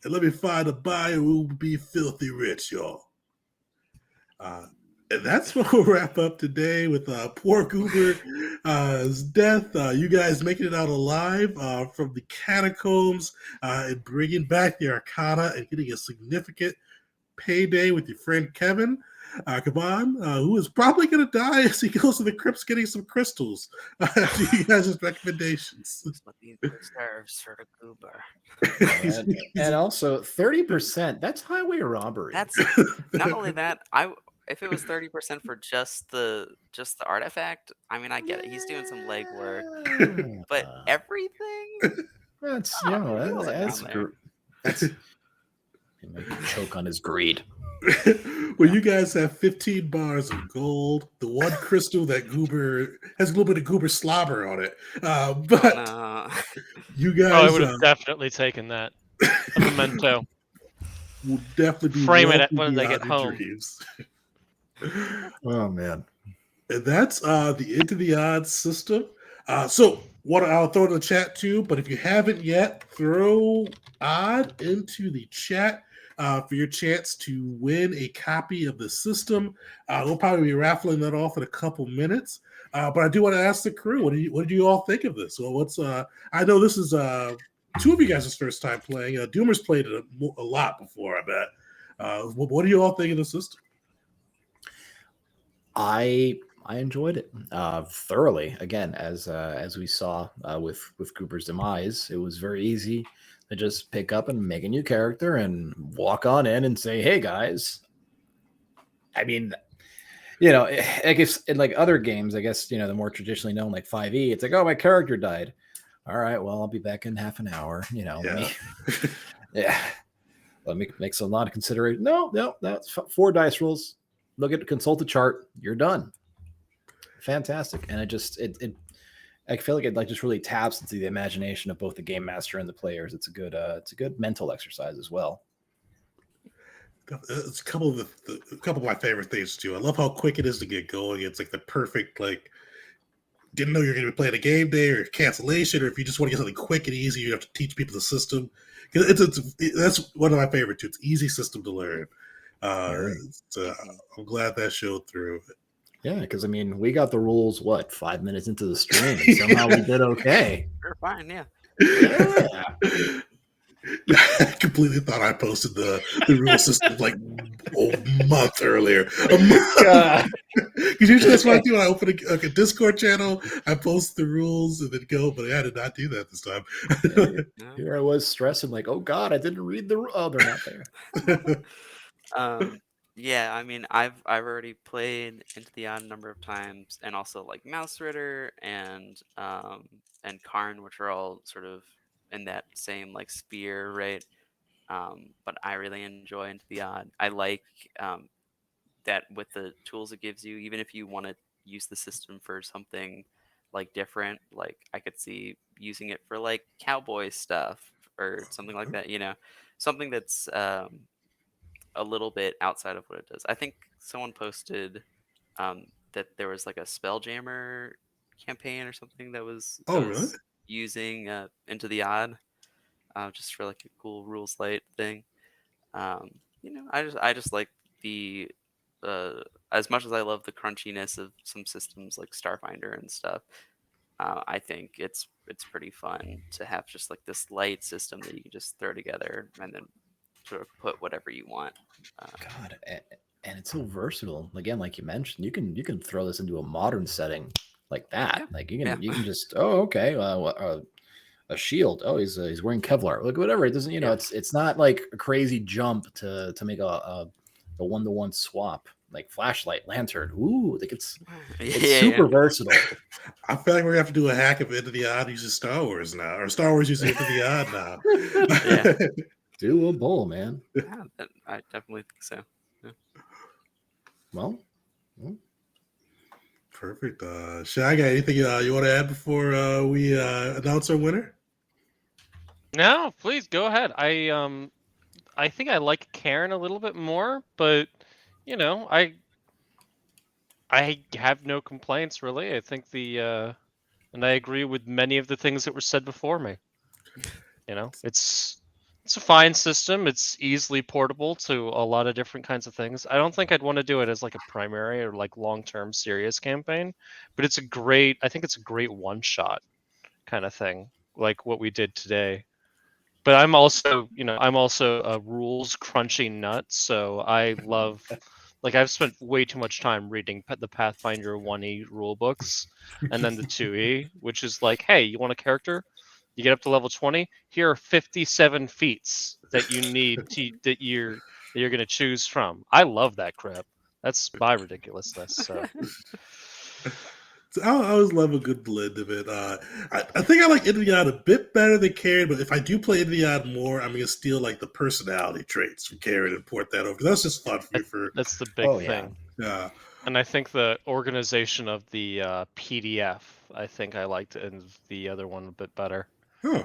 And let me find a buyer who will be filthy rich, y'all. And that's what we'll wrap up today with poor Goober's death. You guys making it out alive from the catacombs and bringing back the Arcana and getting a significant payday with your friend Kevin Kaban, who is probably going to die as he goes to the crypts getting some crystals. To you guys' recommendations. That's what he deserves for the goober. And also 30%, that's highway robbery. That's not only that. If it was 30% for just the artifact, I mean, I get it. He's doing some legwork, but everything. that's feels like that's down there. that's he might choke on his greed. Well, you guys have 15 bars of gold, the one crystal that Goober has a little bit of Goober slobber on it. But No. you Oh, I guys would have definitely taken that. A memento. will definitely be Frame it wealthy when they beyond get your home. dreams. Oh man. And that's the Into the Odds system. So what I'll throw it in the chat too, but if you haven't yet, throw odd into the chat for your chance to win a copy of the system. We'll probably be raffling that off in a couple minutes. But I do want to ask the crew, what did you all think of this? Well, I know this is two of you guys' first time playing. Doomer's played it a lot before, I bet. What do you all think of the system? I enjoyed it thoroughly. Again, as we saw with Cooper's demise, it was very easy to just pick up and make a new character and walk on in and say, "Hey guys." I mean, I guess in like other games, I guess the more traditionally known like 5e, it's like, "Oh, my character died. All right, well, I'll be back in half an hour." Let me make some lot of consideration. No, that's 4 dice rolls. Look at consult the chart. You're done. Fantastic. And I feel like it just really taps into the imagination of both the game master and the players. It's a good mental exercise as well. It's a couple of my favorite things too. I love how quick it is to get going. It's like the perfect didn't know you're going to be playing a game day or cancellation, or if you just want to get something quick and easy, you have to teach people the system. That's one of my favorite too. It's easy system to learn. So I'm glad that showed through. Yeah, because I mean, we got the rules 5 minutes into the stream, and somehow we did okay. We're fine. Yeah. Yeah. I completely thought I posted the rule system like a month earlier. Because usually that's what I do when I open a Discord channel. I post the rules and then go, but I did not do that this time. No. Here I was stressing, like, oh god, I didn't read the. Oh, they're not there. Yeah, I mean, I've already played Into the Odd a number of times, and also like Mouse Ritter and Karn, which are all sort of in that same like sphere, right? But I really enjoy Into the Odd. I like that with the tools it gives you, even if you want to use the system for something like different, like I could see using it for like cowboy stuff or something like that, something that's a little bit outside of what it does. I think someone posted that there was like a Spelljammer campaign or something that was Oh, really? using Into the Odd, just for like a cool rules light thing. I just like the as much as I love the crunchiness of some systems like Starfinder and stuff. I think it's pretty fun to have just like this light system that you can just throw together and then sort of put whatever you want. God, and it's so versatile. Again, like you mentioned, you can throw this into a modern setting like that. Yeah, Like yeah. you can just okay, a shield. Oh, he's wearing Kevlar. Like whatever. It doesn't Yeah. it's not like a crazy jump to make a 1-to-1 swap. Like flashlight, lantern. Ooh, like it's super versatile. I feel like we're gonna have to do a hack of Into the Odd using Star Wars now, or Star Wars using Into the Odd now. Yeah. Doable, man. Yeah, I definitely think so. Well, Perfect. Shai, got anything you want to add before we announce our winner? No, please go ahead. I think I like Karen a little bit more, but you know, I have no complaints really. I think and I agree with many of the things that were said before me. You know, it's a fine system. It's easily portable to a lot of different kinds of things. I don't think I'd want to do it as like a primary or like long-term serious campaign, but I think it's a great one-shot kind of thing, like what we did today. But I'm also a rules crunching nut, so I love like I've spent way too much time reading the Pathfinder 1E rule books and then the 2E, which is like, hey, you want a character? You get up to level 20. Here are 57 feats that you need that you're going to choose from. I love that crap. That's my ridiculousness. So I always love a good blend of it. I think I like Into the Odd a bit better than Karen, but if I do play Into the Odd more, I'm gonna steal like the personality traits from Karen and port that over. That's just fun for me. That's the big thing. Yeah. And I think the organization of the PDF, I think I liked in the other one a bit better. Huh.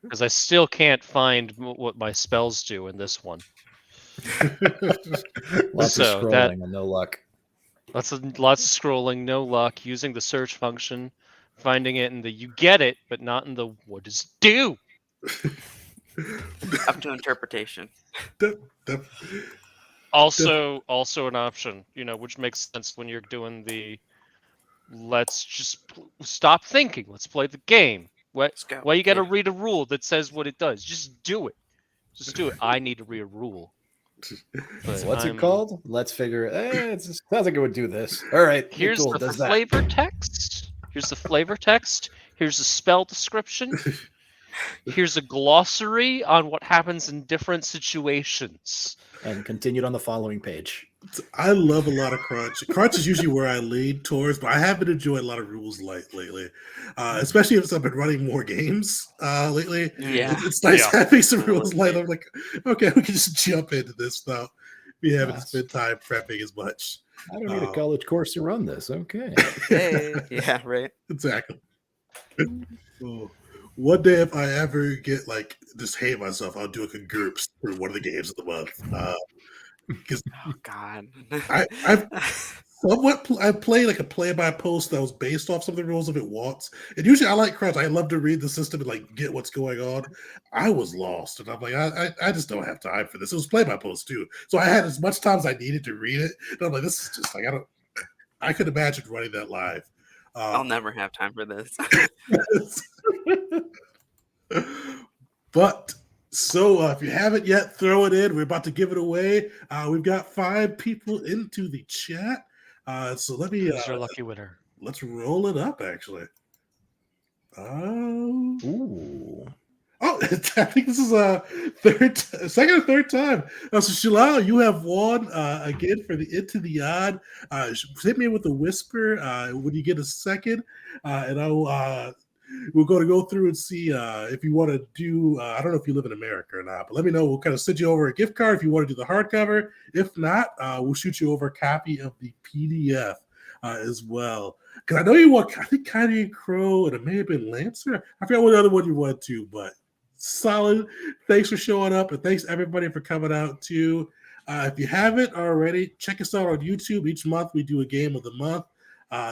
Because I still can't find what my spells do in this one. Lots of scrolling and no luck. Lots of scrolling, no luck, using the search function, finding it in the you get it, but not in the what does it do? Up to interpretation. Also an option, which makes sense when you're doing the let's just stop thinking, let's play the game. Why you got to read a rule that says what it does? Just do it. Just do it. I need to read a rule. So what's it called? Let's figure it. It sounds like it would do this. All right. Here's cool. the flavor text. Here's the flavor text. Here's the spell description. Here's a glossary on what happens in different situations. And continued on the following page. I love a lot of crunch. Crunch is usually where I lean towards, but I have been enjoying a lot of rules light lately, especially if I've been running more games lately. Yeah, it's nice having some rules light. I'm like, okay, we can just jump into this without me having to spend time prepping as much. I don't need a college course to run this. Okay. Hey, yeah, right. Exactly. One day, if I ever get like just hate myself, I'll do a GURPS for one of the games of the month. Because oh god, I play like a play-by-post that was based off some of the rules of it once, and usually I like crunch. I love to read the system and like get what's going on. I was lost, and I'm like, I just don't have time for this. It was play-by-post too, so I had as much time as I needed to read it. And I'm like, this is just like I could imagine running that live. I'll never have time for this. But. So if you haven't yet, throw it in. We're about to give it away. We've got 5 people into the chat. So let me. Who's your lucky winner? Let's roll it up. Actually. Ooh. Oh, I think this is a second or third time. So Shalal, you have won again for the Into the Odd. Hit me with a whisper when you get a second, and I'll. We're going to go through and see if you want to do, I don't know if you live in America or not, but let me know. We'll kind of send you over a gift card if you want to do the hardcover. If not, we'll shoot you over a copy of the PDF as well. Because I know you want, I think Kyrie Crow, and it may have been Lancer. I forgot what other one you wanted to, but solid. Thanks for showing up, and thanks everybody for coming out too. If you haven't already, check us out on YouTube. Each month we do a game of the month.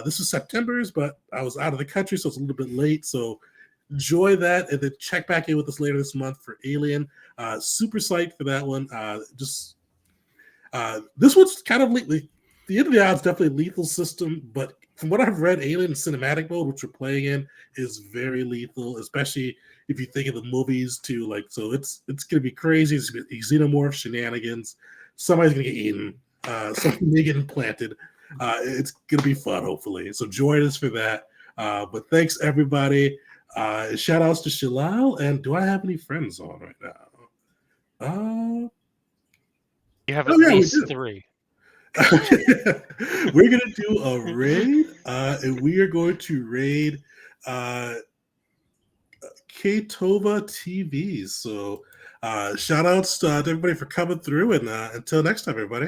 This is September's, but I was out of the country, so it's a little bit late. So enjoy that, and then check back in with us later this month for Alien. Super psyched for that one. This one's kind of the end of the odds, definitely lethal system, but from what I've read, Alien Cinematic Mode, which we're playing in, is very lethal, especially if you think of the movies too. Like, so it's gonna be crazy. It's gonna be xenomorph shenanigans. Somebody's gonna get eaten. Something may get implanted. It's gonna be fun, hopefully. So join us for that. But thanks everybody. Shout outs to Shalal. And do I have any friends on right now? You have at least 3. We're gonna do a raid, and we are going to raid Ktova TV. So shout outs to everybody for coming through, and until next time, everybody.